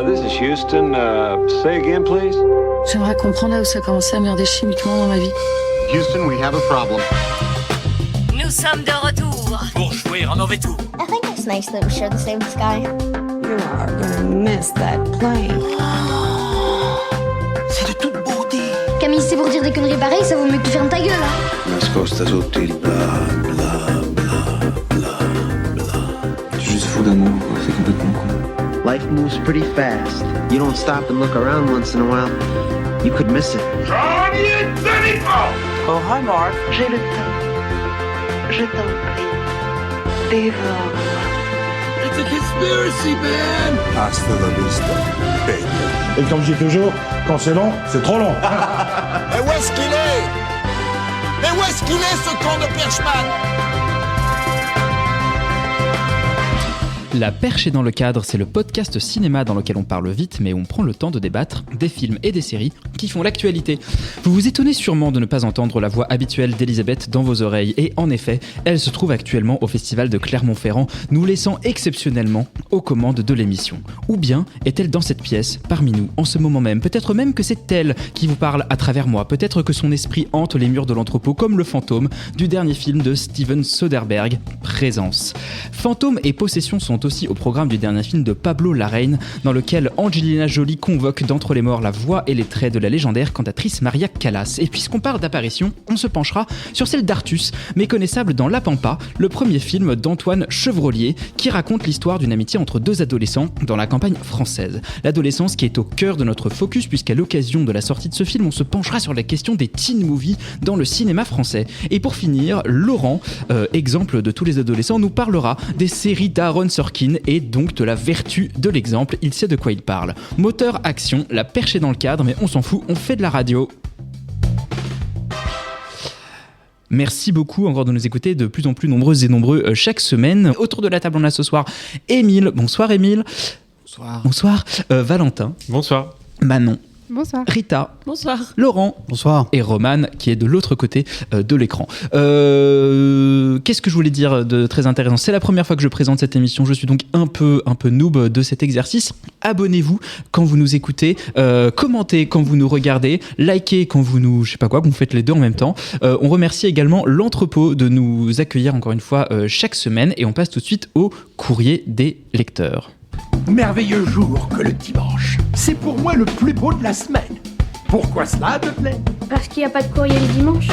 This is Houston. Say again, please. J'aimerais comprendre là où ça a commencé à merder chimiquement dans ma vie. Houston, we have a problem. Nous sommes de retour pour jouer un mauvais tour. I think it's nice that we share the same sky. You are gonna miss that plane. C'est de toute beauté. Camille, c'est pour dire des conneries pareilles, ça vaut mieux que tu fermes ta gueule, hein. Nascosta sotto il bla bla bla bla bla. Je suis juste fou d'amour, c'est complètement con. Life moves pretty fast. You don't stop and look around once in a while, you could miss it. Oh, hi, Mark. J'ai le temps. Je t'en prie. Dévore. It's a conspiracy, man. Hasta la vista, baby. Et comme je dis toujours, quand c'est long, c'est trop long. Et où est-ce qu'il est? Mais où est-ce qu'il est, ce con de Perchman? La Perche est dans le cadre, c'est le podcast cinéma dans lequel on parle vite mais on prend le temps de débattre des films et des séries qui font l'actualité. Vous vous étonnez sûrement de ne pas entendre la voix habituelle d'Elisabeth dans vos oreilles et en effet, elle se trouve actuellement au festival de Clermont-Ferrand, nous laissant exceptionnellement aux commandes de l'émission. Ou bien est-elle dans cette pièce, parmi nous, en ce moment même? Peut-être même que c'est elle qui vous parle à travers moi, peut-être que son esprit hante les murs de l'entrepôt comme le fantôme du dernier film de Steven Soderbergh, Présence. Fantôme et Possession sont aussi au programme du dernier film de Pablo Larraín, dans lequel Angelina Jolie convoque d'entre les morts la voix et les traits de la légendaire cantatrice Maria Callas. Et puisqu'on parle d'apparition, on se penchera sur celle d'Artus, méconnaissable dans La Pampa, le premier film d'Antoine Chevrolier, qui raconte l'histoire d'une amitié entre deux adolescents dans la campagne française. L'adolescence qui est au cœur de notre focus, puisqu'à l'occasion de la sortie de ce film, on se penchera sur la question des teen movies dans le cinéma français. Et pour finir, Laurent, exemple de tous les adolescents, nous parlera des séries d'Aaron Sorkin et donc de la vertu de l'exemple. Il sait de quoi il parle. Moteur, action, la perche est dans le cadre, mais on s'en fout, on fait de la radio. Merci beaucoup encore de nous écouter de plus en plus nombreuses et nombreux chaque semaine. Autour de la table, on a ce soir Émile. Bonsoir Émile. Bonsoir. Bonsoir. Valentin. Bonsoir. Manon. Bonsoir. Rita. Bonsoir. Laurent. Bonsoir. Et Romane qui est de l'autre côté de l'écran. Qu'est-ce que je voulais dire de très intéressant? C'est la première fois que je présente cette émission. Je suis donc un peu noob de cet exercice. Abonnez-vous quand vous nous écoutez, commentez quand vous nous regardez, likez quand vous nous, je sais pas quoi, vous faites les deux en même temps. On remercie également l'entrepôt de nous accueillir encore une fois chaque semaine et on passe tout de suite au courrier des lecteurs. Merveilleux jour que le dimanche. C'est pour moi le plus beau de la semaine. Pourquoi cela te plaît? Parce qu'il n'y a pas de courrier le dimanche.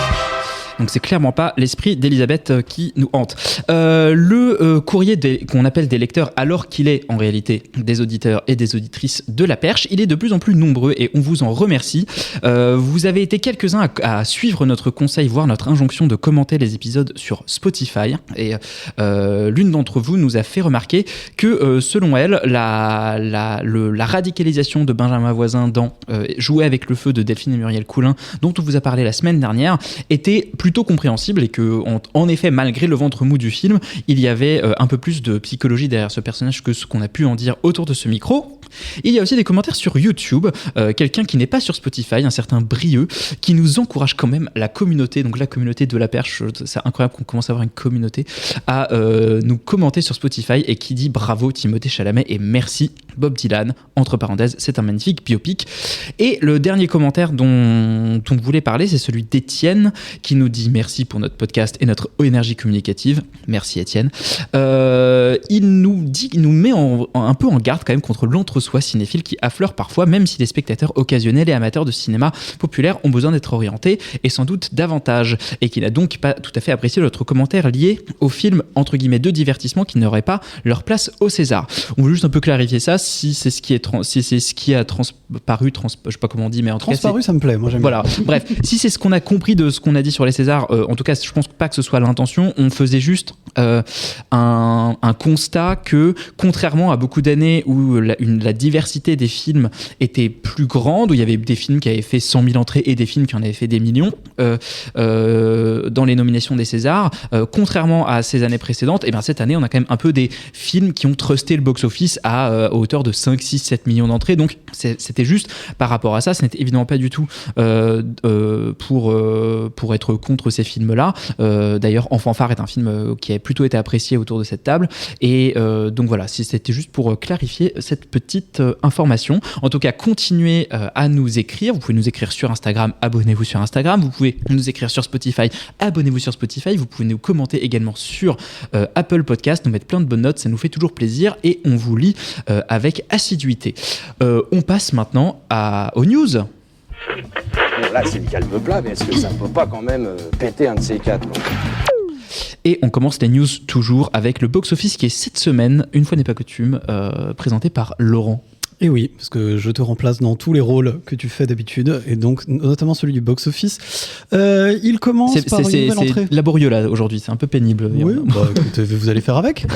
Donc c'est clairement pas l'esprit d'Elisabeth qui nous hante. Le courrier qu'on appelle des lecteurs, alors qu'il est en réalité des auditeurs et des auditrices de La Perche, il est de plus en plus nombreux et on vous en remercie. Vous avez été quelques-uns à suivre notre conseil, voire notre injonction de commenter les épisodes sur Spotify. Et l'une d'entre vous nous a fait remarquer que selon elle, la radicalisation de Benjamin Voisin dans Jouer avec le feu de Delphine et Muriel Coulin, dont on vous a parlé la semaine dernière, était plutôt compréhensible et que, en effet, malgré le ventre mou du film, il y avait un peu plus de psychologie derrière ce personnage que ce qu'on a pu en dire autour de ce micro. Il y a aussi des commentaires sur YouTube, quelqu'un qui n'est pas sur Spotify, un certain Brieux, qui nous encourage quand même, la communauté, donc la communauté de La Perche, c'est incroyable qu'on commence à avoir une communauté, à nous commenter sur Spotify et qui dit bravo Timothée Chalamet et merci Bob Dylan, entre parenthèses, c'est un magnifique biopic. Et le dernier commentaire dont on voulait parler, c'est celui d'Étienne, qui nous dit merci pour notre podcast et notre énergie communicative. Merci Étienne. Il nous met un peu en garde quand même contre l'entre-soi cinéphile qui affleure parfois, même si les spectateurs occasionnels et amateurs de cinéma populaire ont besoin d'être orientés et sans doute davantage, et qui n'a donc pas tout à fait apprécié notre commentaire lié aux films entre guillemets de divertissement qui n'auraient pas leur place au César. On veut juste un peu clarifier ça, si c'est ce qui a transparu, je sais pas comment on dit, mais en tout cas transparu, ça me plaît, moi j'aime voilà. bien. Bref, si c'est ce qu'on a compris de ce qu'on a dit sur les Césars, en tout cas je pense pas que ce soit l'intention, on faisait juste un constat que contrairement à beaucoup d'années où la diversité des films était plus grande, où il y avait des films qui avaient fait 100 000 entrées et des films qui en avaient fait des millions dans les nominations des Césars, contrairement à ces années précédentes, et bien cette année on a quand même un peu des films qui ont trusté le box-office à hauteur de 5, 6, 7 millions d'entrées, donc c'était juste par rapport à ça, ce n'était évidemment pas du tout pour être contre ces films-là. D'ailleurs, Enfant phare est un film qui a plutôt été apprécié autour de cette table, et donc voilà, c'était juste pour clarifier cette petite petite information. En tout cas, continuez à nous écrire. Vous pouvez nous écrire sur Instagram, abonnez-vous sur Instagram. Vous pouvez nous écrire sur Spotify, abonnez-vous sur Spotify. Vous pouvez nous commenter également sur Apple Podcast, nous mettre plein de bonnes notes, ça nous fait toujours plaisir et on vous lit avec assiduité. On passe maintenant aux news. Bon, là, c'est le calme plat, mais est-ce que ça peut pas quand même péter un de ces quatre, quoi. Et on commence les news toujours avec le box-office qui est cette semaine, une fois n'est pas coutume, présenté par Laurent. Et oui, parce que je te remplace dans tous les rôles que tu fais d'habitude, et donc notamment celui du box-office. Il commence par une nouvelle entrée. C'est laborieux là aujourd'hui, c'est un peu pénible. Oui, écoutez, vous allez faire avec.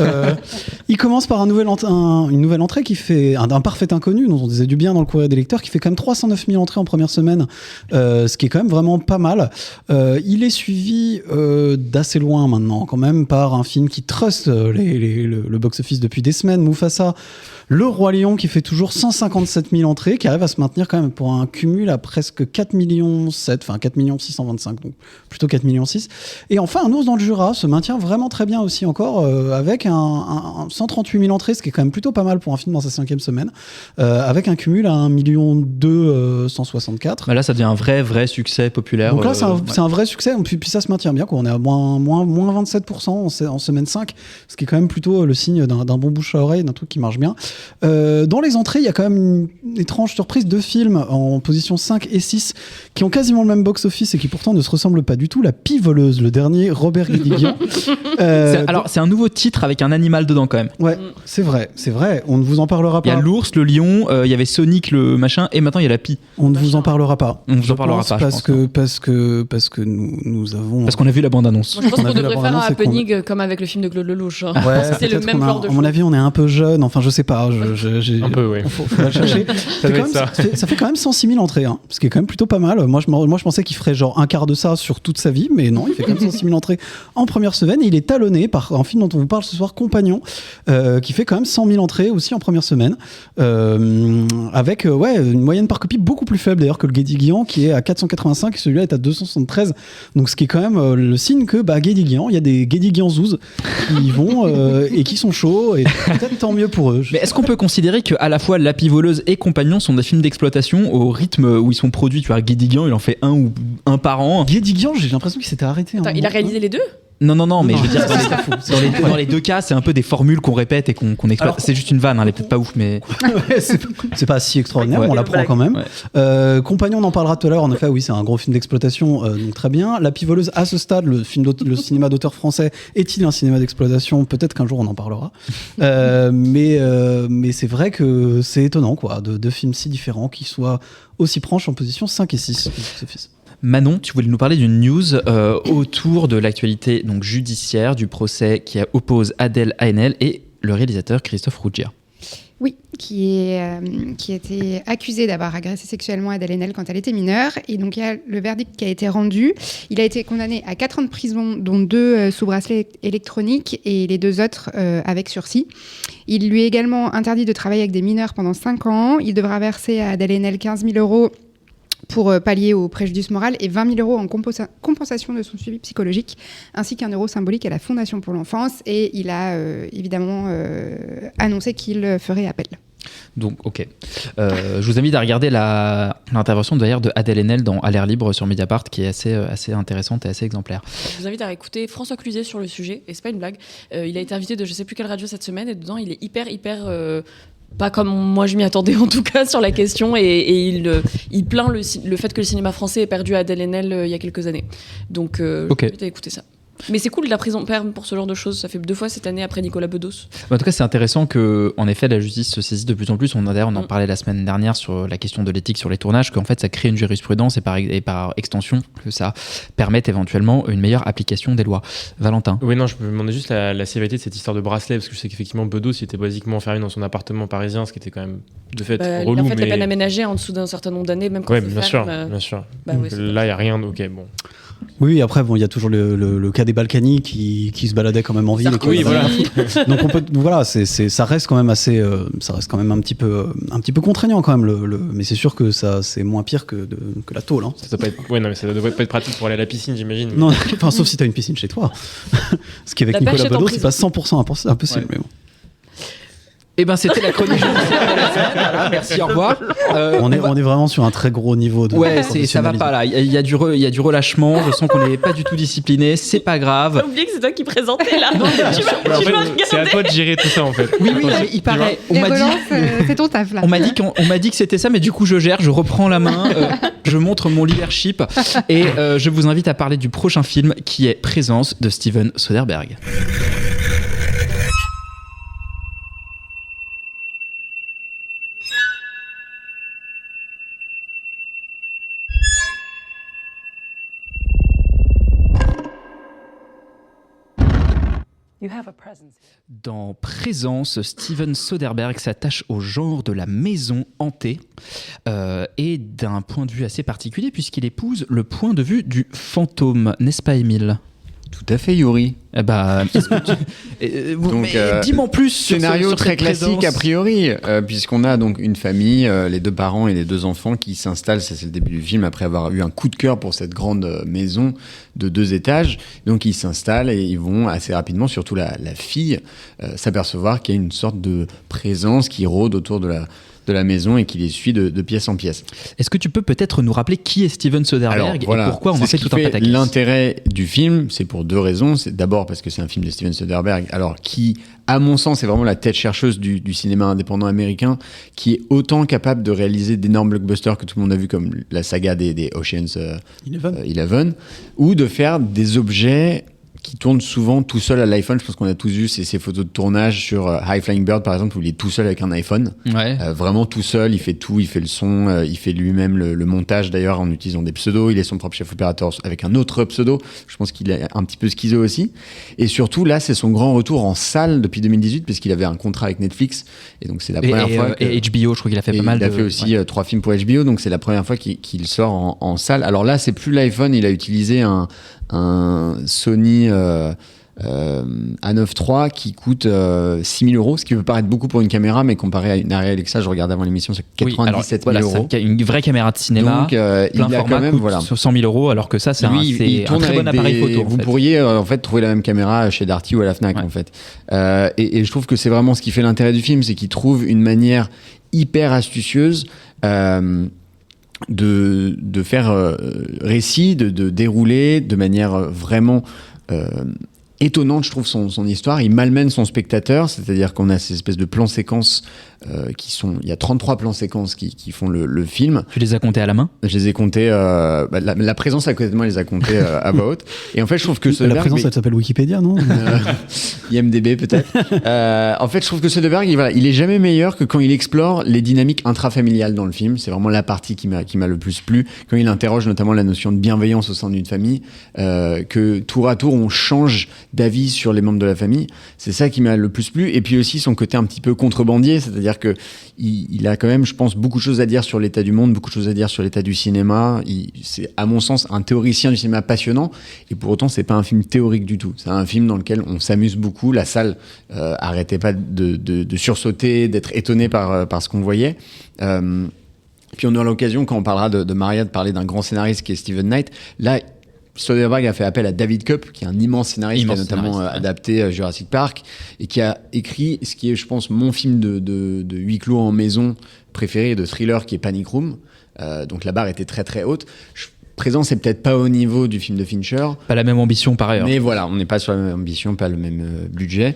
Il commence par une nouvelle entrée qui fait un parfait inconnu, dont on disait du bien dans le courrier des lecteurs, qui fait quand même 309 000 entrées en première semaine, ce qui est quand même vraiment pas mal. Il est suivi d'assez loin maintenant, quand même, par un film qui truste le box-office depuis des semaines, Mufasa. Le Roi Lion qui fait toujours 157 000 entrées, qui arrive à se maintenir quand même pour un cumul à presque 4,7 millions, enfin 4 625 000, donc plutôt 4,6 millions. Et enfin, Un ours dans le Jura se maintient vraiment très bien aussi encore, avec un 138 000 entrées, ce qui est quand même plutôt pas mal pour un film dans sa 5e semaine, avec un cumul à 1 164 000. Là, ça devient un vrai succès populaire. Donc là, c'est un vrai succès, puis ça se maintient bien, quoi. On est à moins 27% en semaine 5, ce qui est quand même plutôt le signe d'un bon bouche à oreille, d'un truc qui marche bien. Dans les entrées, il y a quand même une étrange surprise de films en position 5 et 6 qui ont quasiment le même box-office et qui pourtant ne se ressemblent pas du tout. La Pie voleuse, le dernier Robert Guédiguian. C'est un nouveau titre avec un animal dedans quand même. Ouais, c'est vrai. On ne vous en parlera pas. Il y a l'ours, le lion, il y avait Sonic, le machin, et maintenant il y a la Pie. On ne vous en parlera pas. On ne vous en parlera pas, parce que nous avons... Parce qu'on a vu la bande-annonce. Moi, je pense qu'on devrait faire un happening comme avec le film de Claude Lelouch. Ouais, c'est le même genre de chose. À mon avis, on est un peu jeune, enfin je sais pas. Un peu, oui. Faut le chercher. Ça fait quand même 106 000 entrées, hein, ce qui est quand même plutôt pas mal. Moi, je pensais qu'il ferait genre un quart de ça sur toute sa vie, mais non, il fait quand même 106 000 entrées en première semaine. Et il est talonné par un film dont on vous parle ce soir, Compagnon, qui fait quand même 100 000 entrées aussi en première semaine, avec une moyenne par copie beaucoup plus faible d'ailleurs que le Guédiguian, qui est à 485 et celui-là est à 273. Donc ce qui est quand même le signe que Guédiguian, il y a des Guédiguianzouz qui y vont et qui sont chauds, et peut-être tant mieux pour eux. Mais est-ce qu'on peut considérer qu'à la fois La Pie voleuse et Compagnon sont des films d'exploitation au rythme où ils sont produits? Tu vois, Guédiguian, il en fait un par an. Guédiguian, j'ai l'impression qu'il s'était arrêté. Attends, il a réalisé les deux? Non, mais je veux dire, dans les deux cas, c'est un peu des formules qu'on répète et qu'on exploite. Alors, c'est juste une vanne, elle est peut-être pas ouf, mais... c'est pas si extraordinaire, on l'apprend quand même. Ouais. Compagnon, on en parlera tout à l'heure. En effet, oui, c'est un gros film d'exploitation, donc très bien. La Pie voleuse, à ce stade, le cinéma d'auteur français, est-il un cinéma d'exploitation? Peut-être qu'un jour on en parlera. Mais c'est vrai que c'est étonnant, quoi, de deux films si différents qui soient aussi proches en position 5 et 6. Manon, tu voulais nous parler d'une news autour de l'actualité donc judiciaire du procès qui oppose Adèle Haenel et le réalisateur Christophe Ruggia. Oui, qui a été accusé d'avoir agressé sexuellement Adèle Haenel quand elle était mineure. Et donc, il y a le verdict qui a été rendu. Il a été condamné à 4 ans de prison, dont 2 sous bracelet électronique et les 2 autres avec sursis. Il lui est également interdit de travailler avec des mineurs pendant 5 ans. Il devra verser à Adèle Haenel 15 000 € pour pallier au préjudice moral et 20 000 € en compensation de son suivi psychologique, ainsi qu'1 € symbolique à la Fondation pour l'enfance. Et il a évidemment annoncé qu'il ferait appel. Donc, ok. Je vous invite à regarder l'intervention d'ailleurs de Adèle Haenel dans À l'air libre sur Mediapart, qui est assez intéressante et assez exemplaire. Je vous invite à réécouter François Cluzet sur le sujet, et c'est pas une blague. Il a été invité de je sais plus quelle radio cette semaine, et dedans il est hyper pas comme moi je m'y attendais en tout cas sur la question, et il plaint le fait que le cinéma français ait perdu Adèle Haenel il y a quelques années. Donc je vous invite à écouter ça. Mais c'est cool la prison ferme pour ce genre de choses. Ça fait 2 fois cette année après Nicolas Bedos. En tout cas, c'est intéressant que, en effet, la justice se saisit de plus en plus. On en parlait la semaine dernière sur la question de l'éthique sur les tournages, qu'en fait, ça crée une jurisprudence et par extension que ça permette éventuellement une meilleure application des lois. Valentin. Oui, non, je me demandais juste la sévérité de cette histoire de bracelet, parce que je sais qu'effectivement Bedos il était basiquement enfermé dans son appartement parisien, ce qui était quand même de fait relou. En fait, la peine aménagée en dessous d'un certain nombre d'années, même quand c'est ferme. Bien sûr. Là, il n'y a rien. Ok, bon. Oui, après, il y a toujours le cas des Balkany qui se baladait quand même en ville. Oui, voilà. Donc ça reste quand même un petit peu contraignant quand même. Mais c'est sûr que ça, c'est moins pire que la tôle. Hein. Ça doit pas être, mais ça devrait pas être pratique pour aller à la piscine, j'imagine. Non, enfin, sauf si t'as une piscine chez toi. Ce qui avec Nicolas Bedos, c'est pas 100% impossible. Mais bon. Eh ben, c'était la chronique judiciaire de la semaine. Voilà, merci, au revoir. On est vraiment sur un très gros niveau de Ouais, ça va pas là. Il y a du relâchement. Je sens qu'on n'est pas du tout discipliné. C'est pas grave. J'ai oublié que c'est toi qui présentais là. C'est à toi de gérer tout ça en fait. Oui, mais il paraît. Les relances, c'est ton taf là. On m'a dit que c'était ça, mais du coup je gère, je reprends la main, je montre mon leadership et je vous invite à parler du prochain film qui est Présence de Steven Soderbergh. Dans Présence, Steven Soderbergh s'attache au genre de la maison hantée et d'un point de vue assez particulier puisqu'il épouse le point de vue du fantôme, n'est-ce pas Émile ? Tout à fait, Yuri. Qu'est-ce que Donc, dis-moi plus sur scénario sur très cette classique présence. a priori, puisqu'on a donc une famille, les 2 parents et les 2 enfants qui s'installent, ça c'est le début du film, après avoir eu un coup de cœur pour cette grande maison de 2 étages. Donc ils s'installent et ils vont assez rapidement, surtout la fille, s'apercevoir qu'il y a une sorte de présence qui rôde autour de la maison et qui les suit de pièce en pièce. Est-ce que tu peux peut-être nous rappeler qui est Steven Soderbergh et pourquoi on en fait tout un pataquès ? L'intérêt du film, c'est pour 2 raisons. C'est d'abord parce que c'est un film de Steven Soderbergh, alors qui, à mon sens, est vraiment la tête chercheuse du cinéma indépendant américain, qui est autant capable de réaliser d'énormes blockbusters que tout le monde a vu, comme la saga des Ocean's 11, ou de faire des objets qui tourne souvent tout seul à l'iPhone. Je pense qu'on a tous vu ces photos de tournage sur High Flying Bird, par exemple, où il est tout seul avec un iPhone. Ouais. Vraiment tout seul, il fait tout, il fait le son, il fait lui-même le montage, d'ailleurs, en utilisant des pseudos. Il est son propre chef opérateur avec un autre pseudo. Je pense qu'il est un petit peu schizo aussi. Et surtout, là, c'est son grand retour en salle depuis 2018, parce qu'il avait un contrat avec Netflix. Et donc, c'est la première fois et HBO, je crois qu'il a fait pas mal il a fait aussi 3 films pour HBO, donc c'est la première fois qu'il sort en salle. Alors là, c'est plus l'iPhone, il a utilisé un Sony A9 III qui coûte 6 000 €, ce qui peut paraître beaucoup pour une caméra, mais comparé à une Arri Alexa, je regardais avant l'émission, c'est 97 000 €. C'est une vraie caméra de cinéma, donc, plein il a format, quand même, coûte voilà. 100 000 €, alors que ça, c'est un très bon appareil photo. Vous pourriez en fait trouver la même caméra chez Darty ou à la Fnac, en fait. Et je trouve que c'est vraiment ce qui fait l'intérêt du film, c'est qu'il trouve une manière hyper astucieuse de faire récit, de dérouler de manière vraiment étonnante, je trouve, son histoire. Il malmène son spectateur, c'est-à-dire qu'on a ces espèces de plans séquences qui sont... Il y a 33 plans séquences qui font le film. Tu les as comptés à la main ? Je les ai comptés... la présence à côté de moi, les a comptés à voix haute. Et en fait, je trouve que la présence, elle s'appelle Wikipédia, non IMDb, peut-être. En fait, je trouve que Soderbergh, il est jamais meilleur que quand il explore les dynamiques intrafamiliales dans le film. C'est vraiment la partie qui m'a le plus plu. Quand il interroge notamment la notion de bienveillance au sein d'une famille, que tour à tour, on change d'avis sur les membres de la famille. C'est ça qui m'a le plus plu. Et puis aussi son côté un petit peu contrebandier, c'est-à-dire que il a quand même, je pense, beaucoup de choses à dire sur l'état du monde, beaucoup de choses à dire sur l'état du cinéma. C'est, à mon sens, un théoricien du cinéma passionnant. Et pour autant, c'est pas un film théorique du tout. C'est un film dans lequel on s'amuse beaucoup. La salle arrêtait pas de sursauter, d'être étonnée par ce qu'on voyait. Puis on aura l'occasion, quand on parlera de Maria, de parler d'un grand scénariste qui est Steven Knight. Là, Soderbergh a fait appel à David Koepp, qui est un immense scénariste, qui a notamment adapté Jurassic Park, et qui a écrit ce qui est, je pense, mon film de huis clos en maison préféré, de thriller, qui est Panic Room. Donc la barre était très très haute. Présent, c'est peut-être pas au niveau du film de Fincher. Pas la même ambition par ailleurs. Mais voilà, on n'est pas sur la même ambition, pas le même budget.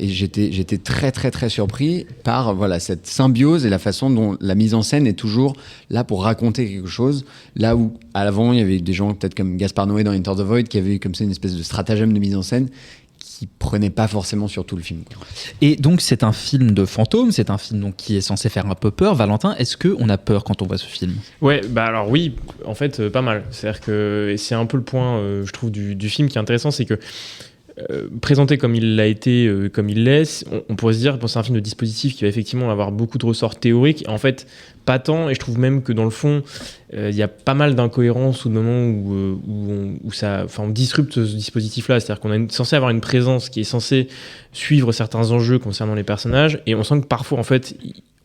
Et j'étais très très très surpris par cette symbiose et la façon dont la mise en scène est toujours là pour raconter quelque chose. Là où, à l'avant, il y avait des gens peut-être comme Gaspard Noé dans Enter the Void qui avaient eu comme ça une espèce de stratagème de mise en scène qui prenait pas forcément sur tout le film. Et donc c'est un film de fantôme, c'est un film donc qui est censé faire un peu peur. Valentin, est-ce qu'on a peur quand on voit ce film ? Ouais, alors oui, en fait pas mal. C'est-à-dire que c'est un peu le point, je trouve, du film qui est intéressant, c'est que présenté comme il l'a été, comme il l'est, on pourrait se dire que c'est un film de dispositif qui va effectivement avoir beaucoup de ressorts théoriques. En fait, pas tant, et je trouve même que dans le fond, il y a pas mal d'incohérences au moment où on disrupte ce dispositif-là. C'est-à-dire qu'on est censé avoir une présence qui est censée suivre certains enjeux concernant les personnages, et on sent que parfois, en fait,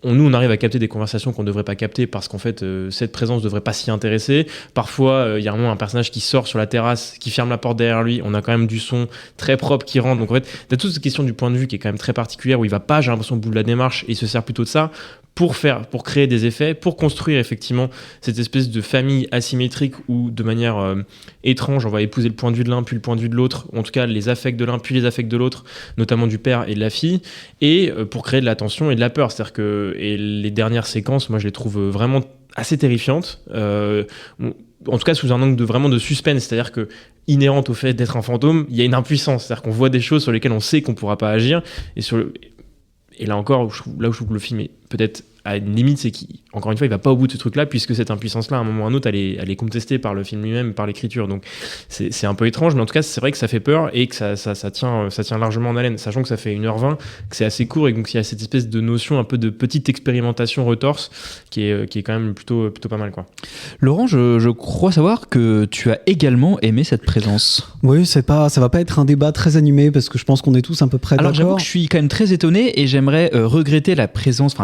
on arrive à capter des conversations qu'on ne devrait pas capter parce qu'en fait, cette présence ne devrait pas s'y intéresser. Parfois, il y a un personnage qui sort sur la terrasse, qui ferme la porte derrière lui. On a quand même du son très propre qui rentre. Donc en fait, tu as toute cette question du point de vue qui est quand même très particulière où il va pas, j'ai l'impression, au bout de la démarche et il se sert plutôt de ça pour créer des effets, pour construire effectivement cette espèce de famille asymétrique où de manière étrange on va épouser le point de vue de l'un puis le point de vue de l'autre, en tout cas les affects de l'un puis les affects de l'autre, notamment du père et de la fille, et pour créer de la tension et de la peur. C'est-à-dire que les dernières séquences, moi je les trouve vraiment assez terrifiantes, en tout cas sous un angle vraiment de suspense, c'est-à-dire que inhérente au fait d'être un fantôme, il y a une impuissance, c'est-à-dire qu'on voit des choses sur lesquelles on sait qu'on ne pourra pas agir, et là encore, là où je trouve que le film est peut-être à une limite, c'est qu'encore une fois, il va pas au bout de ce truc-là, puisque cette impuissance-là, à un moment ou à un autre, elle est contestée par le film lui-même, par l'écriture. Donc c'est un peu étrange, mais en tout cas, c'est vrai que ça fait peur et que ça tient largement en haleine, sachant que ça fait 1h20, que c'est assez court et donc il y a cette espèce de notion un peu de petite expérimentation retorse qui est quand même plutôt pas mal, quoi. Laurent, je crois savoir que tu as également aimé cette présence. Oui, ça va pas être un débat très animé parce que je pense qu'on est tous à peu près d'accord. Alors j'avoue que je suis quand même très étonné et j'aimerais regretter l'absence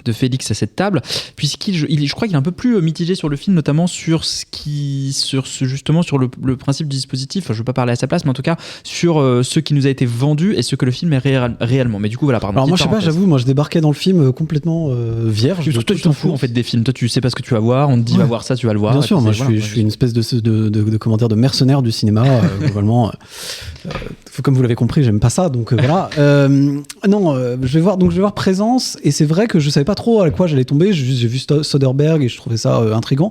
de Félix à cette table, je crois qu'il est un peu plus mitigé sur le film, notamment sur justement sur le principe du dispositif. Enfin, je ne veux pas parler à sa place, mais en tout cas sur ce qui nous a été vendu et ce que le film est réellement. Mais du coup, voilà, pardon. Alors moi, je sais pas, j'avoue, moi je débarquais dans le film complètement vierge. Toi, tu t'en fous en fait des films. Toi, tu sais pas ce que tu vas voir. On te dit va voir ça, tu vas le voir. Bien sûr, moi je suis une espèce de mercenaire du cinéma globalement. Comme vous l'avez compris, j'aime pas ça, donc voilà. Je vais voir Présence, et c'est vrai que je savais pas trop à quoi j'allais tomber. J'ai vu Soderbergh et je trouvais ça intriguant.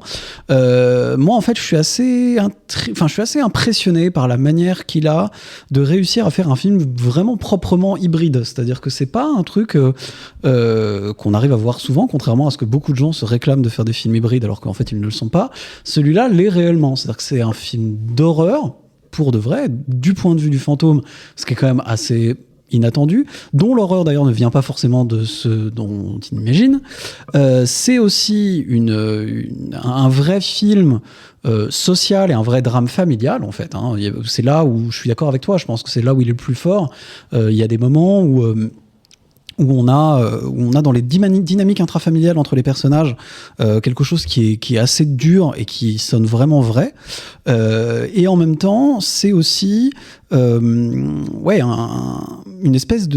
Moi, en fait, je suis assez impressionné par la manière qu'il a de réussir à faire un film vraiment proprement hybride. C'est-à-dire que c'est pas un truc qu'on arrive à voir souvent, contrairement à ce que beaucoup de gens se réclament de faire des films hybrides, alors qu'en fait, ils ne le sont pas. Celui-là l'est réellement. C'est-à-dire que c'est un film d'horreur, pour de vrai, du point de vue du fantôme, ce qui est quand même assez inattendu, dont l'horreur d'ailleurs ne vient pas forcément de ce dont on imagine. C'est aussi un vrai film social et un vrai drame familial, en fait. C'est là où je suis d'accord avec toi, je pense que c'est là où il est le plus fort. Il y a des moments où on a dans les dynamiques intrafamiliales entre les personnages quelque chose qui est assez dur et qui sonne vraiment vrai, et en même temps c'est aussi une espèce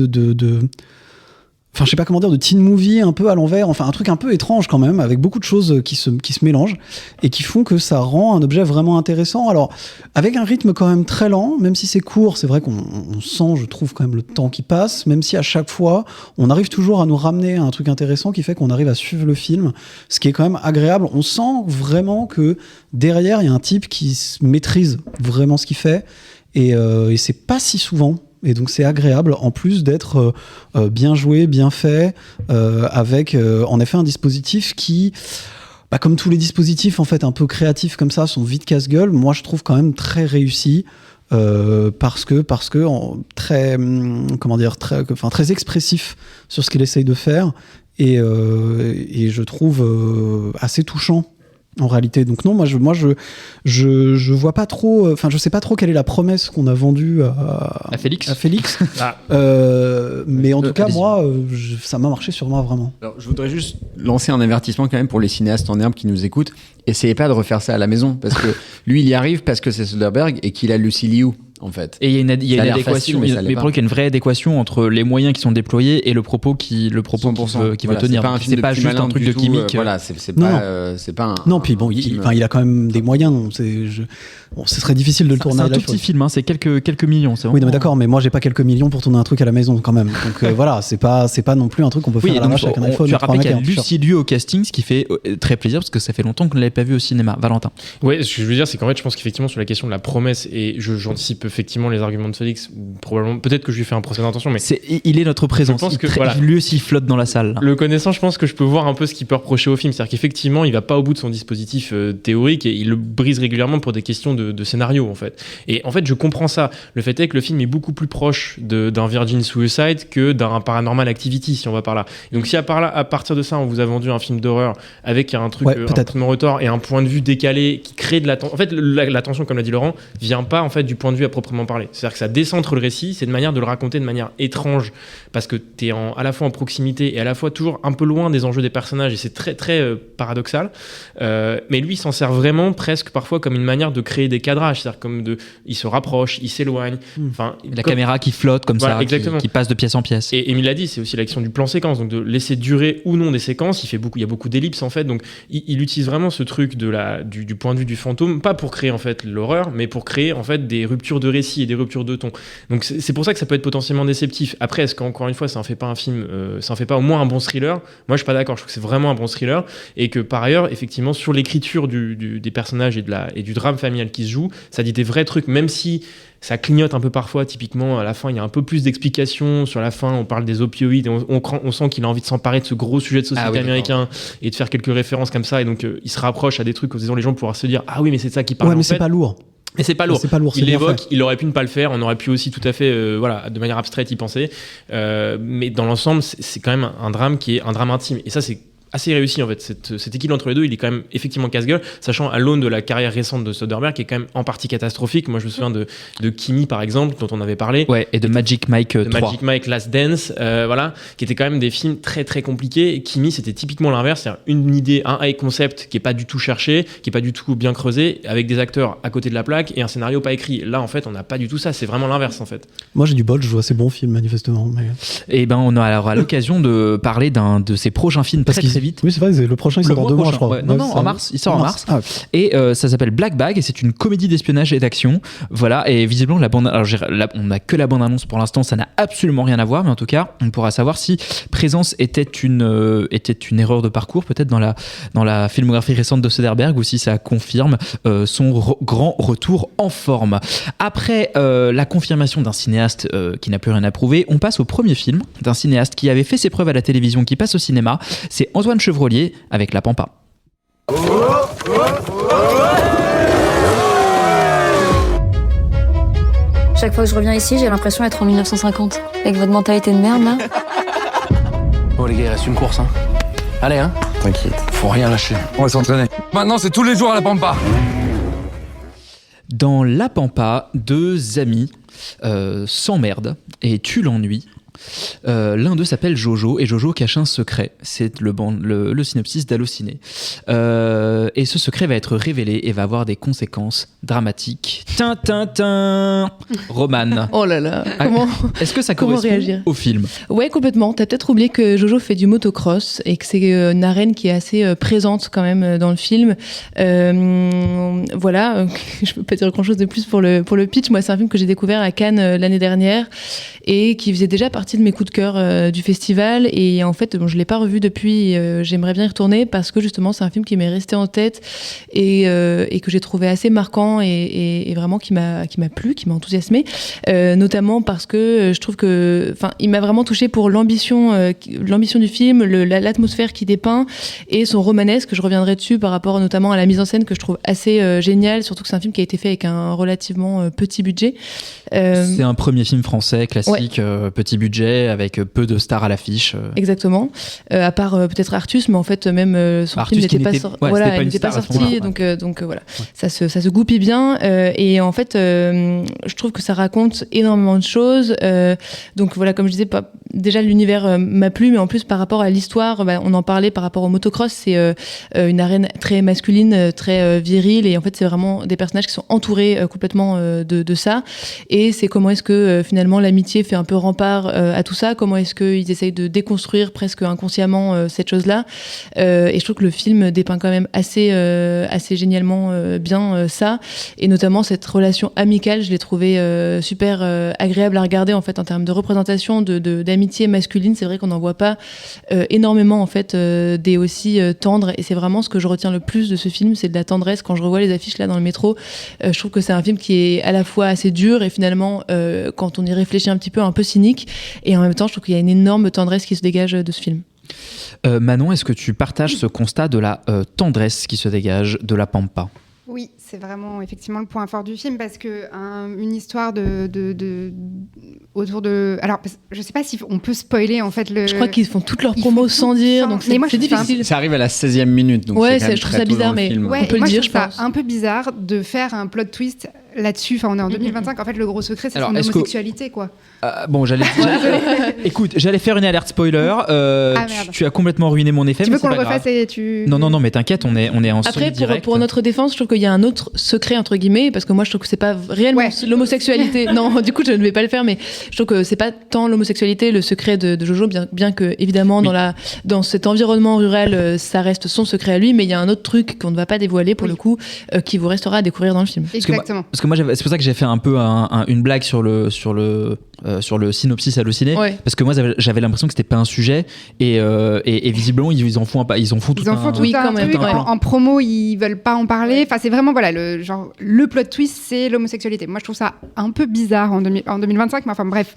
je sais pas comment dire, de teen movie un peu à l'envers, enfin un truc un peu étrange quand même, avec beaucoup de choses qui se mélangent et qui font que ça rend un objet vraiment intéressant. Alors, avec un rythme quand même très lent, même si c'est court, c'est vrai qu'on sent, je trouve, quand même le temps qui passe, même si à chaque fois, on arrive toujours à nous ramener à un truc intéressant qui fait qu'on arrive à suivre le film, ce qui est quand même agréable. On sent vraiment que derrière, il y a un type qui maîtrise vraiment ce qu'il fait, et c'est pas si souvent. Et donc c'est agréable, en plus d'être bien joué, bien fait, avec en effet un dispositif qui, comme tous les dispositifs en fait un peu créatifs comme ça, sont vite casse-gueule. Moi je trouve quand même très réussi, parce que très expressif sur ce qu'il essaye de faire, et je trouve assez touchant. En réalité, donc non, moi je vois pas trop, je sais pas trop quelle est la promesse qu'on a vendue à Félix. Mais en tout cas, moi, ça m'a marché sur moi vraiment. Alors, je voudrais juste lancer un avertissement quand même pour les cinéastes en herbe qui nous écoutent. Essayez pas de refaire ça à la maison, parce que lui, il y arrive parce que c'est Soderbergh et qu'il a Lucy Liu. En fait. Et il y a une adéquation, facile, mais pour qu'il y a une vraie adéquation entre les moyens qui sont déployés et le propos qu'il veut tenir. C'est pas juste un truc de gimmick. C'est pas un. Non, puis bon, il a quand même des moyens. Ce serait difficile de le tourner. C'est un tout petit film, c'est quelques millions. Oui, non, mais d'accord, mais moi j'ai pas quelques millions pour tourner un truc à la maison quand même. Donc voilà, c'est pas non plus un truc qu'on peut faire à l'arrache avec un iPhone. Tu as rappelé qu'il y a Lucy Liu au casting, ce qui fait très plaisir parce que ça fait longtemps qu'on ne l'avait pas vu au cinéma. Valentin. Ouais, ce que je veux dire, c'est qu'en fait, je pense qu'effectivement sur la question de la promesse, et j'anticipe effectivement les arguments de Félix, probablement, peut-être que je lui fais un procès d'intention, mais il est notre présence. Je pense que lui aussi flotte dans la salle. Le connaissant, je pense que je peux voir un peu ce qu'il peut reprocher au film, c'est-à-dire qu'effectivement, il va pas au bout de son dispositif théorique et il le brise régulièrement pour des questions de scénario en fait. Et en fait, je comprends ça. Le fait est que le film est beaucoup plus proche d'un Virgin Suicide que d'un Paranormal Activity, si on va par là. Et donc si à partir de ça, on vous a vendu un film d'horreur avec un truc un retard et un point de vue décalé qui crée de la tension. En fait, la tension, comme l'a dit Laurent, vient pas en fait du point de vue à proprement proprement parler. C'est-à-dire que ça décentre le récit, c'est une manière de le raconter de manière étrange, parce que t'es à la fois en proximité et à la fois toujours un peu loin des enjeux des personnages, et c'est très très paradoxal. Mais lui, il s'en sert vraiment presque parfois comme une manière de créer des cadrages, c'est-à-dire il se rapproche, il s'éloigne. Enfin, la caméra qui flotte comme ça, qui passe de pièce en pièce. Et Émile l'a dit, c'est aussi l'action du plan séquence, donc de laisser durer ou non des séquences. Il y a beaucoup d'ellipses en fait, donc il utilise vraiment ce truc du point de vue du fantôme, pas pour créer en fait l'horreur, mais pour créer en fait des ruptures de récit et des ruptures de ton. Donc c'est pour ça que ça peut être potentiellement déceptif. Après, est-ce qu'encore une fois, ça en fait pas un film, ça en fait pas au moins un bon thriller? Moi, je suis pas d'accord. Je trouve que c'est vraiment un bon thriller, et que par ailleurs, effectivement, sur l'écriture des personnages et du drame familial qui se joue, ça dit des vrais trucs, même si ça clignote un peu parfois. Typiquement, à la fin, il y a un peu plus d'explications. Sur la fin, on parle des opioïdes. On sent qu'il a envie de s'emparer de ce gros sujet de société américain et de faire quelques références comme ça. Et donc, il se rapproche à des trucs en disant les gens pourraient se dire ah oui, mais c'est de ça qu'il parle. Ouais, mais c'est pas lourd. Mais c'est pas lourd. Il c'est l'évoque, il aurait pu ne pas le faire. On aurait pu aussi tout à fait, de manière abstraite y penser. Mais dans l'ensemble, c'est quand même un drame qui est un drame intime. Et ça, c'est assez réussi en fait. Cet équilibre entre les deux, il est quand même effectivement casse-gueule, sachant à l'aune de la carrière récente de Soderbergh qui est quand même en partie catastrophique. Moi je me souviens de Kimi par exemple, dont on avait parlé, et de Magic Mike 3. Magic Mike Last Dance, qui étaient quand même des films très très compliqués. Et Kimi, c'était typiquement l'inverse, c'est-à-dire une idée, un high concept qui est pas du tout cherché, qui est pas du tout bien creusé, avec des acteurs à côté de la plaque et un scénario pas écrit. Là en fait on n'a pas du tout ça, c'est vraiment l'inverse en fait. Moi j'ai du bol, je vois ces bons films manifestement. Et ben on a alors l'occasion de parler d'un de ses prochains films très vite. Oui c'est vrai, le prochain il sort dans 2 mois je crois. Non, en mars, il sort en mars. Ah, okay. Et ça s'appelle Black Bag et c'est une comédie d'espionnage et d'action. Voilà, et visiblement la bande, alors on n'a que la bande annonce pour l'instant, ça n'a absolument rien à voir, mais en tout cas on pourra savoir si Présence était une erreur de parcours peut-être dans la filmographie récente de Soderbergh, ou si ça confirme son grand retour en forme. Après la confirmation d'un cinéaste qui n'a plus rien à prouver, on passe au premier film d'un cinéaste qui avait fait ses preuves à la télévision, qui passe au cinéma. C'est Antoine Chevrollier avec La Pampa. Chaque fois que je reviens ici, j'ai l'impression d'être en 1950. Avec votre mentalité de merde, là. Bon, les gars, il reste une course, hein. Allez, hein. T'inquiète. Faut rien lâcher. On va s'entraîner. Maintenant, c'est tous les jours à La Pampa. Dans La Pampa, 2 amis s'emmerdent et tuent l'ennui. L'un d'eux s'appelle Jojo et Jojo cache un secret. C'est le synopsis d'Allociné. Et ce secret va être révélé et va avoir des conséquences dramatiques. Tintin. Romane. Oh là là. Comment est-ce que ça correspond réagir au film? Ouais, complètement. T'as peut-être oublié que Jojo fait du motocross et que c'est une arène qui est assez présente quand même dans le film. Voilà. Je peux pas dire grand-chose de plus pour le pitch. Moi, c'est un film que j'ai découvert à Cannes l'année dernière et qui faisait déjà partie de mes coups de cœur du festival, et en fait je l'ai pas revu depuis. J'aimerais bien y retourner parce que justement c'est un film qui m'est resté en tête et que j'ai trouvé assez marquant et vraiment qui m'a plu, qui m'a enthousiasmé, notamment parce que je trouve que il m'a vraiment touché pour l'ambition du film, l'atmosphère qu'il dépeint et son romanesque. Je reviendrai dessus par rapport notamment à la mise en scène que je trouve assez géniale, surtout que c'est un film qui a été fait avec un relativement petit budget. C'est un premier film français classique, petit budget, avec peu de stars à l'affiche. Exactement. À part peut-être Artus, mais en fait même son Artus film n'était pas sorti, donc voilà. Ouais. Ça se goupille bien. Et en fait, je trouve que ça raconte énormément de choses. Donc voilà, comme je disais, déjà l'univers m'a plu, mais en plus par rapport à l'histoire, on en parlait par rapport au motocross, c'est une arène très masculine, très virile, et en fait c'est vraiment des personnages qui sont entourés complètement de ça. Et c'est comment est-ce que finalement l'amitié fait un peu rempart à tout ça, comment est-ce qu'ils essayent de déconstruire presque inconsciemment cette chose-là. Et je trouve que le film dépeint quand même assez génialement bien ça, et notamment cette relation amicale, je l'ai trouvé super agréable à regarder en fait en termes de représentation d'amitié masculine. C'est vrai qu'on n'en voit pas énormément en fait des aussi tendres, et c'est vraiment ce que je retiens le plus de ce film, c'est de la tendresse. Quand je revois les affiches là dans le métro, je trouve que c'est un film qui est à la fois assez dur et finalement quand on y réfléchit un petit peu, un peu cynique, et en même temps je trouve qu'il y a une énorme tendresse qui se dégage de ce film. Manon, est-ce que tu partages ce constat de la tendresse qui se dégage de La Pampa ? Oui, c'est vraiment effectivement le point fort du film parce que une histoire autour de. Alors, je sais pas si on peut spoiler en fait le. Je crois qu'ils font toutes leurs promos sans dire, donc c'est difficile. Ça arrive à la 16e minute, donc ouais, c'est quand même je trouve ça bizarre, mais ouais, on peut le dire, je pense. pense. C'est un peu bizarre de faire un plot twist là-dessus. Enfin, on est en 2025. En fait, le gros secret, c'est son homosexualité, quoi. Bon, écoute, j'allais faire une alerte spoiler. Tu as complètement ruiné mon effet. Tu mais veux qu'on le refasse et Non, mais t'inquiète, on est en Après, direct. pour notre défense, je trouve qu'il y a un autre secret entre guillemets, parce que moi, je trouve que c'est pas réellement l'homosexualité. Non, du coup, je ne vais pas le faire, mais je trouve que c'est pas tant l'homosexualité, le secret de Jojo, bien que évidemment dans cet environnement rural, ça reste son secret à lui, mais il y a un autre truc qu'on ne va pas dévoiler pour le coup, qui vous restera à découvrir dans le film. Exactement. Parce que moi, c'est pour ça que j'ai fait un peu une blague sur le synopsis halluciné, parce que moi j'avais l'impression que c'était pas un sujet et visiblement ils en font tout un truc. En promo ils veulent pas en parler. Enfin c'est vraiment le plot twist c'est l'homosexualité. Moi je trouve ça un peu bizarre en 2025, mais enfin bref.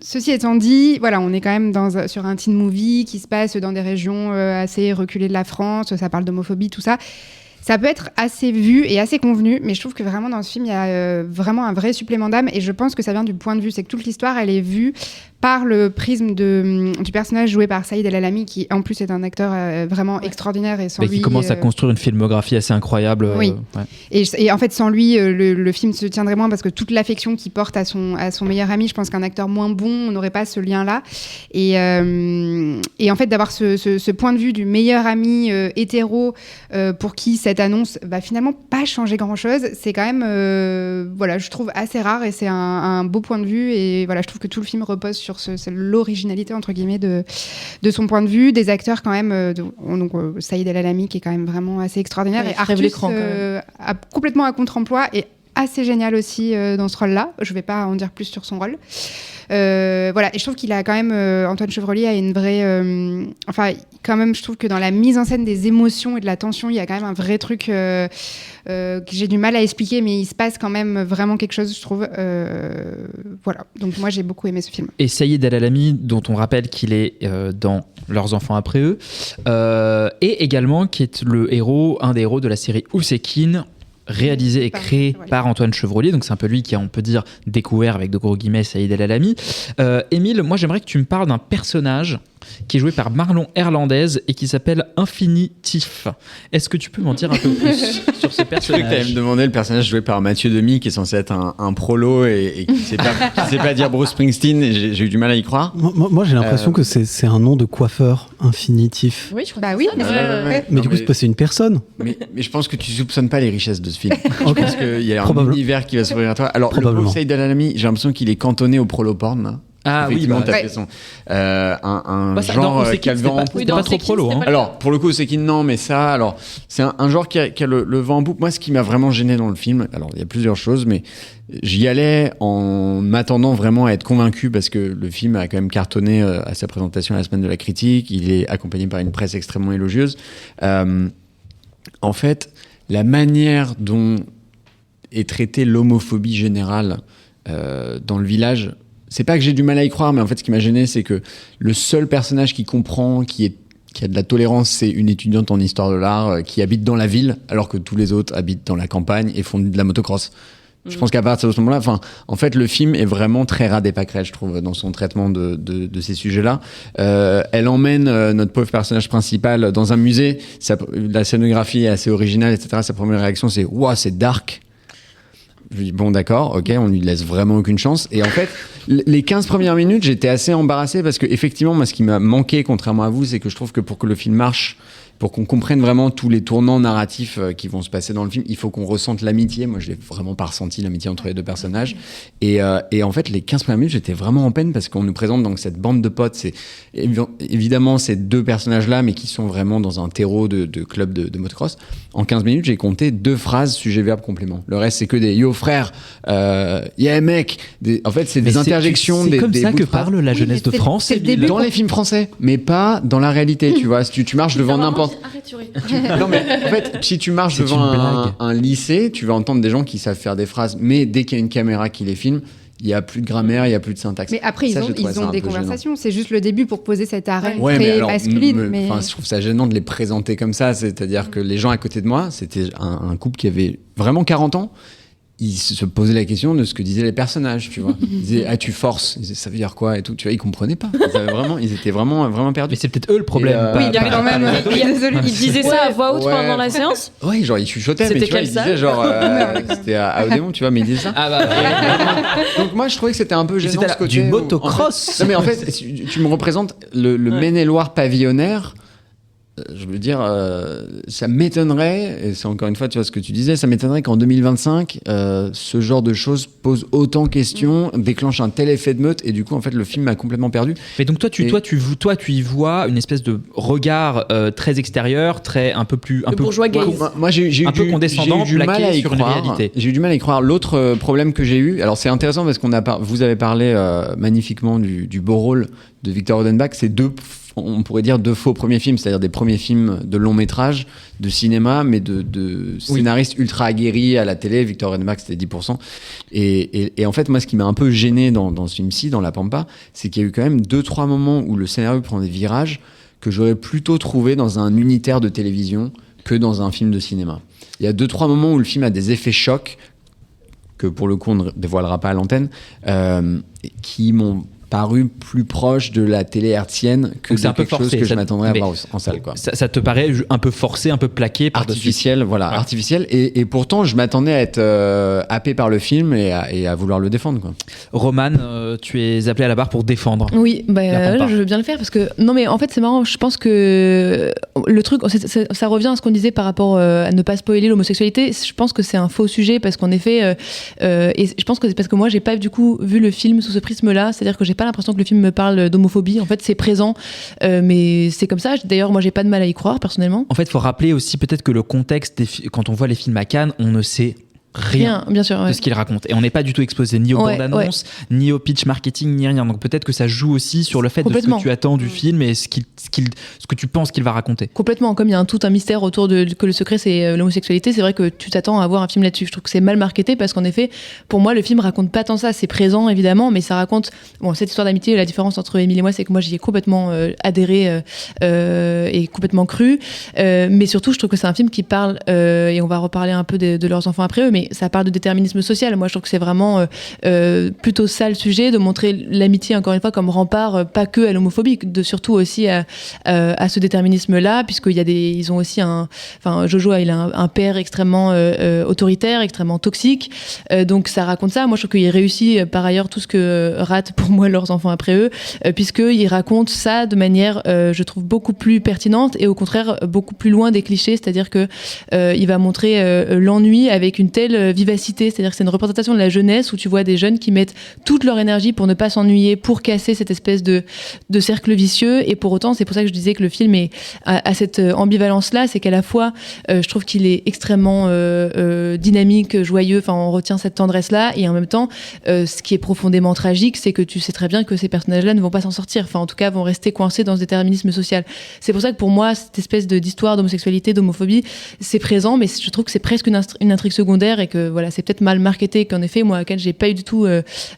Ceci étant dit, voilà, on est quand même sur un teen movie qui se passe dans des régions assez reculées de la France. Ça parle d'homophobie, tout ça. Ça peut être assez vu et assez convenu, mais je trouve que vraiment dans ce film, il y a vraiment un vrai supplément d'âme et je pense que ça vient du point de vue, c'est que toute l'histoire, elle est vue par le prisme du personnage joué par Saïd El Alami, qui en plus est un acteur vraiment extraordinaire et sans lui... qui commence à construire une filmographie assez incroyable. Oui. Et en fait, sans lui, le film se tiendrait moins parce que toute l'affection qu'il porte à son meilleur ami, je pense qu'un acteur moins bon, on n'aurait pas ce lien-là. Et en fait, d'avoir ce point de vue du meilleur ami hétéro pour qui cette annonce va finalement pas changer grand-chose, c'est quand même, je trouve assez rare et c'est un beau point de vue. Et voilà, je trouve que tout le film repose sur l'originalité entre guillemets de son point de vue, des acteurs quand même, donc Saïd El Alami qui est quand même vraiment assez extraordinaire, et Artus complètement à contre-emploi et assez génial aussi dans ce rôle-là. Je vais pas en dire plus sur son rôle. Et je trouve qu'il a quand même Antoine Chevrolier a une vraie quand même je trouve que dans la mise en scène des émotions et de la tension il y a quand même un vrai truc que j'ai du mal à expliquer, mais il se passe quand même vraiment quelque chose, je trouve. Donc moi j'ai beaucoup aimé ce film. Et Saïd El Alami, dont on rappelle qu'il est dans Leurs enfants après eux, et également qui est un des héros de la série Oussekine, réalisé et créé par Antoine Chevrolier, donc c'est un peu lui qui a, on peut dire, découvert avec de gros guillemets Saïd El Alami. Émile, moi j'aimerais que tu me parles d'un personnage qui est joué par Marlon Hernandez et qui s'appelle Infinitif. Est-ce que tu peux m'en dire un peu plus sur ce personnage? Je crois que tu allais me demander le personnage joué par Mathieu Demy, qui est censé être un prolo et qui ne sait pas dire Bruce Springsteen, et j'ai eu du mal à y croire. Moi j'ai l'impression que c'est un nom de coiffeur, Infinitif. Oui, je crois. Bah oui. Mais du coup, c'est une personne. Mais je pense que tu soupçonnes pas les richesses de ce film. Je pense qu'il y a un univers qui va s'ouvrir à toi. Alors, le Saïd El Alami, j'ai l'impression qu'il est cantonné au prolo-porn. Ah oui, t'as fait son genre qui a le vent en poupe. Pas trop prolo. Alors pour le coup, c'est non, mais ça, alors c'est un genre qui a le vent en poupe. Moi, ce qui m'a vraiment gêné dans le film, alors il y a plusieurs choses, mais j'y allais en m'attendant vraiment à être convaincu parce que le film a quand même cartonné à sa présentation à la Semaine de la Critique. Il est accompagné par une presse extrêmement élogieuse. En fait, la manière dont est traitée l'homophobie générale dans le village. C'est pas que j'ai du mal à y croire, mais en fait, ce qui m'a gêné, c'est que le seul personnage qui comprend, qui a de la tolérance, c'est une étudiante en histoire de l'art qui habite dans la ville, alors que tous les autres habitent dans la campagne et font de la motocross. Je pense qu'à partir de ce moment-là, en fait, le film est vraiment très ras des pâquerettes, je trouve, dans son traitement de ces sujets-là. Elle emmène notre pauvre personnage principal dans un musée. La scénographie est assez originale, etc. Sa première réaction, c'est « Ouah, c'est dark ». Je lui dis bon d'accord, ok, on lui laisse vraiment aucune chance. Et en fait, les 15 premières minutes, j'étais assez embarrassé parce que effectivement, moi, ce qui m'a manqué, contrairement à vous, c'est que je trouve que pour que le film marche, pour qu'on comprenne vraiment tous les tournants narratifs qui vont se passer dans le film, il faut qu'on ressente l'amitié. Moi, je l'ai vraiment pas ressenti, l'amitié entre les deux personnages. Et en fait, les 15 premières minutes, j'étais vraiment en peine parce qu'on nous présente donc cette bande de potes. C'est évidemment ces deux personnages-là, mais qui sont vraiment dans un terreau de club de motocross. En 15 minutes, j'ai compté 2 phrases sujet, verbe, complément. Le reste, c'est que des yo frère, yeah mec. En fait, c'est des interjections. C'est comme ça que parle la jeunesse de France. Dans les films français, mais pas dans la réalité. Tu vois, si tu marches devant n'importe. Non mais en fait, si tu marches devant un lycée, tu vas entendre des gens qui savent faire des phrases, mais dès qu'il y a une caméra qui les filme, il y a plus de grammaire, il y a plus de syntaxe. Mais après, Ça, ils ont des conversations. C'est juste le début pour poser cette arène très alors, masculine. Mais... je trouve ça gênant de les présenter comme ça. C'est-à-dire que les gens à côté de moi, c'était un couple qui avait vraiment 40 ans. Ils se posaient la question de ce que disaient les personnages, tu vois. Ils disaient, tu forces. Ils disaient, ça veut dire quoi et tout. Tu vois, ils comprenaient pas. Ils étaient vraiment perdus. Mais c'est peut-être eux le problème. Oui, il y avait quand même. Ils disaient ça à voix haute pendant la séance. Oui, genre ils chuchotaient, mais tu vois, ils disaient genre, c'était à Odéon, tu vois, mais ils disaient ça. Ah bah. Donc moi, je trouvais que c'était un peu gênant ce côté. Du motocross. En fait, non, mais en fait, tu me représentes le Maine-et-Loire pavillonnaire. Je veux dire, ça m'étonnerait, et c'est encore une fois, tu vois ce que tu disais, ça m'étonnerait qu'en 2025, ce genre de choses pose autant de questions, déclenche un tel effet de meute, et du coup, en fait, le film m'a complètement perdu. Mais donc toi, tu y vois une espèce de regard très extérieur, très un peu bourgeois gaze. Moi, j'ai eu du mal à y croire. J'ai eu du mal à y croire. L'autre problème que j'ai eu, alors c'est intéressant parce vous avez parlé magnifiquement du beau rôle de Victor Odenbach, c'est on pourrait dire deux faux premiers films, c'est-à-dire des premiers films de long métrage, de cinéma, mais de scénaristes ultra aguerris à la télé. Victor Odenbach, c'était 10%. Et en fait, moi, ce qui m'a un peu gêné dans ce film-ci, dans La Pampa, c'est qu'il y a eu quand même 2-3 moments où le scénario prend des virages que j'aurais plutôt trouvé dans un unitaire de télévision que dans un film de cinéma. Il y a 2-3 moments où le film a des effets chocs, que pour le coup, on ne dévoilera pas à l'antenne, qui m'ont paru plus proche de la télé hertzienne que de quelque chose que je m'attendrais à voir en salle, quoi. Ça te paraît un peu forcé, un peu plaqué, artificiel, voilà, artificiel. Et pourtant, je m'attendais à être happé par le film et à vouloir le défendre, quoi. Romane, tu es appelée à la barre pour défendre. Oui, je veux bien le faire parce que non, mais en fait, c'est marrant. Je pense que le truc, ça revient à ce qu'on disait par rapport à ne pas spoiler l'homosexualité. Je pense que c'est un faux sujet parce qu'en effet, et je pense que c'est parce que moi, j'ai pas du coup vu le film sous ce prisme-là, c'est-à-dire que j'ai pas l'impression que le film me parle d'homophobie. En fait, c'est présent, mais c'est comme ça. D'ailleurs, moi, j'ai pas de mal à y croire, personnellement. En fait, il faut rappeler aussi peut-être que le contexte, quand on voit les films à Cannes, on ne sait rien bien sûr, de ce qu'il raconte. Et on n'est pas du tout exposé ni aux bandes annonces, ni au pitch marketing, ni rien. Donc peut-être que ça joue aussi sur le fait de ce que tu attends du film et ce que tu penses qu'il va raconter. Complètement. Comme il y a tout un mystère autour que le secret, c'est l'homosexualité, c'est vrai que tu t'attends à voir un film là-dessus. Je trouve que c'est mal marketé parce qu'en effet, pour moi, le film raconte pas tant ça. C'est présent, évidemment, mais ça raconte cette histoire d'amitié. La différence entre Émile et moi, c'est que moi, j'y ai complètement adhéré et complètement cru. Mais surtout, je trouve que c'est un film qui parle, et on va reparler un peu de leurs enfants après eux, mais ça parle de déterminisme social. Moi, je trouve que c'est vraiment plutôt ça le sujet, de montrer l'amitié, encore une fois, comme rempart, pas que à l'homophobie, surtout aussi à ce déterminisme-là, ils ont aussi Jojo, il a un père extrêmement autoritaire, extrêmement toxique. Donc, ça raconte ça. Moi, je trouve qu'il réussit, par ailleurs, tout ce que ratent pour moi leurs enfants après eux, puisqu'il raconte ça de manière, je trouve, beaucoup plus pertinente et au contraire, beaucoup plus loin des clichés. C'est-à-dire que il va montrer l'ennui avec une telle vivacité, c'est-à-dire que c'est une représentation de la jeunesse où tu vois des jeunes qui mettent toute leur énergie pour ne pas s'ennuyer, pour casser cette espèce de cercle vicieux. Et pour autant, c'est pour ça que je disais que le film a cette ambivalence-là, c'est qu'à la fois, je trouve qu'il est extrêmement dynamique, joyeux, on retient cette tendresse-là, et en même temps, ce qui est profondément tragique, c'est que tu sais très bien que ces personnages-là ne vont pas s'en sortir, en tout cas vont rester coincés dans ce déterminisme social. C'est pour ça que pour moi, cette espèce d'histoire d'homosexualité, d'homophobie, c'est présent, mais je trouve que c'est presque une intrigue secondaire et que c'est peut-être mal marketé, qu'en effet, moi, à Cannes, j'ai pas eu du tout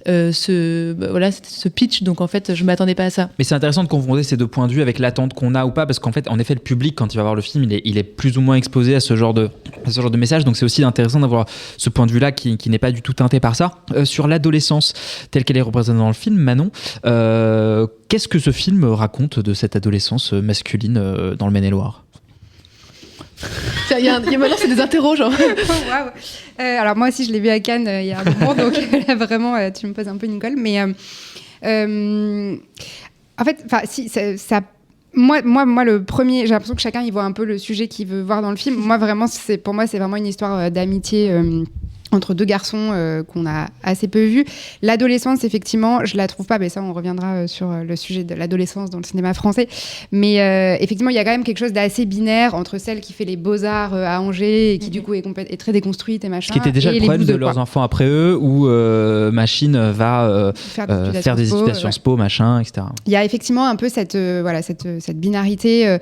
ce pitch, donc en fait, je m'attendais pas à ça. Mais c'est intéressant de confronter ces deux points de vue avec l'attente qu'on a ou pas, parce qu'en fait, le public, quand il va voir le film, il est plus ou moins exposé à ce genre de message, donc c'est aussi intéressant d'avoir ce point de vue-là qui n'est pas du tout teinté par ça. Sur l'adolescence telle qu'elle est représentée dans le film, Manon, qu'est-ce que ce film raconte de cette adolescence masculine dans le Maine-et-Loire ? Maintenant, c'est des interros, genre. Wow. Alors, moi aussi, je l'ai vu à Cannes il y a un moment, donc là, vraiment, tu me poses un peu une colle. Mais en fait, si, ça. Moi, le premier, j'ai l'impression que chacun il voit un peu le sujet qu'il veut voir dans le film. Moi, vraiment, pour moi, c'est vraiment une histoire d'amitié. Entre deux garçons qu'on a assez peu vus. L'adolescence, effectivement, je la trouve pas, mais ça, on reviendra sur le sujet de l'adolescence dans le cinéma français. Mais effectivement, il y a quand même quelque chose d'assez binaire entre celle qui fait les beaux-arts à Angers et qui, du coup, est très déconstruite et machin. Ce qui était déjà le problème de leurs enfants après eux, où Machine va faire des études à Sciences Po, machin, etc. Il y a effectivement un peu cette binarité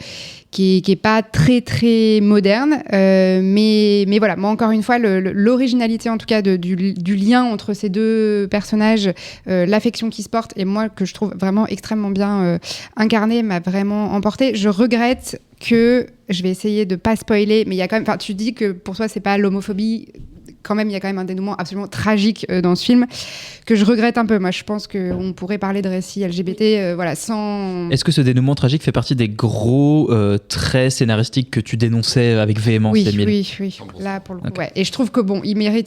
qui est pas très très moderne, mais voilà, moi encore une fois l'originalité l'intensité en tout cas du lien entre ces deux personnages, l'affection qui se porte, et moi que je trouve vraiment extrêmement bien incarnée, m'a vraiment emportée. Je regrette que, je vais essayer de pas spoiler, mais il y a quand même, tu dis que pour toi c'est pas l'homophobie, quand même il y a quand même un dénouement absolument tragique dans ce film que je regrette un peu. Moi je pense qu'on pourrait parler de récits LGBT sans... Est-ce que ce dénouement tragique fait partie des gros traits scénaristiques que tu dénonçais avec véhémence, Émile ? Oui, là pour le coup, ouais. Et je trouve que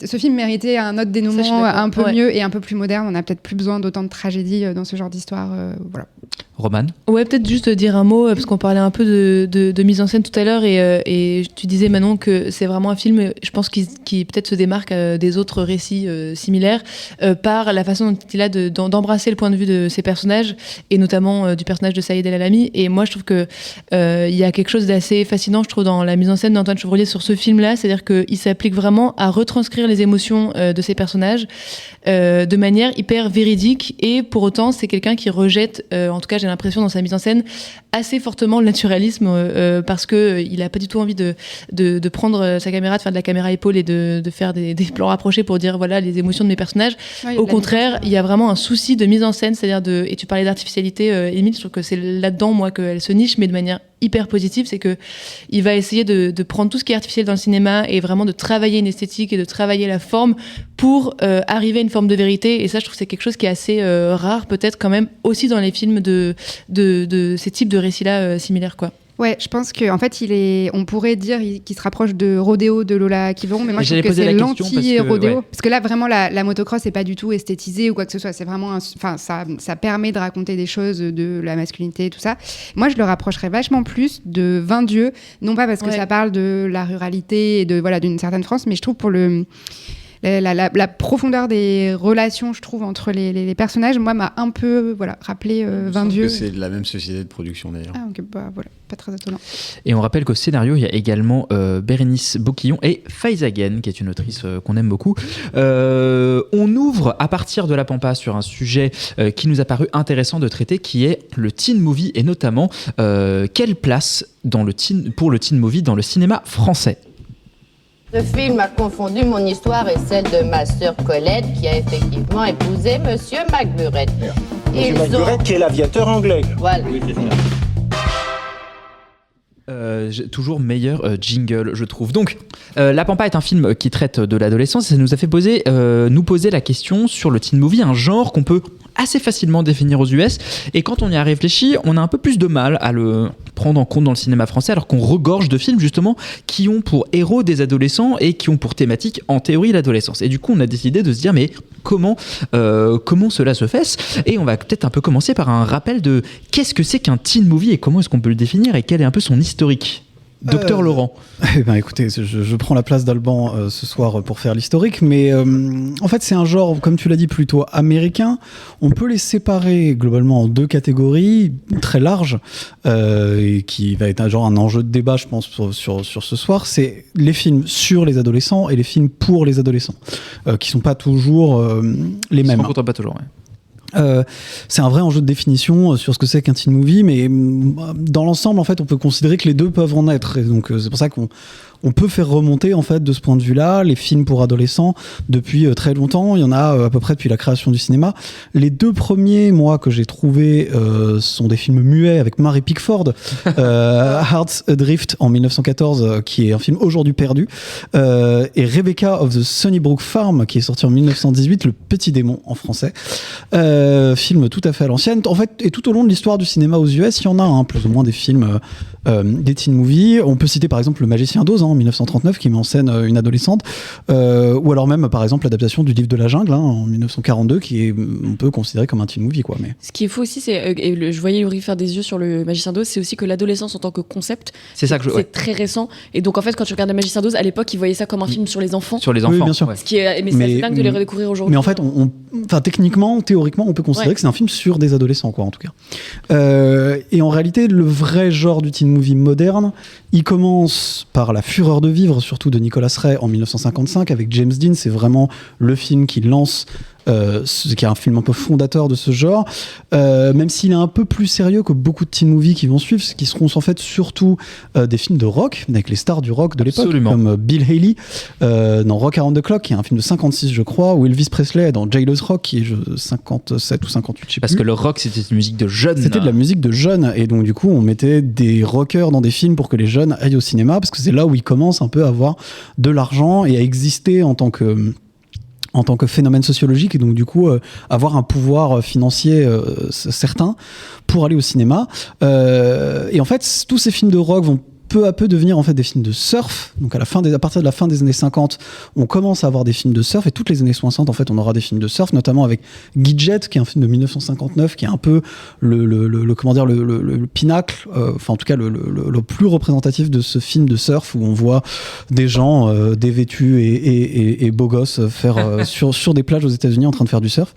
ce film méritait un autre dénouement un peu mieux et un peu plus moderne. On n'a peut-être plus besoin d'autant de tragédies dans ce genre d'histoire. Voilà. Roman ? Ouais, peut-être juste dire un mot, parce qu'on parlait un peu de mise en scène tout à l'heure, et tu disais, Manon, que c'est vraiment un film, je pense, qui peut-être se démarque des autres récits similaires par la façon dont il a d'embrasser le point de vue de ses personnages, et notamment du personnage de Saïd El Alami. Et moi, je trouve que il y a quelque chose d'assez fascinant, je trouve, dans la mise en scène d'Antoine Chevrollier sur ce film-là, c'est-à-dire qu'il s'applique vraiment à retranscrire les émotions de ses personnages de manière hyper véridique, et pour autant, c'est quelqu'un qui rejette, en tout cas, j'ai l'impression dans sa mise en scène, assez fortement le naturalisme, parce que il a pas du tout envie de prendre sa caméra, de faire de la caméra épaule et de faire des plans rapprochés pour dire voilà les émotions de mes personnages. Ouais, au contraire, il y a vraiment un souci de mise en scène, c'est-à-dire et tu parlais d'artificialité, Émile, je trouve que c'est là-dedans moi qu'elle se niche, mais de manière hyper positive, c'est que il va essayer de prendre tout ce qui est artificiel dans le cinéma et vraiment de travailler une esthétique et de travailler la forme pour arriver à une forme de vérité. Et ça, je trouve que c'est quelque chose qui est assez rare peut-être quand même aussi dans les films de ces types de récits-là similaires, quoi. Ouais, je pense qu'en fait, on pourrait dire qu'il se rapproche de Rodéo de Lola Quiberon, mais moi je trouve que c'est l'anti-Rodéo. Parce que là, vraiment, la motocross n'est pas du tout esthétisée ou quoi que ce soit. C'est vraiment, ça permet de raconter des choses de la masculinité et tout ça. Moi, je le rapprocherais vachement plus de 20 dieux, non pas parce que ça parle de la ruralité et d'une certaine France, mais je trouve pour la profondeur des relations, je trouve, entre les personnages, moi, m'a un peu rappelé 20 dieux. C'est de la même société de production, d'ailleurs. Ah, ok, pas très étonnant. Et on rappelle qu'au scénario, il y a également Bérénice Boquillon et Faiza Ghen, qui est une autrice qu'on aime beaucoup. On ouvre à partir de La Pampa sur un sujet qui nous a paru intéressant de traiter, qui est le teen movie, et notamment quelle place pour le teen movie dans le cinéma français. Ce film a confondu mon histoire et celle de ma sœur Colette, qui a effectivement épousé Monsieur McBurett. Monsieur McBurett, qui est l'aviateur anglais. Voilà. Oui, c'est ça. Toujours meilleur jingle, je trouve. Donc, La Pampa est un film qui traite de l'adolescence, et ça nous a fait nous poser la question sur le teen movie, un genre qu'on peut assez facilement définir aux US, et quand on y a réfléchi, on a un peu plus de mal à le prendre en compte dans le cinéma français, alors qu'on regorge de films justement qui ont pour héros des adolescents et qui ont pour thématique en théorie l'adolescence. Et du coup, on a décidé de se dire mais comment cela se fait ? Et on va peut-être un peu commencer par un rappel de qu'est-ce que c'est qu'un teen movie et comment est-ce qu'on peut le définir et quel est un peu son historique. Docteur Laurent. Eh ben, écoutez, je prends la place d'Alban ce soir pour faire l'historique, mais en fait c'est un genre, comme tu l'as dit, plutôt américain. On peut les séparer globalement en deux catégories très larges, et qui va être un enjeu de débat, je pense, sur ce soir. C'est les films sur les adolescents et les films pour les adolescents, qui sont pas toujours les mêmes. Ils se rencontrent pas toujours, ouais. C'est un vrai enjeu de définition sur ce que c'est qu'un teen movie, mais dans l'ensemble, en fait, on peut considérer que les deux peuvent en être. Et donc, c'est pour ça qu'on peut faire remonter, en fait, de ce point de vue-là, les films pour adolescents depuis très longtemps. Il y en a à peu près depuis la création du cinéma. Les deux premiers, moi, que j'ai trouvés, sont des films muets avec Mary Pickford, Hearts Adrift en 1914, qui est un film aujourd'hui perdu, et Rebecca of the Sunnybrook Farm, qui est sorti en 1918, Le Petit Démon en français. Film tout à fait à l'ancienne. En fait, et tout au long de l'histoire du cinéma aux US, il y en a plus ou moins des films, des teen movies. On peut citer par exemple Le Magicien d'Oz en 1939, qui met en scène une adolescente, ou alors même par exemple l'adaptation du Livre de la Jungle en 1942, on peut considérer comme un teen movie, quoi. Mais ce qui est fou aussi, c'est, je voyais Yuri faire des yeux sur Le Magicien d'Oz, c'est aussi que l'adolescence en tant que concept, c'est très récent. Et donc en fait, quand tu regardes Le Magicien d'Oz, à l'époque, ils voyaient ça comme un film sur les enfants. Sur les enfants, oui, bien sûr. Ouais. Ce qui est, mais c'est assez dingue de les redécouvrir aujourd'hui. Mais en fait, techniquement, théoriquement, on peut considérer que c'est un film sur des adolescents, quoi, en tout cas. Et en réalité, le vrai genre du teen movie moderne, il commence par La Fureur de vivre, surtout de Nicolas Ray en 1955 avec James Dean. C'est vraiment le film qui lance qui est un film un peu fondateur de ce genre, même s'il est un peu plus sérieux que beaucoup de teen movies qui vont suivre, qui seront en fait surtout des films de rock, avec les stars du rock de l'époque, Absolument. comme Bill Haley dans Rock Around the Clock, qui est un film de 56 je crois, ou Elvis Presley dans Jailhouse Rock, qui est 57 ou 58 je sais Parce plus. que le rock, c'était une musique de jeunes. C'était de la musique de jeunes, et donc du coup on mettait des rockers dans des films pour que les jeunes aillent au cinéma, parce que c'est là où ils commencent un peu à avoir de l'argent et à exister en tant que phénomène sociologique, et donc du coup avoir un pouvoir financier certain pour aller au cinéma. Et en fait tous ces films de rock vont peu à peu devenir en fait des films de surf. Donc à partir de la fin des années 50, on commence à avoir des films de surf, et toutes les années 60 en fait on aura des films de surf, notamment avec Gidget, qui est un film de 1959, qui est un peu le pinacle, enfin en tout cas le plus représentatif de ce film de surf, où on voit des gens dévêtus et beaux gosses faire sur des plages aux États-Unis en train de faire du surf.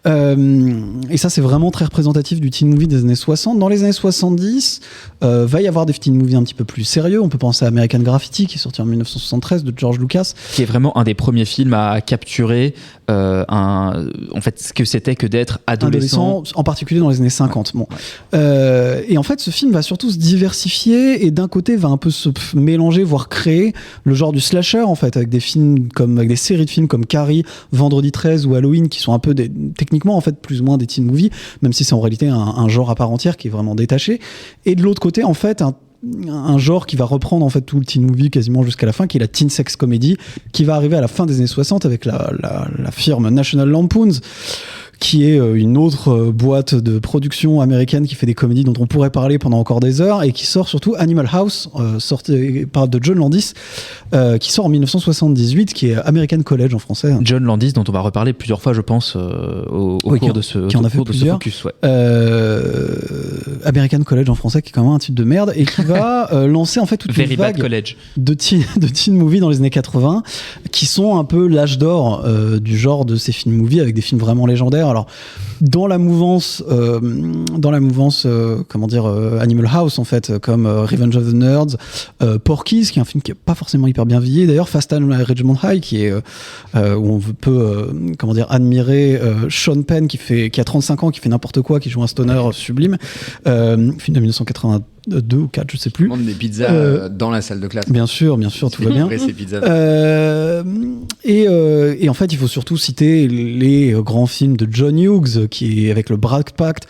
Et ça c'est vraiment très représentatif du teen movie des années 60. Dans les années 70, va y avoir des teen movies un petit peu plus sérieux. On peut penser à American Graffiti, qui est sorti en 1973 de George Lucas, qui est vraiment un des premiers films à capturer en fait ce que c'était que d'être adolescent, en particulier dans les années 50. Bon. Et en fait ce film va surtout se diversifier, et d'un côté va un peu se mélanger, voire créer le genre du slasher en fait, avec des séries de films comme Carrie, Vendredi 13 ou Halloween, qui sont un peu techniquement en fait plus ou moins des teen movies, même si c'est en réalité un genre à part entière qui est vraiment détaché. Et de l'autre côté en fait un genre qui va reprendre en fait tout le teen movie quasiment jusqu'à la fin, qui est la teen sex comedy, qui va arriver à la fin des années 60 avec la firme National Lampoons, qui est une autre boîte de production américaine qui fait des comédies dont on pourrait parler pendant encore des heures, et qui sort surtout Animal House, sorti de John Landis, qui sort en 1978, qui est American College en français. John Landis, dont on va reparler plusieurs fois, je pense, au cours de ce focus. Ouais. American College en français, qui est quand même un titre de merde, et qui va lancer en fait toute une vague de teen movie dans les années 80, qui sont un peu l'âge d'or du genre de ces film movies, avec des films vraiment légendaires. Alors, dans la mouvance, Animal House en fait, comme Revenge of the Nerds, Porky's, qui est un film qui est pas forcément hyper bien vieilli d'ailleurs, Fast and Ridgemont High, qui est où on peut admirer Sean Penn qui a 35 ans, qui fait n'importe quoi, qui joue un stoner sublime, film de 1982 ou 4, je sais plus. On demande des pizzas dans la salle de classe. Bien sûr, tout va bien. Et en fait, il faut surtout citer les grands films de John Hughes, qui est avec le Brad Pack,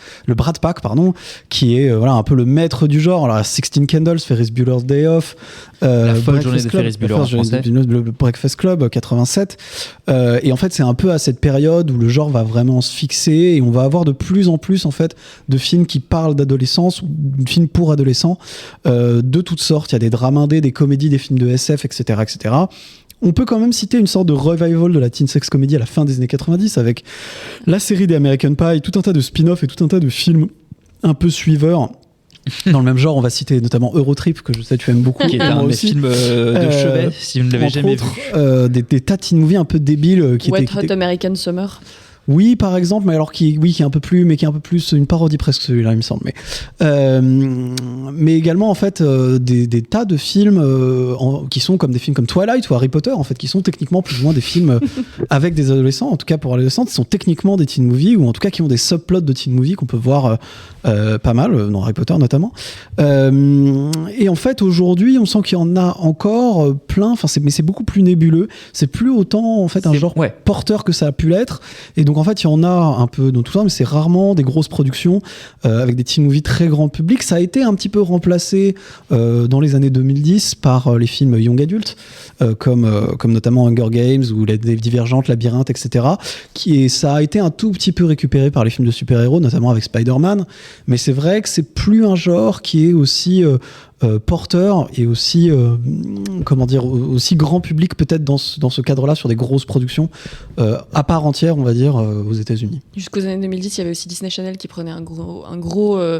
qui est un peu le maître du genre. Alors, 16 Candles, Ferris Bueller's Day Off, La folle journée de Ferris Bueller en français, le Breakfast Club 87. Et en fait, c'est un peu à cette période où le genre va vraiment se fixer, et on va avoir de plus en plus en fait de films qui parlent d'adolescence, ou de films pour adolescents, de toutes sortes. Il y a des drames indés, des comédies, des films de SF, etc., etc. On peut quand même citer une sorte de revival de la teen sex comedy à la fin des années 90, avec la série des American Pie, tout un tas de spin-offs et tout un tas de films un peu suiveurs. Dans le même genre, on va citer notamment Eurotrip, que je sais tu aimes beaucoup. Qui est un de mes films de chevet, si vous ne l'avez jamais vu. Des tas de teen movies un peu débiles. Hot American Summer. Oui, par exemple, mais alors qui est un peu plus une parodie presque, celui-là, il me semble. Mais également en fait des tas de films qui sont comme des films comme Twilight ou Harry Potter, en fait, qui sont techniquement plus ou moins des films avec des adolescents. En tout cas pour adolescents, qui sont techniquement des teen movies, ou en tout cas qui ont des subplots de teen movies qu'on peut voir pas mal dans Harry Potter notamment. Et en fait aujourd'hui, on sent qu'il y en a encore plein. Mais c'est beaucoup plus nébuleux. C'est plus autant en fait un genre porteur que ça a pu l'être. Et donc en fait, il y en a un peu dans tout ça, mais c'est rarement des grosses productions avec des teen movies très grand public. Ça a été un petit peu remplacé dans les années 2010 par les films young adultes, comme notamment Hunger Games ou Les Divergentes, Labyrinthe, etc. Ça a été un tout petit peu récupéré par les films de super-héros, notamment avec Spider-Man. Mais c'est vrai que c'est plus un genre qui est aussi porteur et aussi aussi grand public peut-être dans ce cadre-là, sur des grosses productions à part entière, on va dire, aux États-Unis. Jusqu'aux années 2010, il y avait aussi Disney Channel qui prenait un gros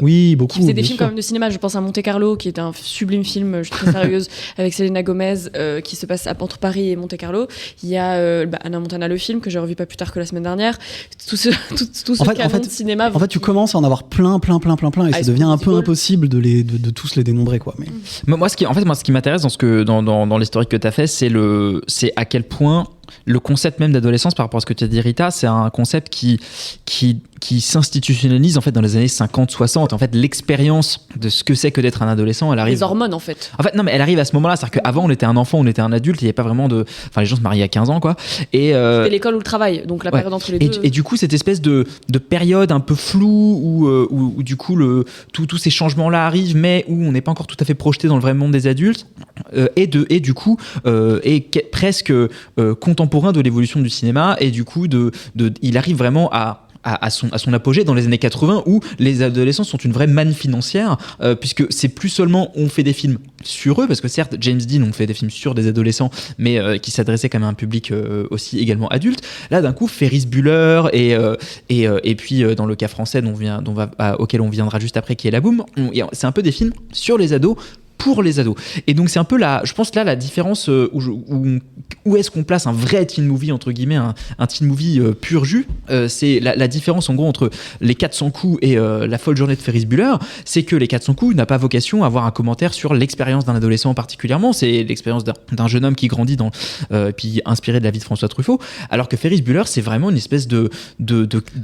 oui, beaucoup, qui faisait des films quand même de cinéma. Je pense à Monte Carlo, qui est un sublime film, je suis très sérieuse, avec Selena Gomez, qui se passe entre Paris et Monte Carlo. Il y a Hannah Montana, le film que j'ai revu pas plus tard que la semaine dernière. Tout ce canon de cinéma. En fait, tu commences à en avoir plein, et ça devient un peu impossible de tous les dénombrer, quoi. Mais moi, ce qui m'intéresse dans l'historique que tu as fait, c'est à quel point le concept même d'adolescence, par rapport à ce que tu as dit, Rita, c'est un concept qui s'institutionnalise en fait dans les années 50-60. En fait, l'expérience de ce que c'est que d'être un adolescent, elle arrive. Les hormones, en fait. En fait, non, mais elle arrive à ce moment-là. C'est-à-dire qu'avant, on était un enfant, on était un adulte, il n'y avait pas vraiment de. Enfin, les gens se mariaient à 15 ans, quoi. Et, c'était l'école ou le travail, donc la période entre les deux. Et du coup, cette espèce de période un peu floue où du coup, tous ces changements-là arrivent, mais où on n'est pas encore tout à fait projeté dans le vrai monde des adultes, est presque contemporain de l'évolution du cinéma, et du coup, il arrive vraiment à son apogée dans les années 80 où les adolescents sont une vraie manne financière, puisque c'est plus seulement on fait des films sur eux, parce que certes James Dean on fait des films sur des adolescents mais qui s'adressaient quand même à un public aussi également adulte. Là d'un coup Ferris Bueller et puis dans le cas français auquel on viendra juste après, qui est La Boum, c'est un peu des films sur les ados pour les ados. Et donc c'est un peu je pense là la différence où est-ce qu'on place un vrai teen movie, entre guillemets, un teen movie pur jus. C'est la différence en gros entre Les 400 coups et La folle journée de Ferris Bueller, c'est que Les 400 coups n'a pas vocation à avoir un commentaire sur l'expérience d'un adolescent particulièrement, c'est l'expérience d'un jeune homme qui grandit puis inspiré de la vie de François Truffaut, alors que Ferris Bueller c'est vraiment une espèce de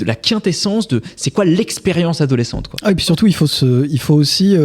la quintessence de c'est quoi l'expérience adolescente, quoi. Et puis surtout il faut aussi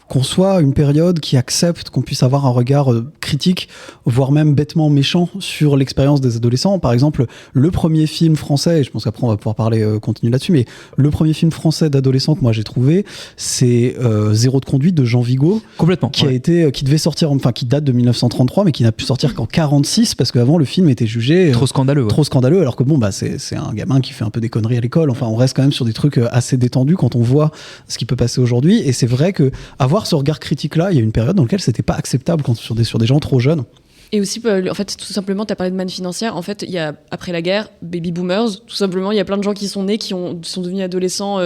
qu'on soit une période qui accepte qu'on puisse avoir un regard critique, voire même bêtement méchant sur l'expérience des adolescents. Par exemple, le premier film français, et je pense qu'après on va pouvoir continuer là-dessus, mais le premier film français d'adolescent que moi j'ai trouvé, c'est Zéro de conduite de Jean Vigo. Complètement. Qui devait sortir, qui date de 1933, mais qui n'a pu sortir qu'en 46, parce qu'avant le film était jugé trop scandaleux. Ouais. Trop scandaleux, alors que c'est un gamin qui fait un peu des conneries à l'école. Enfin, on reste quand même sur des trucs assez détendus quand on voit ce qui peut passer aujourd'hui. Et c'est vrai que avoir ce regard critique-là, il y a une période dans laquelle c'était pas acceptable sur des gens trop jeunes. Et aussi, en fait, tout simplement, tu as parlé de manne financière. En fait, il y a, après la guerre, baby boomers, tout simplement, il y a plein de gens qui sont nés, qui sont devenus adolescents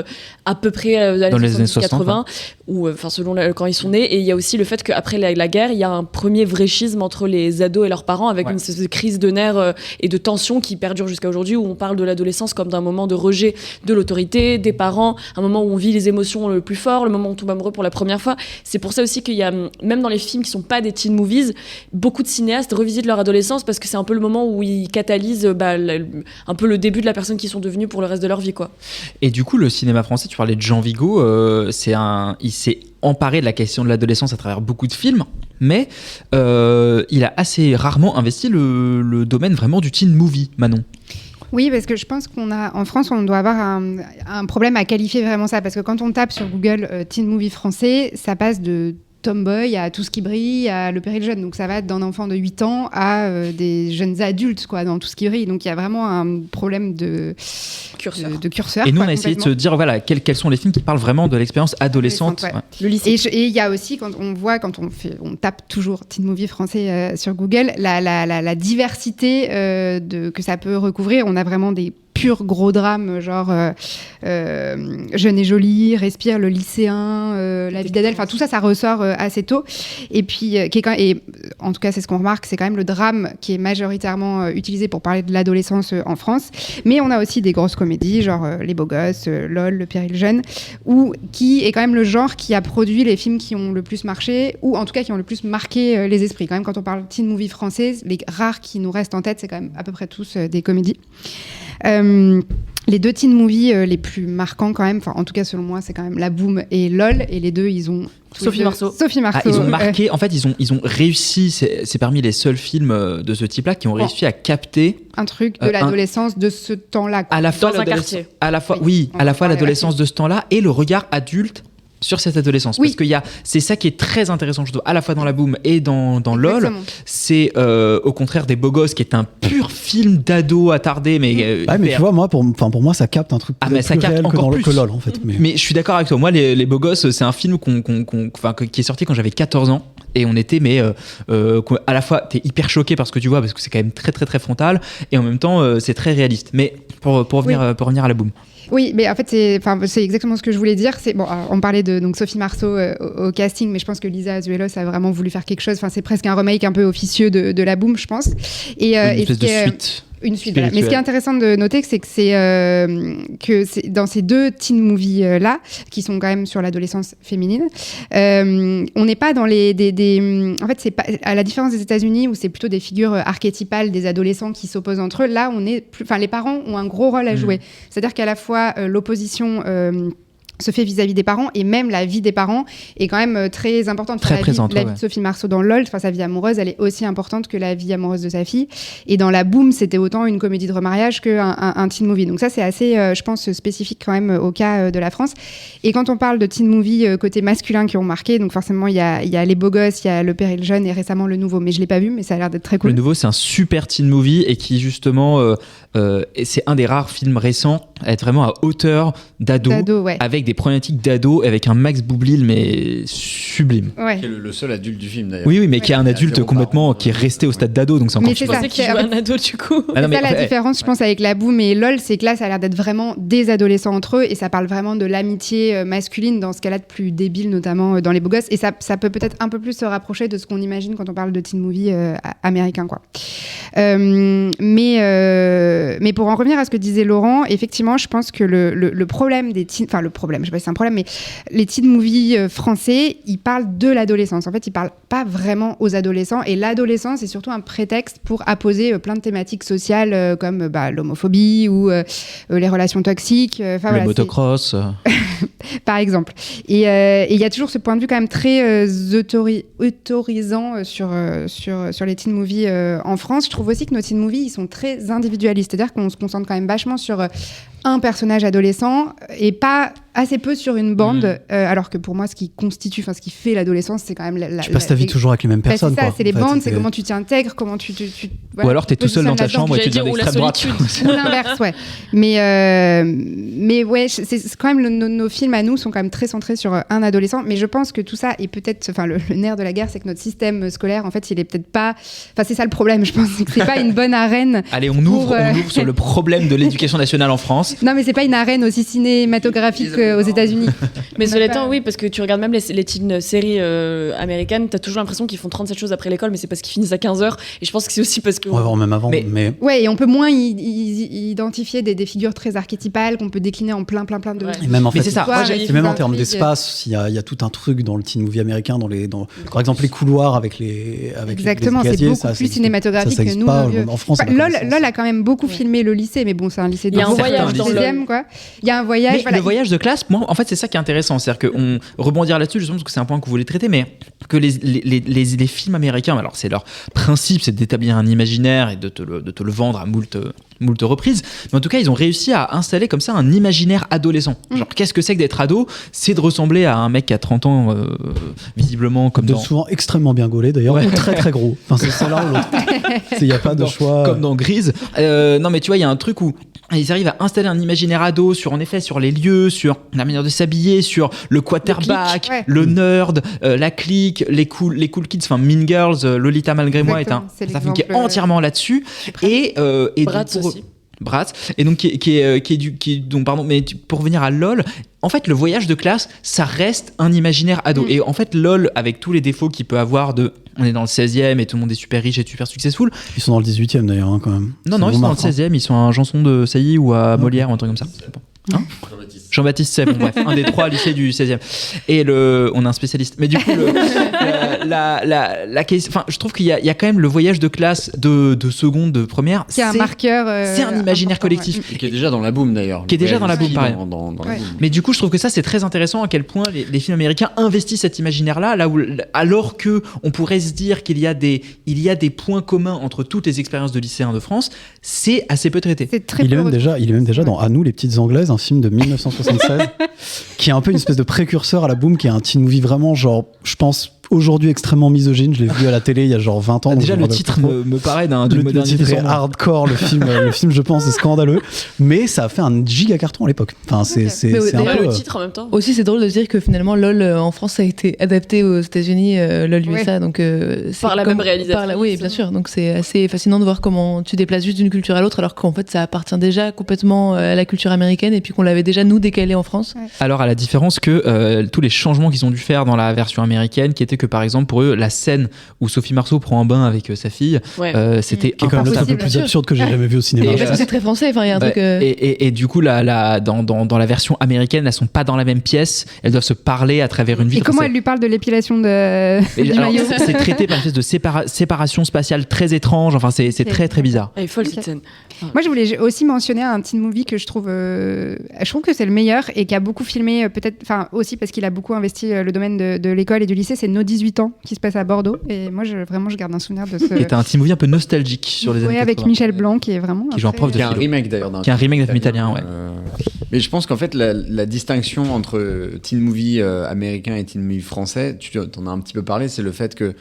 à peu près dans les années 80, ou selon quand ils sont nés. Et il y a aussi le fait qu'après la guerre, il y a un premier vrai schisme entre les ados et leurs parents, avec une espèce de crise de nerfs et de tension qui perdure jusqu'à aujourd'hui, où on parle de l'adolescence comme d'un moment de rejet de l'autorité, des parents, un moment où on vit les émotions le plus fort, le moment où on tombe amoureux pour la première fois. C'est pour ça aussi qu'il y a, même dans les films qui sont pas des teen movies, beaucoup de cinéastes revisitent leur adolescence, parce que c'est un peu le moment où ils catalysent un peu le début de la personne qu'ils sont devenus pour le reste de leur vie, quoi. Et du coup, le cinéma français, tu parlais de Jean Vigo, il s'est emparé de la question de l'adolescence à travers beaucoup de films, mais il a assez rarement investi le domaine vraiment du teen movie, Manon. Oui, parce que je pense en France, on doit avoir un problème à qualifier vraiment ça, parce que quand on tape sur Google teen movie français, ça passe de tomboy à Tout ce qui brille, à Le péril jeune. Donc ça va d'un enfant de 8 ans à des jeunes adultes, quoi, dans Tout ce qui brille. Donc il y a vraiment un problème de curseur. Et nous, on a essayé de se dire, voilà, quels sont les films qui parlent vraiment de l'expérience adolescente. Ouais. Le lycée. Et il y a aussi, quand on tape toujours teen movie français sur Google, la diversité que ça peut recouvrir. On a vraiment des pur gros drame, genre Jeune et jolie, Respire, Le lycéen, La vie d'Adèle, enfin tout ça, ça ressort assez tôt. Et puis, en tout cas, c'est ce qu'on remarque, c'est quand même le drame qui est majoritairement utilisé pour parler de l'adolescence en France. Mais on a aussi des grosses comédies, genre Les Beaux Gosses, LOL, Le péril jeune, qui est quand même le genre qui a produit les films qui ont le plus marché, ou en tout cas qui ont le plus marqué les esprits. Quand même, quand on parle teen movie français, les rares qui nous restent en tête, c'est quand même à peu près tous des comédies. Les deux teen movies les plus marquants quand même, enfin en tout cas selon moi, c'est quand même La Boum et LOL, et les deux ils ont Sophie Marceau. Ils ont marqué, en fait ils ont réussi, c'est parmi les seuls films de ce type-là qui ont réussi à capter un truc de l'adolescence de ce temps-là, quoi. À la fois dans un quartier. À la fois l'adolescence de ce temps-là et le regard adulte sur cette adolescence, parce que c'est ça qui est très intéressant, je trouve, à la fois dans La Boum et dans LOL. C'est au contraire des Beaux Gosses, qui est un pur film d'ado attardé, mais mais tu vois, moi pour moi ça capte un truc plus réel que LOL, en fait. Mais je suis d'accord avec toi, moi les Beaux Gosses, c'est un film qui est sorti quand j'avais 14 ans, et on était à la fois t'es hyper choqué parce que tu vois, parce que c'est quand même très très très frontal, et en même temps c'est très réaliste. Mais pour revenir à La Boum. Oui, mais en fait, c'est exactement ce que je voulais dire. On parlait de Sophie Marceau au casting, mais je pense que Lisa Azuelos a vraiment voulu faire quelque chose. Enfin, c'est presque un remake un peu officieux de La Boum, je pense. Une espèce de suite. Une suite. Voilà. Mais ce qui est intéressant de noter, c'est que c'est dans ces deux teen movies là, qui sont quand même sur l'adolescence féminine, on n'est pas dans en fait, c'est pas à la différence des États-Unis où c'est plutôt des figures archétypales des adolescents qui s'opposent entre eux. Là, les parents ont un gros rôle à jouer. C'est-à-dire qu'à la fois l'opposition se fait vis-à-vis des parents, et même la vie des parents est quand même très importante. Très présente. La vie de Sophie Marceau dans LOL, sa vie amoureuse, elle est aussi importante que la vie amoureuse de sa fille. Et dans La Boom, c'était autant une comédie de remariage qu'un teen movie. Donc ça, c'est assez, je pense, spécifique quand même au cas de la France. Et quand on parle de teen movie côté masculin qui ont marqué, donc forcément, il y a Les Beaux Gosses, il y a Le Péril Jeune et récemment Le Nouveau. Mais je l'ai pas vu, mais ça a l'air d'être très cool. Le Nouveau, c'est un super teen movie et qui justement, c'est un des rares films récents à être vraiment à hauteur d'ado, ouais. avec des problématiques d'ado, avec un Max Boublil mais sublime. Ouais. Qui est le seul adulte du film d'ailleurs. Oui, mais qui est un adulte complètement qui est resté au stade d'ado, donc c'est encore. Mais c'est ça qui joue un ado du coup. C'est ça la différence, je pense, avec La Boom et LOL, c'est que là, ça a l'air d'être vraiment des adolescents entre eux et ça parle vraiment de l'amitié masculine dans ce cas-là de plus débile, notamment dans Les Beaux Gosses. Et ça peut peut-être un peu plus se rapprocher de ce qu'on imagine quand on parle de teen movie américain, quoi. Mais pour en revenir à ce que disait Laurent, effectivement, je pense que le problème des teen, enfin le problème, je sais pas si c'est un problème, mais les teen movies français, ils parlent de l'adolescence. En fait, ils parlent pas vraiment aux adolescents. Et l'adolescence, c'est surtout un prétexte pour apposer plein de thématiques sociales comme l'homophobie ou les relations toxiques. Le motocross. Par exemple. Et il y a toujours ce point de vue quand même très autorisant sur les teen movies en France. Je trouve aussi que nos teen movies, ils sont très individualistes. C'est-à-dire qu'on se concentre quand même vachement sur un personnage adolescent et pas assez peu sur une bande, alors que pour moi, ce qui fait l'adolescence, c'est quand même tu passes ta vie toujours avec les mêmes personnes. C'est ça, quoi. c'est les bandes, c'est comment tu t'intègres, comment tu ou alors t'es tout seul dans ta chambre et tu deviens d'extrême droite. Ou l'inverse, ouais. Mais ouais, c'est quand même nos films à nous sont quand même très centrés sur un adolescent. Mais je pense que tout ça est peut-être, le nerf de la guerre, c'est que notre système scolaire, en fait, il est peut-être pas. Enfin, c'est ça le problème. Je pense que c'est pas une bonne arène. Allez, on ouvre sur le problème de l'éducation nationale en France. Non, mais c'est pas une arène aussi cinématographique aux États-Unis. Mais cela étant, oui, parce que tu regardes même les teen séries américaines, t'as toujours l'impression qu'ils font 37 choses après l'école, mais c'est parce qu'ils finissent à 15h. Et je pense que c'est aussi parce que. On va voir même avant. Mais... Ouais, et on peut moins identifier des figures très archétypales qu'on peut décliner en plein de. Et même en fait, c'est ça. Et même en termes d'espace, il y a tout un truc dans le teen movie américain, par exemple les couloirs avec les. Exactement, les c'est beaucoup plus cinématographique que nous. En France, LOL a quand même beaucoup filmé le lycée, mais bon, c'est un lycée de 16e, quoi. Il y a un voyage. Le voyage de classe, moi, en fait, c'est ça qui est intéressant. C'est-à-dire qu'on rebondir là-dessus, justement, parce que c'est un point que vous voulez traiter, mais que les films américains, alors c'est leur principe, c'est d'établir un imaginaire et de te le vendre à moult reprises. Mais en tout cas, ils ont réussi à installer comme ça un imaginaire adolescent. Genre, qu'est-ce que c'est que d'être ado ? C'est de ressembler à un mec qui a 30 ans, visiblement, comme souvent extrêmement bien gaulé, d'ailleurs, ou très très gros. Enfin, c'est l'un ou l'autre. Il n'y a pas de choix. Comme dans Grise. Non, mais tu vois, il y a un truc où ils arrivent à installer un imaginaire ado sur les lieux, sur la manière de s'habiller, sur le quarterback, le nerd, la clique, les cool kids, enfin Mean Girls, Lolita malgré moi est un film qui est entièrement là-dessus. Et Bratz aussi. Bratz, et donc mais pour revenir à LOL, en fait le voyage de classe ça reste un imaginaire ado et en fait LOL avec tous les défauts qu'il peut avoir on est dans le 16e et tout le monde est super riche et super successful. Ils sont dans le 18e d'ailleurs quand même. Non, ils sont dans le 16e, ils sont à un Janson de Sailly ou à Molière ou un truc comme ça. Jean-Baptiste Seb, bon, bref, un des 3 lycées du 16e. Et on a un spécialiste. Mais du coup, la question, enfin, je trouve qu'il y a quand même le voyage de classe de seconde, de première. C'est un marqueur. C'est un imaginaire collectif. Ouais. Qui est déjà dans La Boom d'ailleurs. Qui est déjà dans La Boom, pareil. Dans La Boom. Mais du coup, je trouve que ça, c'est très intéressant à quel point les films américains investissent cet imaginaire-là, alors que on pourrait se dire qu'il y a des points communs entre toutes les expériences de lycéens de France, c'est assez peu traité. Il est même déjà dans À nous les petites anglaises, un film de 1976 qui est un peu une espèce de précurseur à La Boom, qui est un teen movie vraiment genre, je pense aujourd'hui extrêmement misogyne. Je l'ai vu à la télé il y a genre 20 ans. Déjà le titre me paraît d'une modernité. Le titre est hardcore, le film je pense est scandaleux, mais ça a fait un giga carton à l'époque. Enfin c'est un peu le titre en même temps. Aussi c'est drôle de dire que finalement LOL en France a été adapté aux États-Unis, LOL USA, donc par la même réalisatrice. Oui, bien sûr. Donc c'est assez fascinant de voir comment tu déplaces juste d'une culture à l'autre, alors qu'en fait ça appartient déjà complètement à la culture américaine et puis qu'on l'avait déjà nous décalé en France. Alors à la différence que tous les changements qu'ils ont dû faire dans la version américaine, qui étaient que par exemple pour eux la scène où Sophie Marceau prend un bain avec sa fille, c'était qui est quand même le truc le plus absurde que j'ai jamais vu au cinéma. Parce que c'est très français, enfin il y a un truc. Et du coup dans la version américaine, elles sont pas dans la même pièce, elles doivent se parler à travers une vitre. Et comment elle lui parle de l'épilation du maillot? C'est traité par une espèce de séparation spatiale très étrange. Enfin, c'est très très bizarre. Elle est folle cette scène. Moi, je voulais aussi mentionner un teen movie que je trouve que c'est le meilleur et qui a beaucoup filmé, peut-être, enfin aussi parce qu'il a beaucoup investi le domaine de l'école et du lycée. C'est Nos 18 ans qui se passe à Bordeaux. Et moi, je garde un souvenir de ce. Et t'as un teen movie un peu nostalgique sur les années 80. Avec Michel Blanc qui est vraiment. Qui joue un prof de philo. Qui est un remake d'ailleurs. Qui est un remake d'un film italien, ouais. Mais je pense qu'en fait, la distinction entre teen movie américain et teen movie français, tu en as un petit peu parlé, c'est le fait que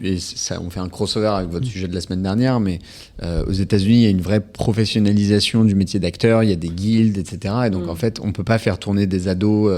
et ça, on fait un crossover avec votre sujet de la semaine dernière, mais aux États-Unis, il y a une vraie professionnalisation du métier d'acteur, il y a des guildes, etc. Et donc, en fait, on peut pas faire tourner des ados,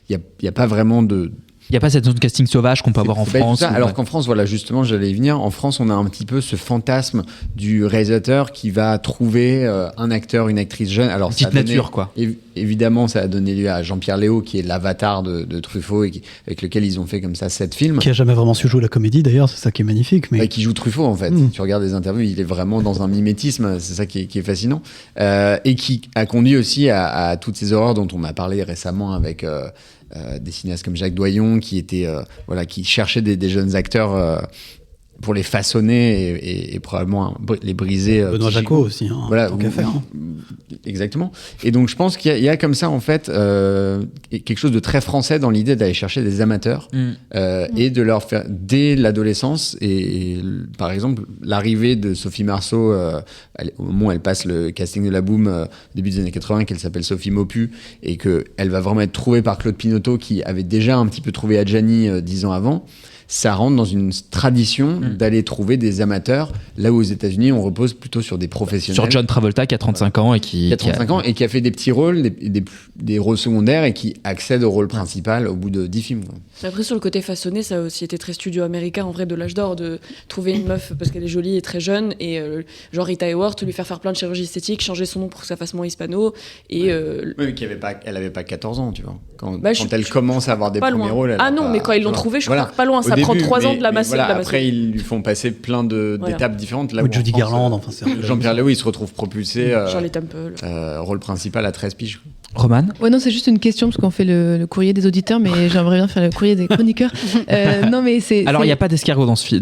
il y a pas vraiment de... Il n'y a pas cette zone de casting sauvage qu'on peut avoir en France. Alors qu'en France, voilà, justement, j'allais y venir. En France, on a un petit peu ce fantasme du réalisateur qui va trouver un acteur, une actrice jeune. Alors, petite nature, quoi. Évidemment, ça a donné lieu à Jean-Pierre Léaud, qui est l'avatar de Truffaut et avec lequel ils ont fait comme ça 7 films. Qui a jamais vraiment su jouer la comédie, d'ailleurs, c'est ça qui est magnifique. Mais... qui joue Truffaut, en fait. Tu regardes les interviews, il est vraiment dans un mimétisme. C'est ça qui est fascinant. Et qui a conduit aussi à toutes ces horreurs dont on a parlé récemment avec... des cinéastes comme Jacques Doyon qui cherchaient des jeunes acteurs pour les façonner et probablement les briser. Benoît Jacquot aussi, voilà, tant qu'à faire. Exactement. Et donc je pense qu'il y a comme ça en fait quelque chose de très français dans l'idée d'aller chercher des amateurs et de leur faire dès l'adolescence et par exemple l'arrivée de Sophie Marceau au moment où elle passe le casting de La Boum début des années 80, qu'elle s'appelle Sophie Maupu et qu'elle va vraiment être trouvée par Claude Pinoteau qui avait déjà un petit peu trouvé Adjani 10 ans avant. Ça rentre dans une tradition d'aller trouver des amateurs, là où aux États-Unis on repose plutôt sur des professionnels. Sur John Travolta qui a 35 ans et qui a fait des petits rôles, des rôles secondaires et qui accède au rôle principal au bout de 10 films. Après sur le côté façonné, ça a aussi été très studio américain en vrai de l'âge d'or de trouver une meuf parce qu'elle est jolie et très jeune et genre Rita Hayworth, lui faire plein de chirurgie esthétique, changer son nom pour que ça fasse moins hispano et mais elle avait pas 14 ans, tu vois. Quand elle commence à avoir des premiers rôles. Mais quand ils l'ont trouvé, je crois que pas loin. Ça prend 3 ans de la masser. Après, ils lui font passer plein d'étapes différentes. Là où Judy Garland, enfin, c'est Jean-Pierre Léaud, il se retrouve propulsé. Charlie Temple. Rôle principal à 13 piges. Roman ? Ouais, non, c'est juste une question parce qu'on fait le courrier des auditeurs, mais j'aimerais bien faire le courrier des chroniqueurs. Non, mais alors, il n'y a pas d'escargot dans ce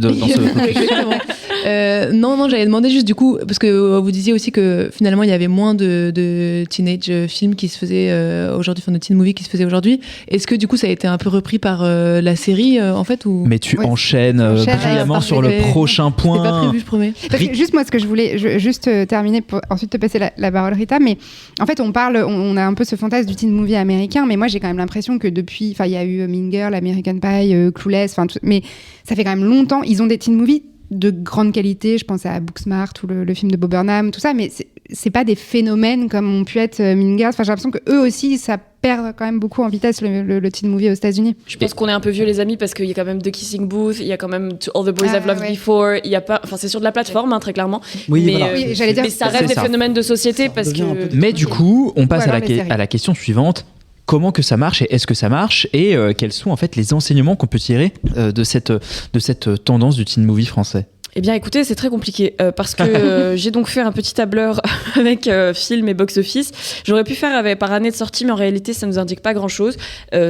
non, j'avais demandé juste du coup, parce que vous disiez aussi que finalement il y avait moins de teenage films qui se faisaient aujourd'hui, enfin de teen movie qui se faisaient aujourd'hui. Est-ce que du coup ça a été un peu repris par la série en fait ou... Mais tu enchaînes brillamment sur le prochain point. C'était pas prévu, je promets. Parce que juste moi, ce que je voulais juste terminer pour ensuite te passer la parole, Rita, mais en fait on a un peu ce fantasme du teen movie américain, mais moi j'ai quand même l'impression que depuis, enfin il y a eu Mean Girl, American Pie, Clueless, mais ça fait quand même longtemps, ils ont des teen movies de grande qualité, je pense à Booksmart ou le film de Bo Burnham, tout ça, mais c'est pas des phénomènes comme ont pu être Mean Girls. Enfin, j'ai l'impression que eux aussi, ça perd quand même beaucoup en vitesse le teen movie aux États-Unis. Je pense qu'on est un peu vieux les amis parce qu'il y a quand même The Kissing Booth, il y a quand même To All the Boys I've Loved Before, il y a pas, enfin c'est sur de la plateforme très clairement. Oui, mais, voilà. J'allais dire, mais ça reste des phénomènes de société parce que. Mais du coup, on passe à la question suivante. Comment que ça marche et est-ce que ça marche et quels sont en fait les enseignements qu'on peut tirer de cette tendance du teen movie français? Eh bien, écoutez, c'est très compliqué parce que j'ai donc fait un petit tableur avec film et box-office. J'aurais pu faire par année de sortie, mais en réalité, ça ne nous indique pas grand-chose.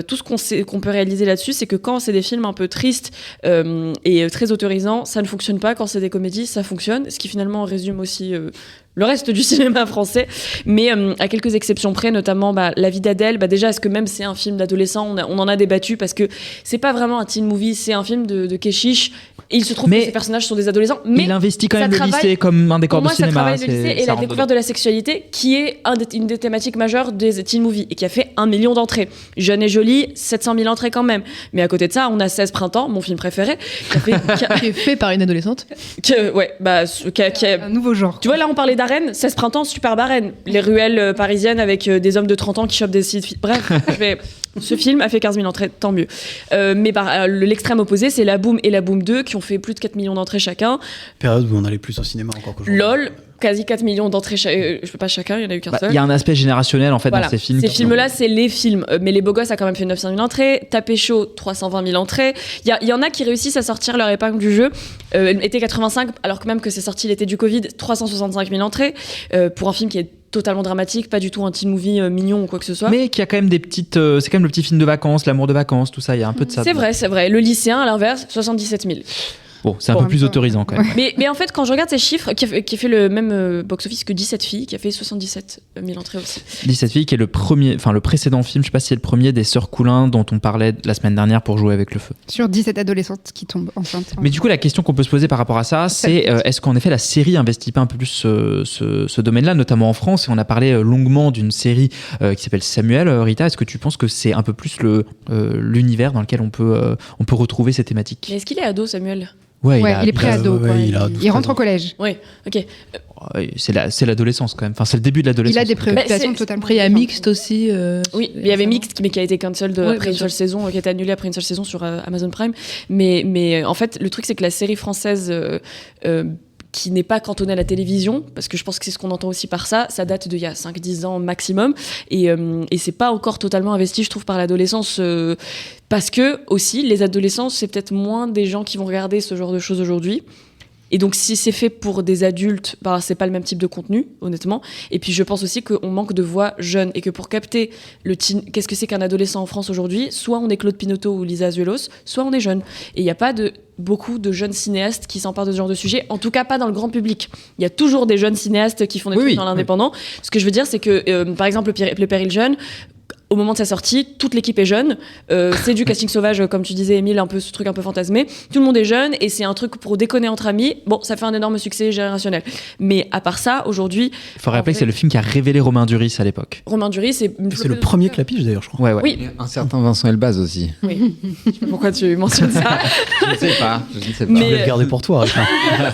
Tout ce qu'on peut réaliser là-dessus, c'est que quand c'est des films un peu tristes et très autorisants, ça ne fonctionne pas. Quand c'est des comédies, ça fonctionne. Ce qui finalement résume aussi le reste du cinéma français, mais à quelques exceptions près, notamment La vie d'Adèle. Déjà, est-ce que même c'est un film d'adolescent, on en a débattu parce que c'est pas vraiment un teen movie, c'est un film de Keshish. Et il se trouve que ces personnages sont des adolescents, mais il investit quand même le lycée comme un décor de cinéma. Pour moi, ça travaille le lycée et la découverte de la sexualité, qui est une des thématiques majeures des teen movies et qui a fait 1 million d'entrées. Jeune et jolie, 700 000 entrées quand même. Mais à côté de ça, on a 16 printemps, mon film préféré, qui est fait par une adolescente. Qui a un nouveau genre. Tu vois, là, on parlait d'arène, 16 printemps, superbe arène. Les ruelles parisiennes avec des hommes de 30 ans qui chopent des filles. Bref, ce film a fait 15 000 entrées, tant mieux. Mais l'extrême opposé, c'est La Boum et La Boum 2 qui ont fait plus de 4 millions d'entrées chacun. Période où on allait plus au cinéma encore qu'aujourd'hui. LOL, quasi 4 millions d'entrées, je peux pas chacun, il y en a eu qu'un seul. Il y a un aspect générationnel en fait Voilà. dans ces films. Ces films-là, c'est les films. Mais Les Beaux Gosses a quand même fait 900 000 entrées. Tapé chaud, 320 000 entrées. Il y en a qui réussissent à sortir leur épingle du jeu. Été 85, alors que même que c'est sorti l'été du Covid, 365 000 entrées. Pour un film qui est totalement dramatique, pas du tout un teen movie mignon ou quoi que ce soit. Mais qui a quand même des petites. C'est quand même le petit film de vacances, l'amour de vacances, tout ça. Il y a un peu de ça. C'est vrai. Le lycéen, à l'inverse, 77 000. Bon, c'est un peu plus autorisant quand même. Mais en fait, quand je regarde ces chiffres, qui a fait le même box-office que 17 filles, qui a fait 77 000 entrées aussi. 17 filles, qui est le précédent film, je sais pas si c'est le premier, des Sœurs Coulin, dont on parlait la semaine dernière pour Jouer avec le feu. Sur 17 adolescentes qui tombent enceintes. Mais du coup, la question qu'on peut se poser par rapport à ça, c'est est-ce qu'en effet la série investit pas un peu plus ce domaine-là, notamment en France? Et on a parlé longuement d'une série qui s'appelle Samuel. Rita, est-ce que tu penses que c'est un peu plus l'univers dans lequel on peut retrouver ces thématiques? Mais est-ce qu'il est ado, Samuel? Ouais, il est pré-ado. Il rentre au collège. Oui, ok. C'est l'adolescence quand même. Enfin, c'est le début de l'adolescence. Il a des préoccupations totalement. Après, il y a Mixte aussi. Oui, il y avait Mixte, mais qui a été cancelled après une seule saison, qui a été annulé après une seule saison sur Amazon Prime. Mais en fait, le truc, c'est que la série française qui n'est pas cantonnée à la télévision, parce que je pense que c'est ce qu'on entend aussi par ça date d'il y a 5-10 ans maximum, et c'est pas encore totalement investi, je trouve, par l'adolescence, parce que aussi, les adolescents, c'est peut-être moins des gens qui vont regarder ce genre de choses aujourd'hui. Et donc, si c'est fait pour des adultes, c'est pas le même type de contenu, honnêtement. Et puis, je pense aussi qu'on manque de voix jeunes et que pour capter qu'est-ce que c'est qu'un adolescent en France aujourd'hui, soit on est Claude Pinoteau ou Lisa Azuelos, soit on est jeune. Et il n'y a pas beaucoup de jeunes cinéastes qui s'emparent de ce genre de sujet, en tout cas pas dans le grand public. Il y a toujours des jeunes cinéastes qui font des trucs dans l'indépendant. Ce que je veux dire, c'est que, par exemple, le Péril Jeune, au moment de sa sortie, toute l'équipe est jeune. C'est du casting sauvage, comme tu disais, Émile, un peu ce truc un peu fantasmé. Tout le monde est jeune et c'est un truc pour déconner entre amis. Bon, ça fait un énorme succès générationnel. Mais à part ça, aujourd'hui... Il faut rappeler que c'est le film qui a révélé Romain Duris à l'époque. Romain Duris, c'est le premier clapiche d'ailleurs, je crois. Ouais. Oui. Un certain Vincent Elbaz aussi. Oui. Je sais pas pourquoi tu mentionnes ça. Je ne sais pas. Je vais le garder pour toi, Richard.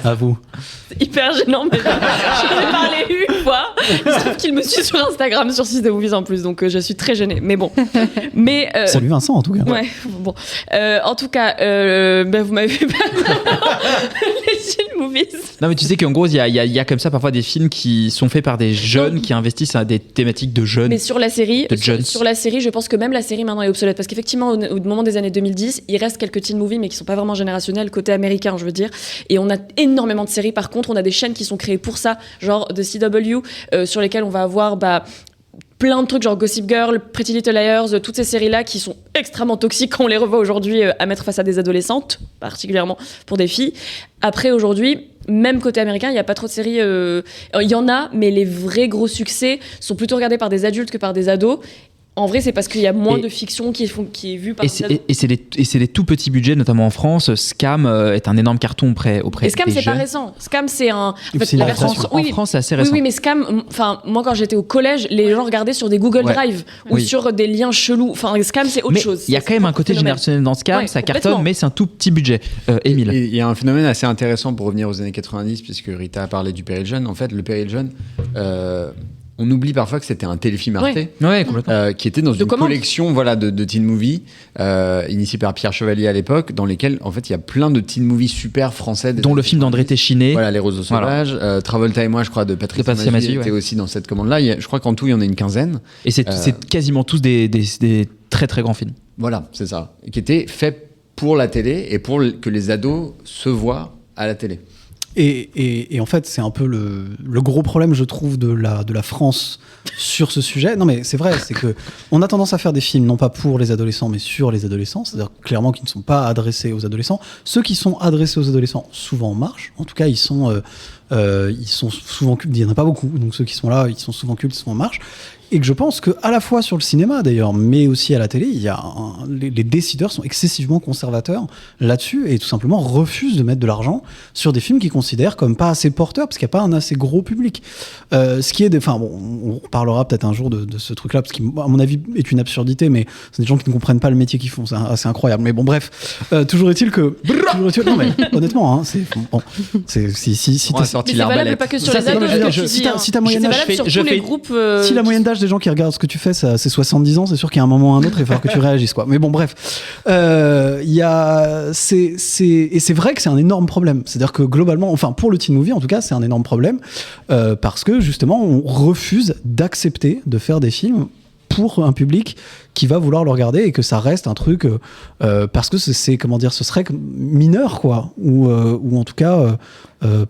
À vous. C'est hyper gênant, mais je vais parler une fois. Il se trouve qu'il me suit sur Instagram, sur Six de Movies en plus, donc je suis très gênée. Mais bon. Salut Vincent, en tout cas. Ouais, bon. En tout cas, vous m'avez fait les Six Movies. Non, mais tu sais qu'en gros, il y a comme ça parfois des films qui sont faits par des jeunes qui investissent à des thématiques de jeunes. Mais sur la série, je pense que même la série maintenant est obsolète. Parce qu'effectivement, au moment des années 2010, il reste quelques teen movies, mais qui sont pas vraiment générationnels, côté américain, je veux dire. Et on a énormément de séries. Par contre, on a des chaînes qui sont créées pour ça, genre de CW, sur lesquelles on va avoir plein de trucs, genre Gossip Girl, Pretty Little Liars, toutes ces séries-là qui sont extrêmement toxiques quand on les revoit aujourd'hui à mettre face à des adolescentes, particulièrement pour des filles. Après, aujourd'hui, même côté américain, il n'y a pas trop de séries. Il y en a, mais les vrais gros succès sont plutôt regardés par des adultes que par des ados. En vrai, c'est parce qu'il y a moins de fiction qui est vue par des ados. Et c'est des tout petits budgets, notamment en France. Scam est un énorme carton auprès et Scam, des c'est jeunes. pas récent. Scam, c'est un... la version en France, c'est assez récent. Oui, mais Scam, moi, quand j'étais au collège, les gens regardaient sur des Google Drive ou sur des liens chelous. Enfin, Scam, c'est autre chose. Il y a quand même un côté générationnel dans Scam, ça cartonne, mais c'est un tout petit budget. Émile. Il y a un phénomène assez intéressant pour revenir aux années 90, puisque Rita a parlé du Péril Jeune. En fait, le Péril Jeune... on oublie parfois que c'était un téléfilm Arte qui était dans une collection de teen movie initié par Pierre Chevalier à l'époque, dans lesquels en fait il y a plein de teen movies super français, dont le film d'André Téchiné, Les Roseaux Sauvages, Travolta et moi, je crois, de Patrice Massi était aussi dans cette commande là. Je crois qu'en tout il y en a une quinzaine, et c'est quasiment tous des très très grands films. Voilà, c'est ça, qui étaient faits pour la télé et pour que les ados se voient à la télé. Et en fait, c'est un peu le gros problème, je trouve, de la France sur ce sujet. Non, mais c'est vrai, c'est que on a tendance à faire des films, non pas pour les adolescents, mais sur les adolescents, c'est-à-dire clairement qui ne sont pas adressés aux adolescents. Ceux qui sont adressés aux adolescents, souvent marchent. En tout cas, ils sont souvent cultes. Il n'y en a pas beaucoup, donc ceux qui sont là, ils sont souvent cultes, ils sont en marche. Et que je pense qu'à la fois sur le cinéma d'ailleurs, mais aussi à la télé, les décideurs sont excessivement conservateurs là-dessus et tout simplement refusent de mettre de l'argent sur des films qu'ils considèrent comme pas assez porteurs parce qu'il n'y a pas un assez gros public. Ce qui est, on parlera peut-être un jour de ce truc-là parce qui, à mon avis, est une absurdité, mais c'est des gens qui ne comprennent pas le métier qu'ils font, c'est assez incroyable. Mais bon, bref, toujours est-il que, non mais honnêtement, hein, c'est bon, si t'as sorti l'arbalète, pas que sur les ados. Si ta moyenne d'âge, si la moyenne d'âge des gens qui regardent ce que tu fais, c'est 70 ans, c'est sûr qu'il y a un moment ou un autre, il va falloir que tu réagisses, quoi. Mais bon, bref. Il c'est vrai que c'est un énorme problème. C'est-à-dire que globalement, enfin pour le teen movie en tout cas, c'est un énorme problème parce que justement on refuse d'accepter de faire des films pour un public qui va vouloir le regarder et que ça reste un truc parce que c'est comment dire, ce serait mineur quoi, ou en tout cas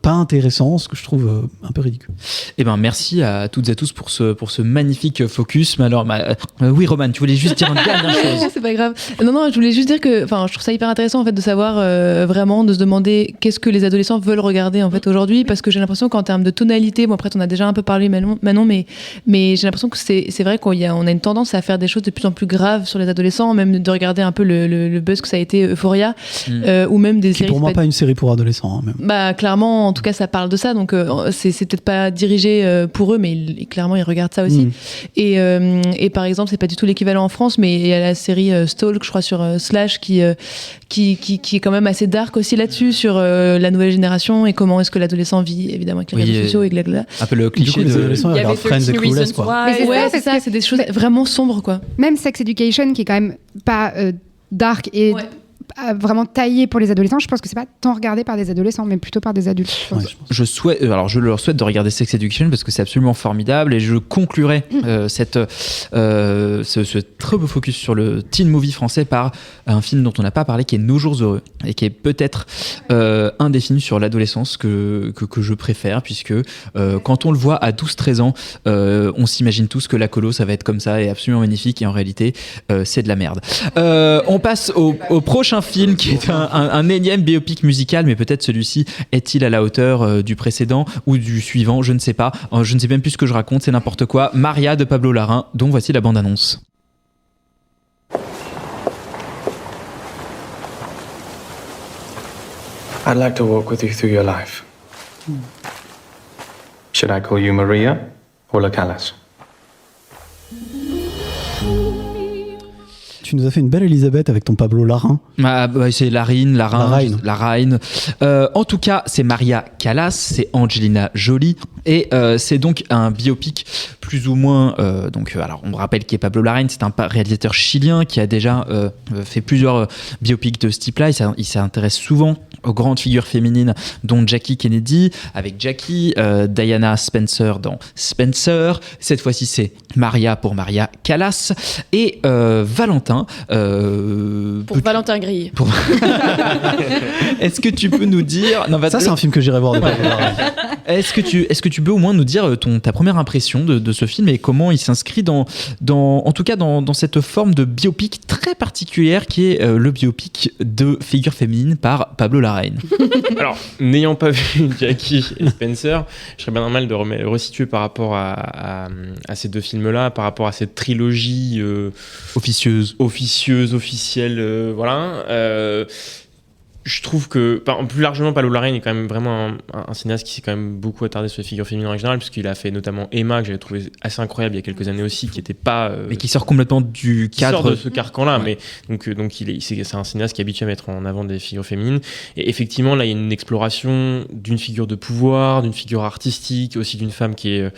pas intéressant, ce que je trouve un peu ridicule. Eh ben merci à toutes et à tous pour ce magnifique focus. Mais alors, oui, Roman, tu voulais juste dire une dernière chose. C'est pas grave. Non, je voulais juste dire que, enfin, je trouve ça hyper intéressant en fait de savoir vraiment, de se demander qu'est-ce que les adolescents veulent regarder en fait aujourd'hui, parce que j'ai l'impression qu'en termes de tonalité, bon après on a déjà un peu parlé Manon, mais j'ai l'impression que c'est vrai qu'on a une tendance à faire des choses de plus en plus graves sur les adolescents, même de regarder un peu le buzz que ça a été Euphoria, ou même des séries. Qui pour moi pas une série pour adolescents. Hein, même. Bah clairement. En tout cas, ça parle de ça, donc c'est peut-être pas dirigé pour eux, mais clairement, ils regardent ça aussi. Et par exemple, c'est pas du tout l'équivalent en France, mais il y a la série Stalk, je crois, sur Slash, qui est quand même assez dark aussi là-dessus, sur la nouvelle génération et comment est-ce que l'adolescent vit, évidemment, avec les réseaux sociaux et glagla. Un peu le cliché des adolescents, il y avait Friends et Clueless, quoi. Mais c'est ça, c'est des choses vraiment sombres, quoi. Même Sex Education, qui est quand même pas dark et vraiment taillé pour les adolescents, je pense que c'est pas tant regardé par des adolescents mais plutôt par des adultes. Je leur souhaite de regarder Sex Education parce que c'est absolument formidable, et je conclurai ce très beau focus sur le teen movie français par un film dont on n'a pas parlé, qui est Nos jours heureux, et qui est peut-être un des films sur l'adolescence que je préfère, puisque quand on le voit à 12-13 ans, on s'imagine tous que la colo ça va être comme ça et absolument magnifique, et en réalité c'est de la merde. On passe au prochain film qui est un énième biopic musical, mais peut-être celui-ci est-il à la hauteur du précédent ou du suivant, je ne sais pas, je ne sais même plus ce que je raconte, c'est n'importe quoi. Maria de Pablo Larraín, dont voici la bande-annonce. I'd like to walk with you through your life. Should I call you Maria or La Callas? Tu nous as fait une belle Elisabeth avec ton Pablo Larraín. C'est Larraín. En tout cas, c'est Maria Callas, c'est Angelina Jolie, et c'est donc un biopic plus ou moins. Alors, on me rappelle qui est Pablo Larraín, c'est un réalisateur chilien qui a déjà fait plusieurs biopics de ce type-là. Il s'intéresse souvent aux grandes figures féminines, dont Jackie Kennedy, avec Jackie, Diana Spencer dans Spencer. Cette fois-ci, c'est Maria pour Maria Callas, et Valentin. Valentin Grille. Est-ce que tu peux nous dire... Non, ça, c'est un film que j'irai voir de Pablo Larraín. Est-ce que tu peux au moins nous dire ta première impression de ce film et comment il s'inscrit en tout cas dans cette forme de biopic très particulière qui est le biopic de figure féminine par Pablo Larraín. Alors, n'ayant pas vu Jackie et Spencer, je serais bien normal de resituer par rapport à ces deux films-là, par rapport à cette trilogie officielle, voilà. Je trouve que, plus largement, Pablo Larraín est quand même vraiment un cinéaste qui s'est quand même beaucoup attardé sur les figures féminines en général, puisqu'il a fait notamment Emma, que j'avais trouvé assez incroyable il y a quelques années aussi, qui n'était pas... mais qui sort complètement du cadre... Qui sort de ce carcan-là, ouais. Mais donc c'est un cinéaste qui est habitué à mettre en avant des figures féminines. Et effectivement, là, il y a une exploration d'une figure de pouvoir, d'une figure artistique, aussi d'une femme qui est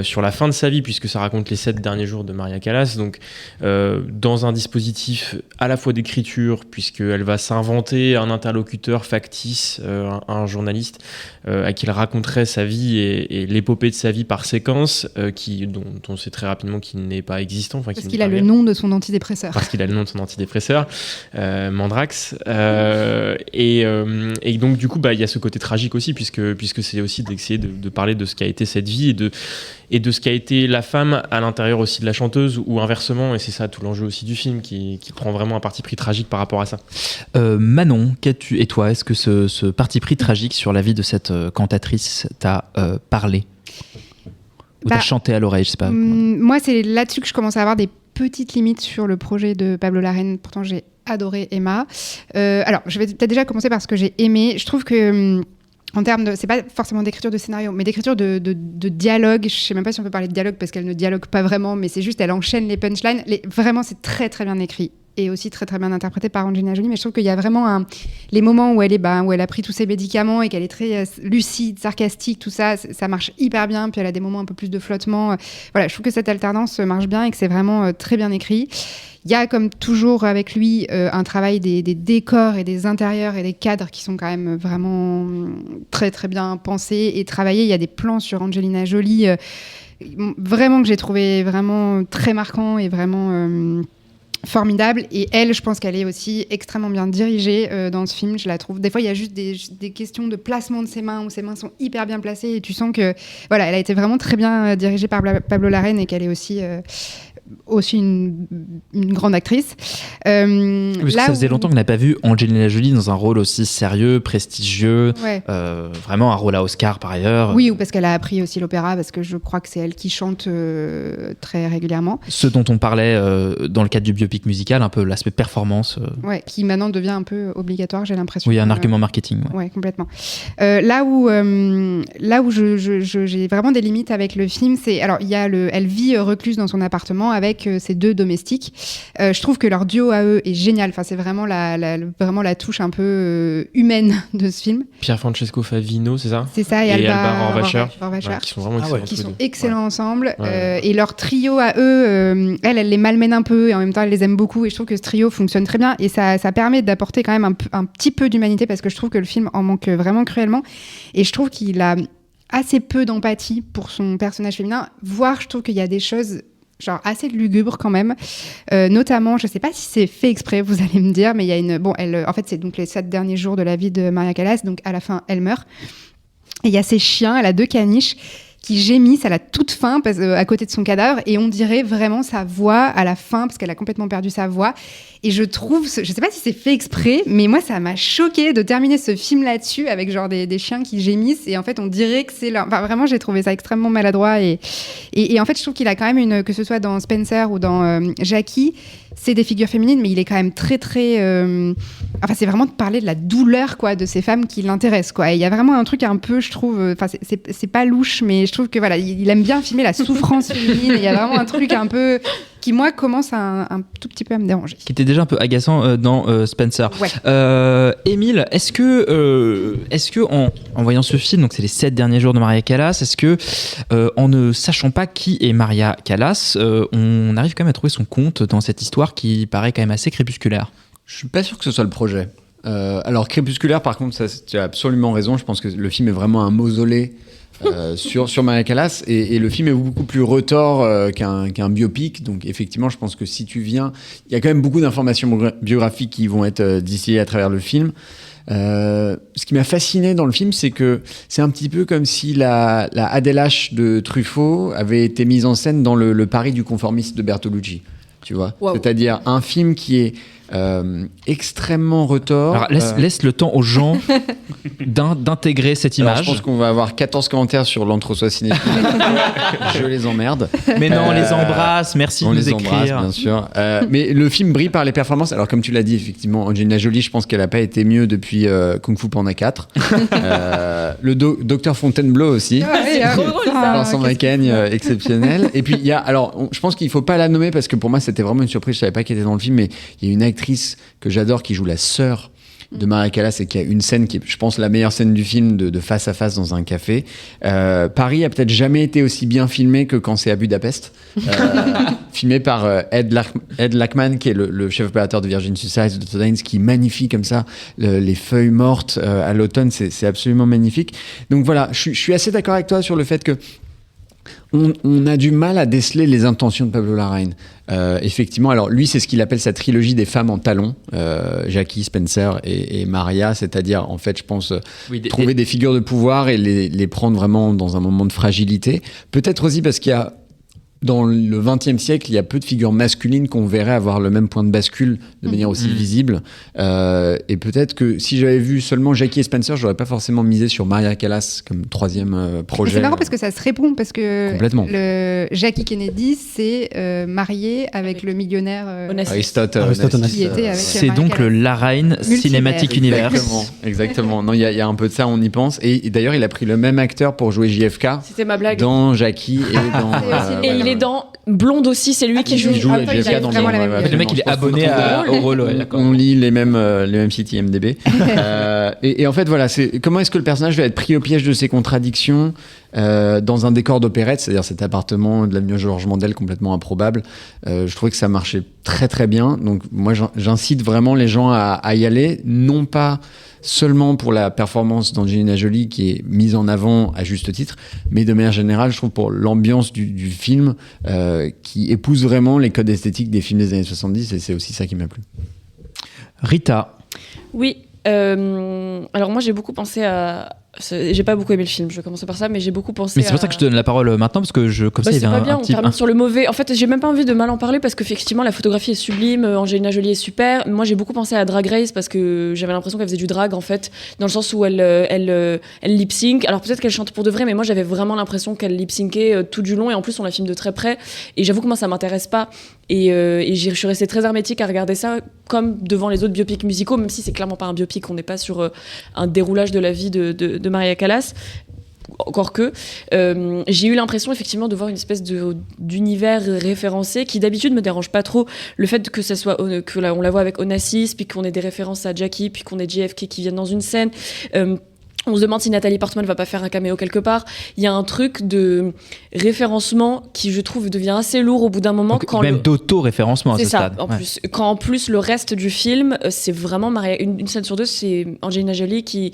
sur la fin de sa vie, puisque ça raconte les 7 derniers jours de Maria Callas, donc dans un dispositif à la fois d'écriture, puisqu'elle va s'inventer un interlocuteur factice, un journaliste à qui il raconterait sa vie et l'épopée de sa vie par séquence, dont on sait très rapidement qu'il n'est pas existant. Parce qu'il a le nom de son antidépresseur. Mandrax. Et donc du coup, il y a ce côté tragique aussi, puisque c'est aussi d'essayer de parler de ce qu'a été cette vie et de ce qu'a été la femme à l'intérieur aussi de la chanteuse, ou inversement, et c'est ça tout l'enjeu aussi du film, qui prend vraiment un parti pris tragique par rapport à ça. Manon, et toi, est-ce que ce parti pris tragique sur la vie de cette cantatrice t'a parlé ou t'a chanté à l'oreille, je sais pas. Moi, c'est là-dessus que je commence à avoir des petites limites sur le projet de Pablo Larraín. Pourtant, j'ai adoré Emma. Alors, je vais peut-être déjà commencer par ce que j'ai aimé. Je trouve que en termes de, c'est pas forcément d'écriture de scénario, mais d'écriture de dialogue. Je sais même pas si on peut parler de dialogue parce qu'elle ne dialogue pas vraiment, mais c'est juste, elle enchaîne les punchlines. Vraiment, c'est très très bien écrit. est aussi très très bien interprétée par Angelina Jolie, mais je trouve qu'il y a vraiment les moments où elle a pris tous ses médicaments et qu'elle est très lucide, sarcastique, tout ça, ça marche hyper bien. Puis elle a des moments un peu plus de flottement. Voilà, je trouve que cette alternance marche bien et que c'est vraiment très bien écrit. Il y a, comme toujours avec lui, un travail des décors et des intérieurs et des cadres qui sont quand même vraiment très très bien pensés et travaillés. Il y a des plans sur Angelina Jolie vraiment que j'ai trouvé vraiment très marquants et vraiment formidable. Et elle, je pense qu'elle est aussi extrêmement bien dirigée dans ce film, je la trouve. Des fois, il y a juste des questions de placement de ses mains, où ses mains sont hyper bien placées et tu sens que voilà, elle a été vraiment très bien dirigée par Pablo Larraín et qu'elle est aussi une grande actrice. Parce que ça faisait longtemps qu'on n'a pas vu Angelina Jolie dans un rôle aussi sérieux, prestigieux, vraiment un rôle à Oscar par ailleurs. Oui, ou parce qu'elle a appris aussi l'opéra, parce que je crois que c'est elle qui chante très régulièrement. Ce dont on parlait dans le cadre du biopic musical, un peu l'aspect performance. Qui maintenant devient un peu obligatoire, j'ai l'impression. Oui, un argument marketing. Ouais, complètement. Là où j'ai vraiment des limites avec le film, c'est... Alors, elle vit recluse dans son appartement avec ses 2 domestiques. Je trouve que leur duo à eux est génial. Enfin, c'est vraiment vraiment la touche un peu humaine de ce film. Pierre Francesco Favino, c'est ça? C'est ça, et Alba Rohrwacher. Qui sont vraiment excellents. Qui sont excellents ensemble. Et leur trio à eux, elle les malmène un peu et en même temps, elle les aime beaucoup. Et je trouve que ce trio fonctionne très bien. Et ça permet d'apporter quand même un petit peu d'humanité parce que je trouve que le film en manque vraiment cruellement. Et je trouve qu'il a assez peu d'empathie pour son personnage féminin. Voire, je trouve qu'il y a des choses genre assez lugubre quand même, notamment, je sais pas si c'est fait exprès, vous allez me dire, mais il y a en fait c'est donc les 7 derniers jours de la vie de Maria Callas, donc à la fin elle meurt, et il y a ces chiens, elle a 2 caniches qui gémissent à la toute fin à côté de son cadavre, et on dirait vraiment sa voix à la fin, parce qu'elle a complètement perdu sa voix. Et je trouve, je sais pas si c'est fait exprès, mais moi ça m'a choquée de terminer ce film là-dessus avec genre des chiens qui gémissent, et en fait on dirait que c'est leur... Enfin vraiment j'ai trouvé ça extrêmement maladroit, et en fait je trouve qu'il a quand même que ce soit dans Spencer ou dans Jackie, c'est des figures féminines, mais il est quand même très très... Enfin c'est vraiment de parler de la douleur quoi, de ces femmes qui l'intéressent quoi. Et il y a vraiment un truc un peu, je trouve, enfin c'est pas louche, mais je trouve que voilà, il aime bien filmer la souffrance féminine, et il y a vraiment un truc un peu... qui, moi, commence un tout petit peu à me déranger. Qui était déjà un peu agaçant dans Spencer. Ouais. Émile, est-ce que en voyant ce film, donc c'est les 7 derniers jours de Maria Callas, est-ce que en ne sachant pas qui est Maria Callas, on arrive quand même à trouver son compte dans cette histoire qui paraît quand même assez crépusculaire? Je suis pas sûr que ce soit le projet. Alors crépusculaire, par contre, ça, tu as absolument raison. Je pense que le film est vraiment un mausolée sur Maria Callas, et le film est beaucoup plus retors qu'un biopic. Donc effectivement, je pense que si tu viens, il y a quand même beaucoup d'informations biographiques qui vont être distillées à travers le film. Ce qui m'a fasciné dans le film, c'est que c'est un petit peu comme si la Adèle H de Truffaut avait été mise en scène dans le Paris du conformisme de Bertolucci. Tu vois, wow. C'est-à-dire un film qui est extrêmement retors. Alors laisse le temps aux gens d'intégrer cette image. Alors, je pense qu'on va avoir 14 commentaires sur l'entre-soi cinéphile. Je les emmerde. Mais non, on les embrasse. Merci de nous écrire. On les embrasse, bien sûr. Mais le film brille par les performances. Alors, comme tu l'as dit, effectivement, Angelina Jolie, je pense qu'elle n'a pas été mieux depuis Kung Fu Panda 4. Le docteur Fontainebleau aussi. Vincent Macaigne, exceptionnel. Et puis, il y a... Alors, je pense qu'il ne faut pas la nommer parce que pour moi, c'était vraiment une surprise. Je ne savais pas qu'elle était dans le film, mais il y a une actrice que j'adore qui joue la sœur de Maria Callas et qui a une scène qui est, je pense, la meilleure scène du film de face à face dans un café. Paris a peut-être jamais été aussi bien filmé que quand c'est à Budapest. Filmé par Ed Lachman, qui est le chef opérateur de Virgin Suicides, de Todd Haynes, qui magnifie comme ça les feuilles mortes à l'automne. C'est absolument magnifique. Donc voilà, je suis assez d'accord avec toi sur le fait que on a du mal à déceler les intentions de Pablo Larraín. Effectivement, alors lui, c'est ce qu'il appelle sa trilogie des femmes en talons, Jackie, Spencer et Maria, c'est-à-dire, en fait, je pense, trouver des figures de pouvoir et les prendre vraiment dans un moment de fragilité. Peut-être aussi parce qu'il y a, dans le XXe siècle, il y a peu de figures masculines qu'on verrait avoir le même point de bascule de manière aussi visible. Et peut-être que si j'avais vu seulement Jackie et Spencer, j'aurais pas forcément misé sur Maria Callas comme troisième projet. C'est marrant parce que ça se répond, parce que le Jackie Kennedy s'est marié avec le millionnaire Aristote qui était avec c'est donc le Larraín Cinematic Universe. Exactement. Non, il y a un peu de ça, on y pense. Et d'ailleurs, il a pris le même acteur pour jouer JFK. C'était ma blague. Dans Jackie et dans... et les dents, blonde aussi, c'est lui qui joue. Il joue Ah, il JFK a dans vraiment la les- même ouais, gueule. Le mec, il est abonné au rôle. Ouais, d'accord. On lit les mêmes sites IMDb. Et en fait, voilà, comment est-ce que le personnage va être pris au piège de ses contradictions dans un décor d'opérette, c'est-à-dire cet appartement de l'avenue Georges Mandel complètement improbable. Je trouvais que ça marchait très très bien. Donc moi, j'incite vraiment les gens à y aller, non pas seulement pour la performance d'Angelina Jolie qui est mise en avant à juste titre, mais de manière générale, je trouve pour l'ambiance du film qui épouse vraiment les codes esthétiques des films des années 70, et c'est aussi ça qui m'a plu. Rita. Oui. Alors moi j'ai beaucoup pensé à... J'ai pas beaucoup aimé le film, je vais commencer par ça, mais j'ai beaucoup pensé Mais c'est pour ça que je te donne la parole maintenant, parce que comme ça, il y c'est a pas un bien, petit... on termine sur le mauvais. En fait, j'ai même pas envie de mal en parler parce qu'effectivement, la photographie est sublime, Angelina Jolie est super. Moi, j'ai beaucoup pensé à Drag Race parce que j'avais l'impression qu'elle faisait du drag, en fait, dans le sens où elle lip-sync. Alors peut-être qu'elle chante pour de vrai, mais moi, j'avais vraiment l'impression qu'elle lip-syncait tout du long, et en plus, on la filme de très près. Et j'avoue que moi, ça m'intéresse pas. Et je suis restée très hermétique à regarder ça, comme devant les autres biopics musicaux, même si c'est clairement pas un biopic, on n'est pas sur un déroulage de la vie de Maria Callas. Encore que j'ai eu l'impression effectivement de voir une espèce d'univers référencé qui d'habitude me dérange pas trop, le fait que ça soit que là on la voit avec Onassis, puis qu'on ait des références à Jackie, puis qu'on ait JFK qui viennent dans une scène. On se demande si Nathalie Portman va pas faire un caméo quelque part. Il y a un truc de référencement qui, je trouve, devient assez lourd au bout d'un moment. Donc, même d'auto-référencement à ce c'est ça, stade. en plus. Quand en plus le reste du film, c'est vraiment une scène sur deux, c'est Angelina Jolie qui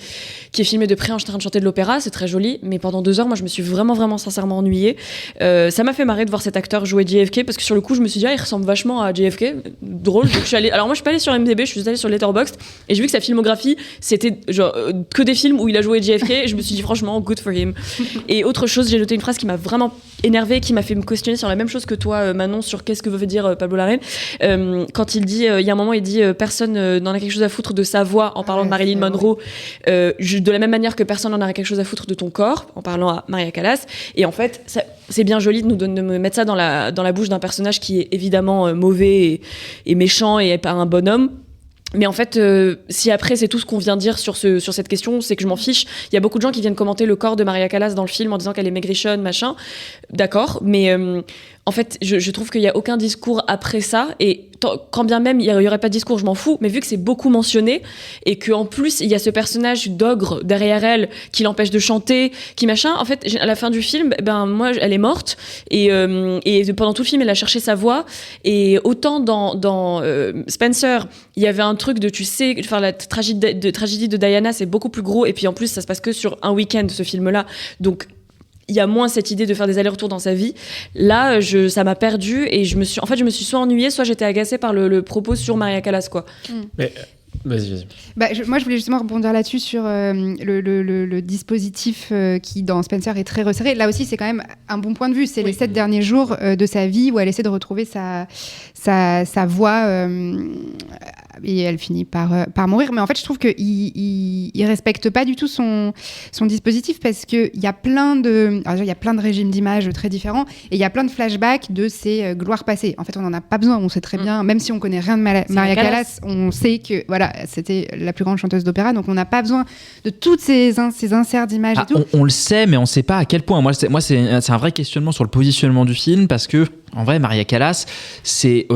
est filmée de près en train de chanter de l'opéra, c'est très joli, mais pendant 2 heures, moi je me suis vraiment sincèrement ennuyée. Ça m'a fait marrer de voir cet acteur jouer JFK, parce que sur le coup, je me suis dit, il ressemble vachement à JFK, drôle. Donc, alors moi je suis pas allée sur IMDb, je suis allée sur Letterboxd, et j'ai vu que sa filmographie, c'était genre que des films où il a joué JFK, et je me suis dit franchement good for him. Et autre chose, j'ai noté une phrase qui m'a vraiment énervée, qui m'a fait me questionner sur la même chose que toi Manon, sur qu'est-ce que veut dire Pablo Larraín, quand il dit, il y a un moment il dit personne n'en a quelque chose à foutre de sa voix en parlant de Marilyn Monroe, de la même manière que personne n'en a quelque chose à foutre de ton corps en parlant à Maria Callas. Et en fait c'est bien joli de me mettre ça dans la bouche d'un personnage qui est évidemment mauvais et méchant et pas un bonhomme. Mais en fait, si après c'est tout ce qu'on vient de dire sur cette question, c'est que je m'en fiche. Il y a beaucoup de gens qui viennent commenter le corps de Maria Callas dans le film en disant qu'elle est maigrichonne, machin. D'accord, mais en fait, je trouve qu'il n'y a aucun discours après ça. Et quand bien même il n'y aurait pas de discours, je m'en fous. Mais vu que c'est beaucoup mentionné et qu'en plus il y a ce personnage d'ogre derrière elle qui l'empêche de chanter, qui machin. En fait, à la fin du film, moi, elle est morte et pendant tout le film, elle a cherché sa voix. Et autant dans Spencer, il y avait un truc de, tu sais, enfin la tragédie de Diana, c'est beaucoup plus gros. Et puis en plus, ça se passe que sur un week-end, ce film-là. Donc il y a moins cette idée de faire des allers-retours dans sa vie. Là, ça m'a perdu et je me suis soit ennuyée, soit j'étais agacée par le propos sur Maria Callas, quoi. Mais vas-y. Moi, je voulais justement rebondir là-dessus sur le dispositif qui, dans Spencer, est très resserré. Là aussi, c'est quand même un bon point de vue. C'est les 7 derniers jours de sa vie où elle essaie de retrouver sa voix et elle finit par mourir. Mais en fait, je trouve qu'il respecte pas du tout son dispositif parce qu'il y a plein de régimes d'images très différents et il y a plein de flashbacks de ses gloires passées. En fait, on n'en a pas besoin. On sait très bien, même si on connaît rien de Maria Callas, on sait que voilà, c'était la plus grande chanteuse d'opéra, donc on n'a pas besoin de toutes ces inserts d'images et tout. On le sait, mais on ne sait pas à quel point. Moi, c'est un vrai questionnement sur le positionnement du film, parce que, en vrai, Maria Callas, c'est...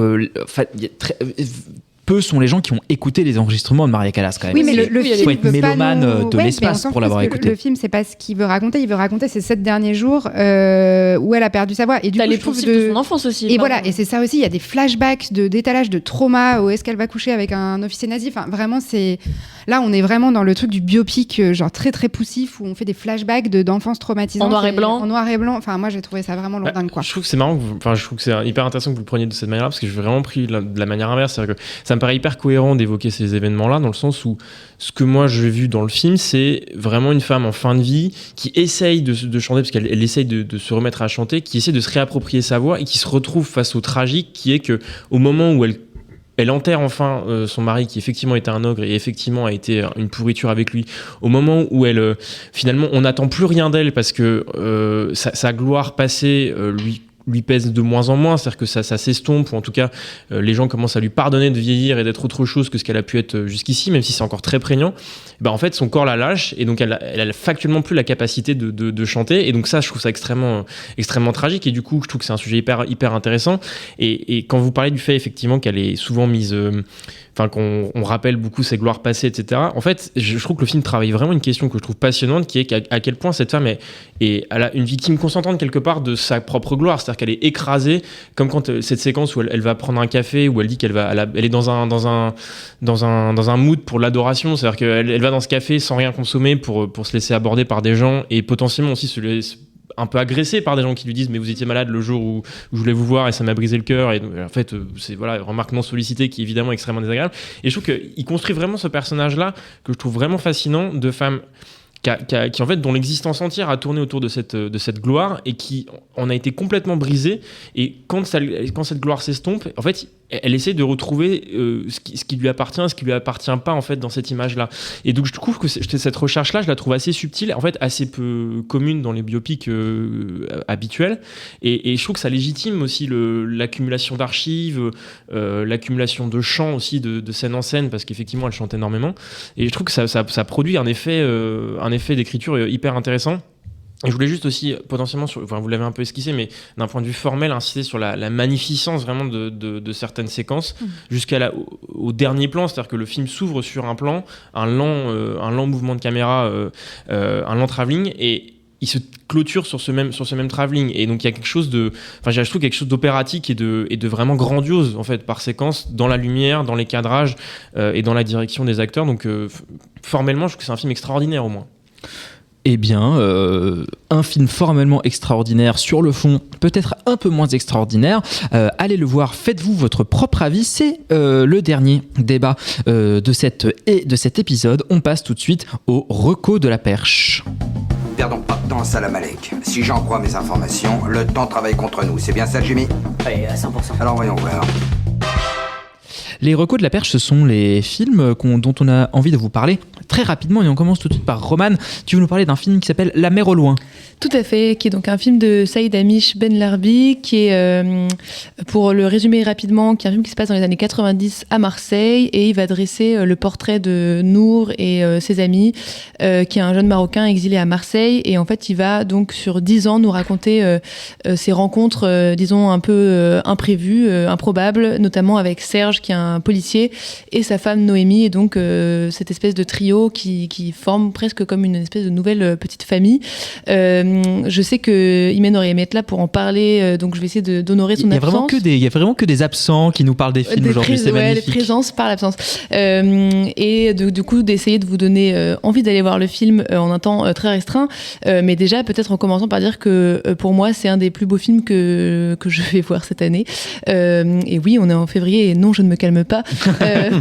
peu sont les gens qui ont écouté les enregistrements de Maria Callas, quand même. Oui, mais le film faut être mélomane de l'espace pour l'avoir écouté. Le film, c'est pas ce qu'il veut raconter. Il veut raconter ces 7 derniers jours où elle a perdu sa voix. Et du coup, je trouve de son enfance aussi. Et voilà, et c'est ça aussi. Il y a des flashbacks d'étalage de trauma. Où est-ce qu'elle va coucher avec un officier nazi. Enfin, vraiment, c'est là, on est vraiment dans le truc du biopic, genre très très poussif, où on fait des flashbacks d'enfance traumatisante. En noir et blanc. En noir et blanc. Enfin, moi, j'ai trouvé ça vraiment lourdingue, quoi. Je trouve que c'est marrant. Je trouve que c'est hyper intéressant que vous le preniez de cette manière-là, parce que je vais vraiment pris de la manière inverse. C'est-à-dire que ça me paraît hyper cohérent d'évoquer ces événements-là, dans le sens où ce que moi j'ai vu dans le film, c'est vraiment une femme en fin de vie qui essaye de chanter, parce qu'elle essaye de se remettre à chanter, qui essaie de se réapproprier sa voix et qui se retrouve face au tragique qui est que au moment où elle enterre enfin son mari qui effectivement était un ogre et effectivement a été une pourriture avec lui, au moment où finalement on n'attend plus rien d'elle parce que sa gloire passée lui lui pèse de moins en moins, c'est-à-dire que ça s'estompe, ou en tout cas les gens commencent à lui pardonner de vieillir et d'être autre chose que ce qu'elle a pu être jusqu'ici, même si c'est encore très prégnant. En fait son corps la lâche et donc elle a factuellement plus la capacité de chanter, et donc ça je trouve ça extrêmement tragique, et du coup je trouve que c'est un sujet hyper intéressant, et quand vous parlez du fait effectivement qu'elle est souvent mise qu'on rappelle beaucoup ses gloires passées, etc. En fait, je trouve que le film travaille vraiment une question que je trouve passionnante, qui est à quel point cette femme elle a une victime consentante quelque part de sa propre gloire, c'est-à-dire qu'elle est écrasée, comme quand cette séquence où elle va prendre un café, où elle dit elle est dans un mood pour l'adoration, c'est-à-dire qu'elle va dans ce café sans rien consommer pour se laisser aborder par des gens, et potentiellement aussi se laisser un peu agressé par des gens qui lui disent mais vous étiez malade le jour où je voulais vous voir et ça m'a brisé le cœur, et donc, en fait c'est une remarque non sollicitée qui est évidemment extrêmement désagréable, et je trouve qu'il construit vraiment ce personnage là que je trouve vraiment fascinant, de femme qui en fait dont l'existence entière a tourné autour de cette gloire, et qui en a été complètement brisée, et quand cette gloire s'estompe, en fait elle essaie de retrouver ce qui lui appartient, ce qui lui appartient pas en fait dans cette image là, et donc je trouve que cette recherche là je la trouve assez subtile, en fait assez peu commune dans les biopics habituels, et je trouve que ça légitime aussi l'accumulation d'archives, l'accumulation de chants aussi, de scène en scène, parce qu'effectivement elle chante énormément, et je trouve que ça produit un effet d'écriture hyper intéressant. Et je voulais juste aussi potentiellement, vous l'avez un peu esquissé, mais d'un point de vue formel, insister sur la magnificence vraiment de certaines séquences, au dernier plan, c'est-à-dire que le film s'ouvre sur un plan, un lent mouvement de caméra, un lent travelling, et il se clôture sur ce même travelling, et donc il y a quelque chose je trouve quelque chose d'opératique et de vraiment grandiose en fait par séquence, dans la lumière, dans les cadrages et dans la direction des acteurs. Donc formellement je trouve que c'est un film extraordinaire au moins. Eh bien, un film formellement extraordinaire, sur le fond peut-être un peu moins extraordinaire. Allez le voir, faites-vous votre propre avis. C'est le dernier débat de cet épisode. On passe tout de suite au reco de la perche. Perdons pas de temps, Salam Alek. Si j'en crois mes informations, le temps travaille contre nous. C'est bien ça, Jimmy? Oui, à 100%. Alors voyons voir. Les recos de la perche, ce sont les films dont on a envie de vous parler très rapidement, et on commence tout de suite par Roman. Tu veux nous parler d'un film qui s'appelle La mer au loin. Tout à fait, qui est donc un film de Saïd Amish Ben Larbi, qui est, pour le résumer rapidement, qui est un film qui se passe dans les années 90 à Marseille, et il va dresser le portrait de Nour et ses amis, qui est un jeune Marocain exilé à Marseille, et en fait il va donc sur 10 ans nous raconter ses rencontres, disons un peu imprévues, improbables, notamment avec Serge, qui est un policier, et sa femme Noémie, et donc cette espèce de trio qui forme presque comme une espèce de nouvelle petite famille. Je sais que Imen aurait aimé être là pour en parler, donc je vais essayer d'honorer son absence. Il y a vraiment que des absents qui nous parlent des films aujourd'hui, c'est magnifique. Les présences par l'absence. Et du coup, d'essayer de vous donner envie d'aller voir le film en un temps très restreint. Mais déjà, peut-être en commençant par dire que pour moi, c'est un des plus beaux films que je vais voir cette année. Et oui, on est en février, et non, je ne me calme pas.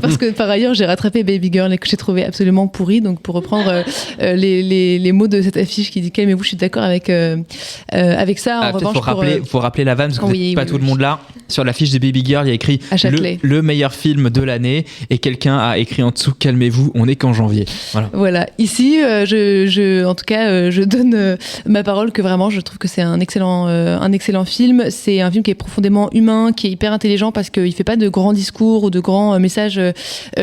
Parce que par ailleurs, j'ai rattrapé Baby Girl, et que j'ai trouvé absolument pourri. Donc pour reprendre les mots de cette affiche qui dit calmez-vous, je suis d'accord avec ça. En revanche, faut rappeler la vanne, parce que vous n'êtes pas tout le monde là. Sur la fiche de Baby Girl, il y a écrit le meilleur film de l'année, et quelqu'un a écrit en dessous calmez-vous, on est qu'en janvier. Voilà. Ici, en tout cas, je donne ma parole que vraiment, je trouve que c'est un excellent film. C'est un film qui est profondément humain, qui est hyper intelligent, parce qu'il fait pas de grands discours ou de grands messages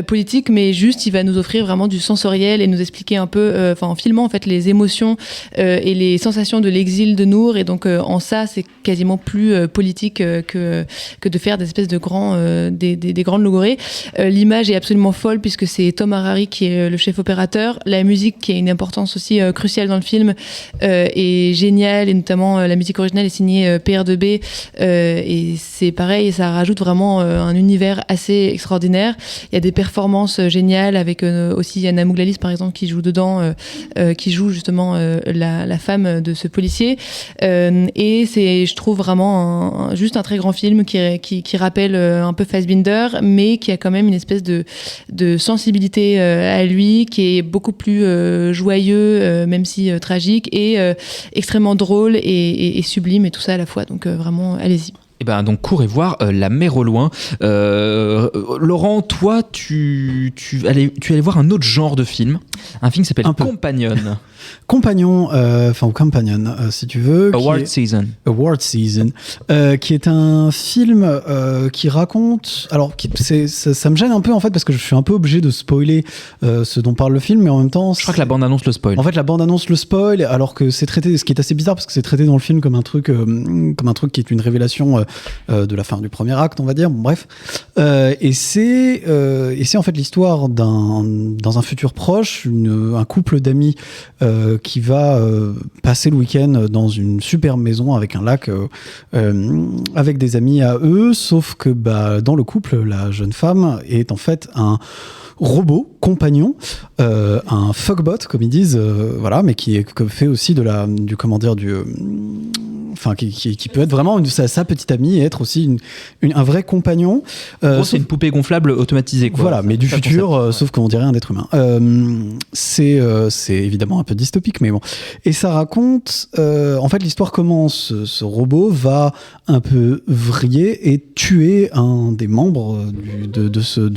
politiques, mais juste il va nous offrir vraiment du sensoriel et nous expliquer un peu, en filmant en fait les émotions et les sensations de l'exil de Nour, et donc en ça c'est quasiment plus politique que de faire des espèces de grands des grandes logorées. L'image est absolument folle, puisque c'est Tom Harari qui est le chef opérateur. La musique, qui a une importance aussi cruciale dans le film, est géniale, et notamment la musique originale est signée PR2B, et c'est pareil, ça rajoute vraiment un univers assez extraordinaire. Il y a des performances géniales avec aussi Yana Mouglalis par exemple qui joue dedans, qui joue justement la femme de ce policier, et c'est, je trouve, vraiment juste un très grand film qui rappelle un peu Fassbinder, mais qui a quand même une espèce de sensibilité à lui, qui est beaucoup plus joyeux, même si tragique, et extrêmement drôle et sublime, et tout ça à la fois. Donc vraiment, allez-y. Donc courez voir La mer au loin. Laurent, toi, tu allais voir un autre genre de film. un film qui s'appelle Companion. Compagnon, ou Companion, si tu veux. Award Season, qui est un film qui raconte. Alors, ça me gêne un peu en fait parce que je suis un peu obligé de spoiler ce dont parle le film, mais en même temps. Je crois que la bande-annonce le spoil. En fait, la bande-annonce le spoil, alors que c'est traité, ce qui est assez bizarre parce que c'est traité dans le film comme un truc qui est une révélation de la fin du premier acte, on va dire. Bon, bref. Et c'est en fait l'histoire dans un futur proche, un couple d'amis qui va passer le week-end dans une superbe maison avec un lac, avec des amis à eux, sauf que dans le couple, la jeune femme est en fait un robot compagnon, un fuckbot comme ils disent, voilà, mais qui fait aussi qui peut être vraiment sa petite amie et être aussi un vrai compagnon. C'est une poupée gonflable automatisée, quoi. Voilà, mais du futur, sauf qu'on dirait un être humain. C'est évidemment un peu dystopique, mais bon. Et ça raconte, en fait, l'histoire commence. Ce robot va un peu vriller et tuer un des membres de ce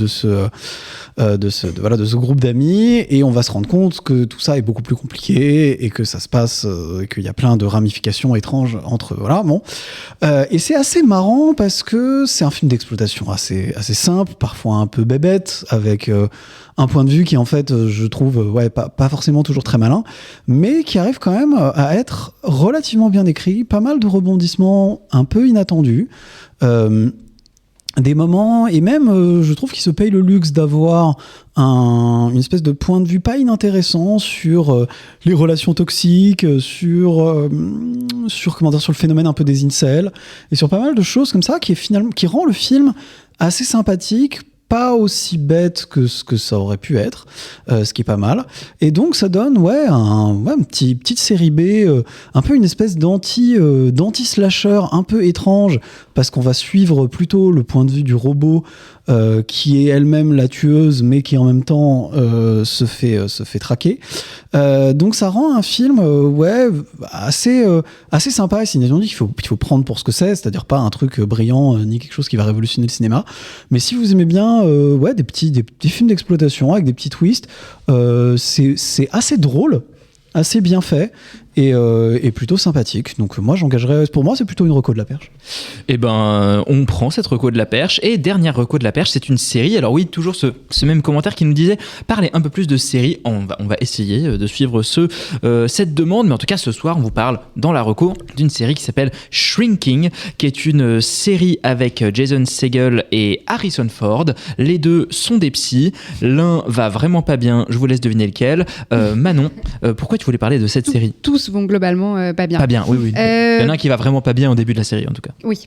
groupe d'amis, et on va se rendre compte que tout ça est beaucoup plus compliqué et que ça se passe, qu'il y a plein de ramifications étranges entre et c'est assez marrant parce que c'est un film d'exploitation assez simple, parfois un peu bébête, avec un point de vue qui en fait je trouve pas forcément toujours très malin, mais qui arrive quand même à être relativement bien écrit, pas mal de rebondissements un peu inattendus, des moments, et même je trouve qu'il se paye le luxe d'avoir une espèce de point de vue pas inintéressant sur les relations toxiques, sur le phénomène un peu des incels, et sur pas mal de choses comme ça qui rend le film assez sympathique, pas aussi bête que ce que ça aurait pu être, ce qui est pas mal. Et donc ça donne une petite série B, un peu une espèce d'anti-slasher un peu étrange, parce qu'on va suivre plutôt le point de vue du robot qui est elle-même la tueuse, mais qui en même temps se fait traquer. Donc ça rend un film assez sympa, et c'est une dit qu'il faut prendre pour ce que c'est-à-dire pas un truc brillant ni quelque chose qui va révolutionner le cinéma, mais si vous aimez bien des petits films d'exploitation avec des petits twists, c'est assez drôle, assez bien fait, et plutôt sympathique. Donc moi pour moi c'est plutôt une reco de la perche. Et on prend cette reco de la perche. Et dernière reco de la perche, c'est une série. Alors oui, toujours ce même commentaire qui nous disait parlez un peu plus de séries. On va essayer de suivre cette demande, mais en tout cas ce soir on vous parle dans la reco d'une série qui s'appelle Shrinking, qui est une série avec Jason Segel et Harrison Ford. Les deux sont des psys, l'un va vraiment pas bien, je vous laisse deviner lequel. Manon, pourquoi tu voulais parler de cette série? Tous vont globalement pas bien. Pas bien, oui. Il y en a un qui va vraiment pas bien au début de la série, en tout cas. Oui.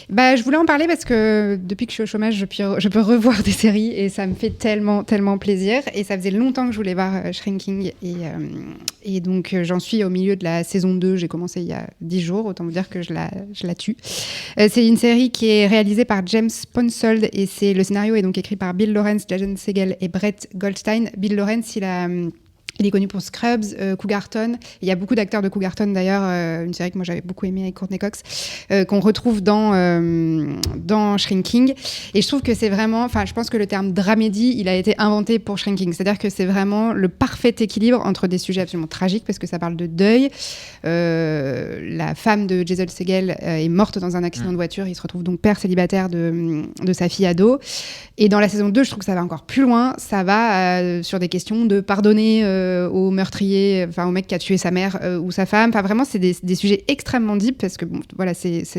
Je voulais en parler parce que depuis que je suis au chômage, je peux revoir des séries et ça me fait tellement, tellement plaisir. Et ça faisait longtemps que je voulais voir Shrinking. Et donc, j'en suis au milieu de la saison 2. J'ai commencé il y a 10 jours. Autant vous dire que je la tue. C'est une série qui est réalisée par James Ponsoldt et le scénario est donc écrit par Bill Lawrence, Jason Segel et Brett Goldstein. Bill Lawrence, il est connu pour Scrubs, Cougarton. Il y a beaucoup d'acteurs de Cougarton d'ailleurs, une série que moi j'avais beaucoup aimée avec Courtney Cox, qu'on retrouve dans Shrinking. Et je trouve que c'est vraiment, je pense que le terme dramédie, il a été inventé pour Shrinking. C'est-à-dire que c'est vraiment le parfait équilibre entre des sujets absolument tragiques, parce que ça parle de deuil. La femme de Jason Segel est morte dans un accident de voiture. Il se retrouve donc père célibataire de sa fille ado. Et dans la saison 2, je trouve que ça va encore plus loin. Ça va sur des questions de pardonner au meurtrier, au mec qui a tué sa mère ou sa femme. Vraiment, c'est des sujets extrêmement deep, parce que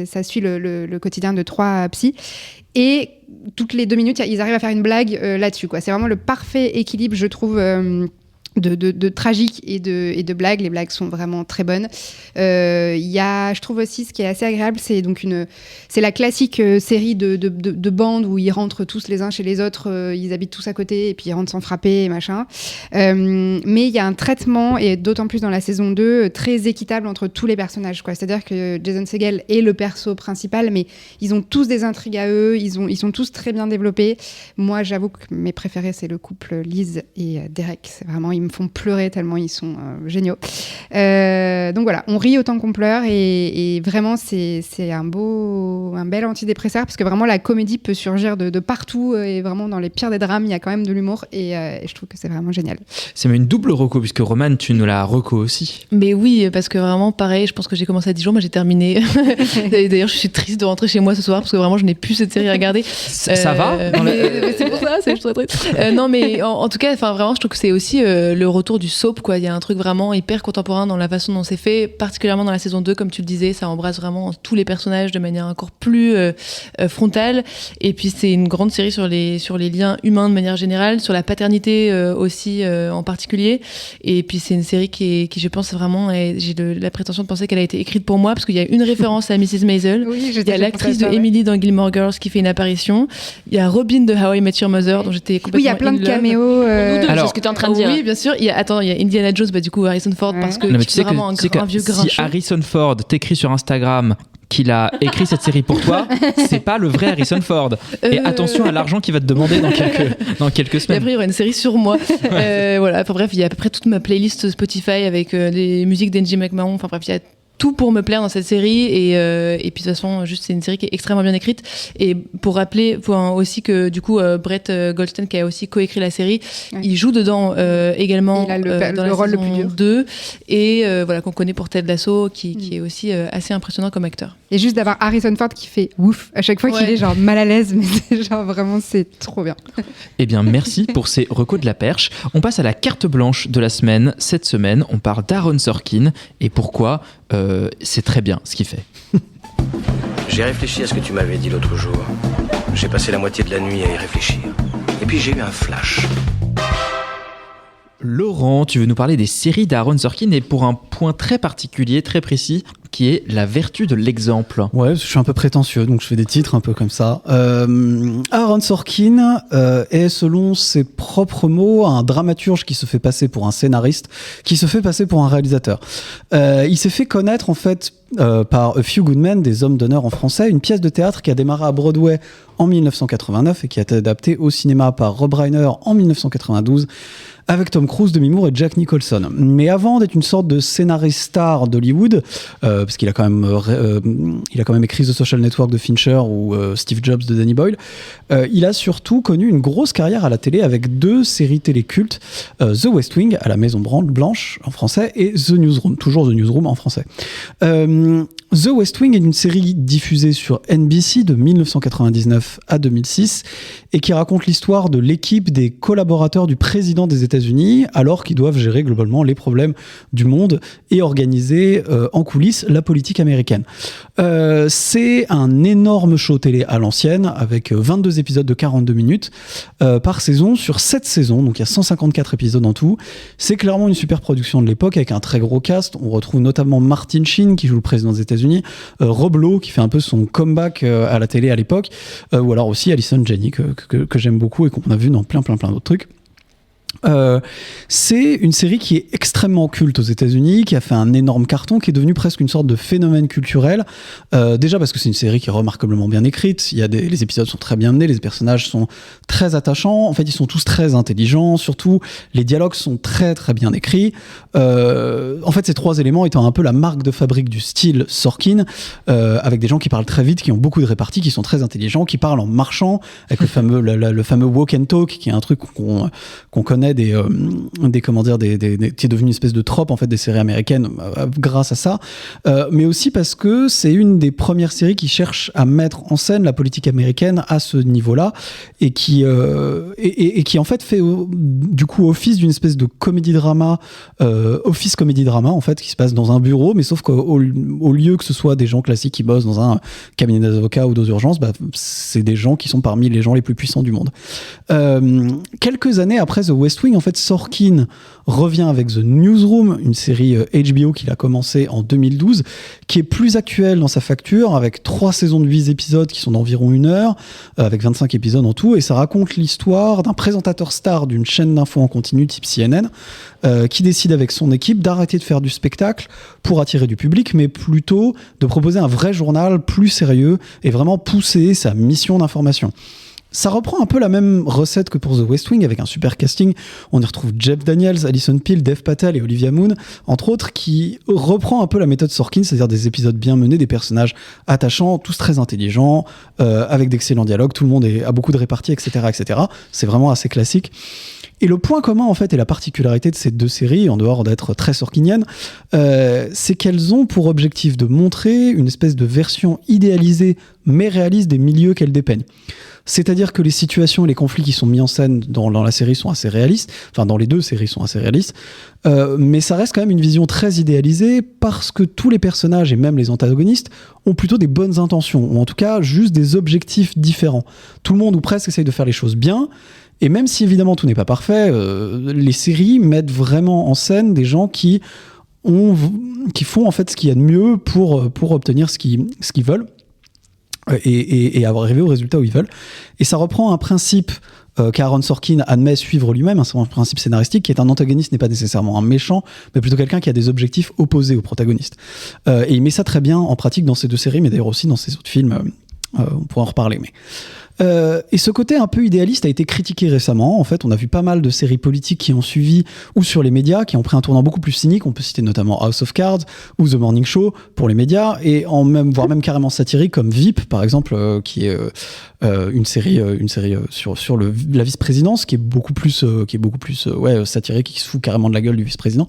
ça suit le quotidien de 3 psys. Et toutes les 2 minutes, ils arrivent à faire une blague là-dessus, quoi. C'est vraiment le parfait équilibre, je trouve, de tragique et de blagues. Les blagues sont vraiment très bonnes. Je trouve aussi, ce qui est assez agréable, c'est la classique série de bandes où ils rentrent tous les uns chez les autres, ils habitent tous à côté et puis ils rentrent sans frapper et machin. Mais il y a un traitement, et d'autant plus dans la saison 2, très équitable entre tous les personnages, quoi. C'est-à-dire que Jason Segel est le perso principal, mais ils ont tous des intrigues à eux, ils sont tous très bien développés. Moi, j'avoue que mes préférés, c'est le couple Liz et Derek. C'est vraiment, ils me font pleurer tellement ils sont géniaux. Donc voilà, on rit autant qu'on pleure et vraiment c'est un bel antidépresseur parce que vraiment la comédie peut surgir de partout et vraiment dans les pires des drames il y a quand même de l'humour et je trouve que c'est vraiment génial. C'est même une double reco puisque Romane, tu nous la reco aussi. Mais oui, parce que vraiment pareil, je pense que j'ai commencé à 10 jours, moi j'ai terminé. Et d'ailleurs je suis triste de rentrer chez moi ce soir parce que vraiment je n'ai plus cette série à regarder. Ça va mais c'est pour ça, je suis très triste. Non mais en tout cas, vraiment je trouve que c'est aussi le retour du soap quoi. Il y a un truc vraiment hyper contemporain dans la façon dont c'est fait, particulièrement dans la saison 2 comme tu le disais, ça embrasse vraiment tous les personnages de manière encore plus frontale. Et puis c'est une grande série sur les liens humains de manière générale, sur la paternité aussi en particulier. Et puis c'est une série qui je pense vraiment, j'ai la prétention de penser qu'elle a été écrite pour moi parce qu'il y a une référence à Mrs. Maisel. Oui, il y a l'actrice de Emily dans Gilmore Girls qui fait une apparition. Il y a Robin de How I Met Your Mother dont j'étais complètement il y a plein de caméos. C'est ce que tu es en train de dire. Oui, bien sûr. Il y a Indiana Jones, du coup Harrison Ford parce que tu sais vraiment un vieux grincheux. Si Harrison Ford t'écrit sur Instagram qu'il a écrit cette série pour toi, c'est pas le vrai Harrison Ford. Et attention à l'argent qu'il va te demander dans quelques semaines. Et après, il y aura une série sur moi. Voilà. Enfin bref, il y a à peu près toute ma playlist Spotify avec des musiques d'Angie McMahon. Enfin bref, il y a tout pour me plaire dans cette série et puis de toute façon juste c'est une série qui est extrêmement bien écrite et pour rappeler aussi que du coup Brett Goldstein qui a aussi coécrit la série il joue dedans également dans le rôle le plus dur 2 et voilà qu'on connaît pour Ted Lasso qui est aussi assez impressionnant comme acteur et juste d'avoir Harrison Ford qui fait ouf à chaque fois qu'il est genre mal à l'aise mais c'est genre vraiment c'est trop bien. Eh bien merci pour ces recos de la perche. On passe à la carte blanche de la semaine. Cette semaine on parle d'Aaron Sorkin et pourquoi c'est très bien ce qu'il fait. J'ai réfléchi à ce que tu m'avais dit l'autre jour. J'ai passé la moitié de la nuit à y réfléchir. Et puis j'ai eu un flash. Laurent, tu veux nous parler des séries d'Aaron Sorkin et pour un point très particulier, très précis, qui est la vertu de l'exemple. Ouais, je suis un peu prétentieux, donc je fais des titres un peu comme ça. Aaron Sorkin est, selon ses propres mots, un dramaturge qui se fait passer pour un scénariste, qui se fait passer pour un réalisateur. Il s'est fait connaître, en fait, par A Few Good Men, des hommes d'honneur en français, une pièce de théâtre qui a démarré à Broadway en 1989 et qui a été adaptée au cinéma par Rob Reiner en 1992 avec Tom Cruise, Demi Moore et Jack Nicholson. Mais avant d'être une sorte de scénariste star d'Hollywood, parce qu'il a quand même écrit The Social Network de Fincher ou Steve Jobs de Danny Boyle, il a surtout connu une grosse carrière à la télé avec 2 séries télé cultes, The West Wing à la Maison Blanche en français et The Newsroom, toujours The Newsroom en français. The West Wing est une série diffusée sur NBC de 1999 à 2006 et qui raconte l'histoire de l'équipe des collaborateurs du président des États-Unis alors qu'ils doivent gérer globalement les problèmes du monde et organiser en coulisses la politique américaine. C'est un énorme show télé à l'ancienne avec 22 épisodes de 42 minutes par saison sur 7 saisons, donc il y a 154 épisodes en tout. C'est clairement une super production de l'époque avec un très gros cast. On retrouve notamment Martin Sheen qui joue le président des États-Unis, Rob Lowe qui fait un peu son comeback à la télé à l'époque, ou alors aussi Allison Janney que j'aime beaucoup et qu'on a vu dans plein d'autres trucs. C'est une série qui est extrêmement culte aux États-Unis, qui a fait un énorme carton, qui est devenu presque une sorte de phénomène culturel. Déjà parce que c'est une série qui est remarquablement bien écrite. Les épisodes sont très bien menés, les personnages sont très attachants. En fait, ils sont tous très intelligents. Surtout, les dialogues sont très très bien écrits. En fait, ces 3 éléments étant un peu la marque de fabrique du style Sorkin, avec des gens qui parlent très vite, qui ont beaucoup de réparties, qui sont très intelligents, qui parlent en marchant, avec le fameux walk and talk, qui est un truc qu'on connaît qui est devenu une espèce de trope en fait des séries américaines grâce à ça, mais aussi parce que c'est une des premières séries qui cherche à mettre en scène la politique américaine à ce niveau-là et qui en fait fait du coup office d'une espèce de comédie-drama, office comédie-drama en fait qui se passe dans un bureau, mais sauf qu'au lieu que ce soit des gens classiques qui bossent dans un cabinet d'avocats ou d'urgence, c'est des gens qui sont parmi les gens les plus puissants du monde. Quelques années après The West Wing, en fait, Sorkin revient avec The Newsroom, une série HBO qu'il a commencé en 2012, qui est plus actuelle dans sa facture, avec 3 saisons de 8 épisodes qui sont d'environ 1 heure, avec 25 épisodes en tout, et ça raconte l'histoire d'un présentateur star d'une chaîne d'infos en continu type CNN, qui décide avec son équipe d'arrêter de faire du spectacle pour attirer du public, mais plutôt de proposer un vrai journal plus sérieux et vraiment pousser sa mission d'information. Ça reprend un peu la même recette que pour The West Wing, avec un super casting. On y retrouve Jeff Daniels, Alison Peel, Dev Patel et Olivia Munn, entre autres, qui reprend un peu la méthode Sorkin, c'est-à-dire des épisodes bien menés, des personnages attachants, tous très intelligents, avec d'excellents dialogues, tout le monde a beaucoup de réparties, etc., etc. C'est vraiment assez classique. Et le point commun, en fait, et la particularité de ces deux séries, en dehors d'être très sorkiniennes, c'est qu'elles ont pour objectif de montrer une espèce de version idéalisée, mais réaliste des milieux qu'elles dépeignent. C'est-à-dire que les situations et les conflits qui sont mis en scène dans la série sont assez réalistes, enfin dans les deux séries sont assez réalistes, mais ça reste quand même une vision très idéalisée parce que tous les personnages et même les antagonistes ont plutôt des bonnes intentions, ou en tout cas juste des objectifs différents. Tout le monde ou presque essaye de faire les choses bien, et même si évidemment tout n'est pas parfait, les séries mettent vraiment en scène des gens qui font en fait ce qu'il y a de mieux pour obtenir ce qu'ils veulent. Et arriver au résultat où ils veulent. Et ça reprend un principe qu'Aaron Sorkin admet suivre lui-même, un principe scénaristique qui est un antagoniste n'est pas nécessairement un méchant, mais plutôt quelqu'un qui a des objectifs opposés au protagoniste. Et il met ça très bien en pratique dans ces deux séries, mais d'ailleurs aussi dans ses autres films. On pourra en reparler, mais... et ce côté un peu idéaliste a été critiqué récemment. En fait, on a vu pas mal de séries politiques qui ont suivi, ou sur les médias, qui ont pris un tournant beaucoup plus cynique. On peut citer notamment House of Cards ou The Morning Show pour les médias, et voire même carrément satirique comme VIP, par exemple, qui est une série sur la vice-présidence, qui est beaucoup plus satirique, qui se fout carrément de la gueule du vice-président.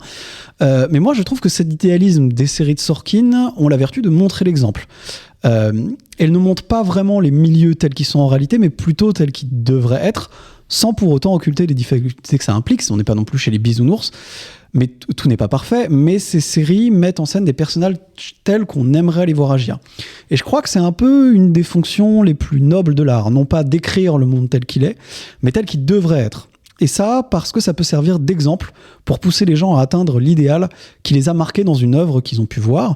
Mais moi, je trouve que cet idéalisme des séries de Sorkin ont la vertu de montrer l'exemple. Elles ne montrent pas vraiment les milieux tels qu'ils sont en réalité, mais plutôt tels qu'ils devraient être, sans pour autant occulter les difficultés que ça implique. On n'est pas non plus chez les bisounours, mais tout n'est pas parfait. Mais ces séries mettent en scène des personnages tels qu'on aimerait les voir agir. Et je crois que c'est un peu une des fonctions les plus nobles de l'art, non pas d'écrire le monde tel qu'il est, mais tel qu'il devrait être. Et ça, parce que ça peut servir d'exemple pour pousser les gens à atteindre l'idéal qui les a marqués dans une œuvre qu'ils ont pu voir.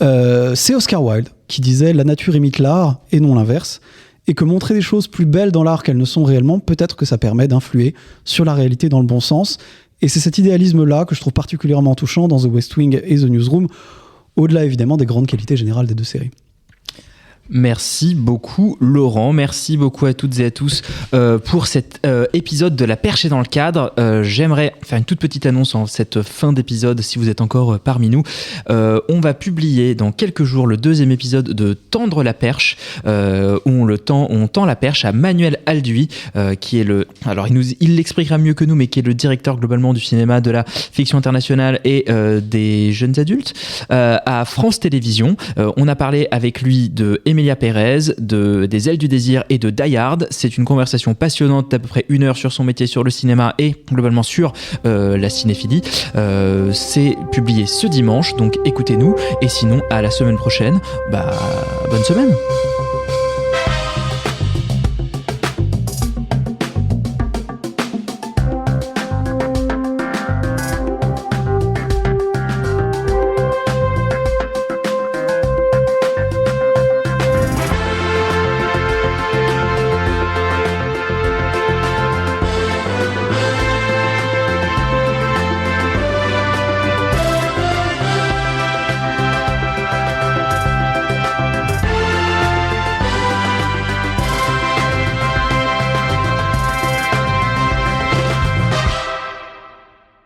C'est Oscar Wilde qui disait « La nature imite l'art et non l'inverse », et que montrer des choses plus belles dans l'art qu'elles ne sont réellement, peut-être que ça permet d'influer sur la réalité dans le bon sens. Et c'est cet idéalisme-là que je trouve particulièrement touchant dans The West Wing et The Newsroom, au-delà évidemment des grandes qualités générales des deux séries. Merci beaucoup Laurent, merci beaucoup à toutes et à tous pour cet épisode de La Perche est dans le cadre. J'aimerais faire une toute petite annonce en cette fin d'épisode si vous êtes encore parmi nous. On va publier dans quelques jours le deuxième épisode de Tendre la perche, où on tend la perche à Manuel Alduy, qui est il l'expliquera mieux que nous, mais qui est le directeur globalement du cinéma, de la fiction internationale et des jeunes adultes à France Télévisions. On a parlé avec lui de Emilia Pérez, des Ailes du désir et de Die Hard. C'est une conversation passionnante d'à peu près 1 heure sur son métier, sur le cinéma et globalement sur la cinéphilie. C'est publié ce dimanche, donc écoutez-nous. Et sinon, à la semaine prochaine. Bonne semaine.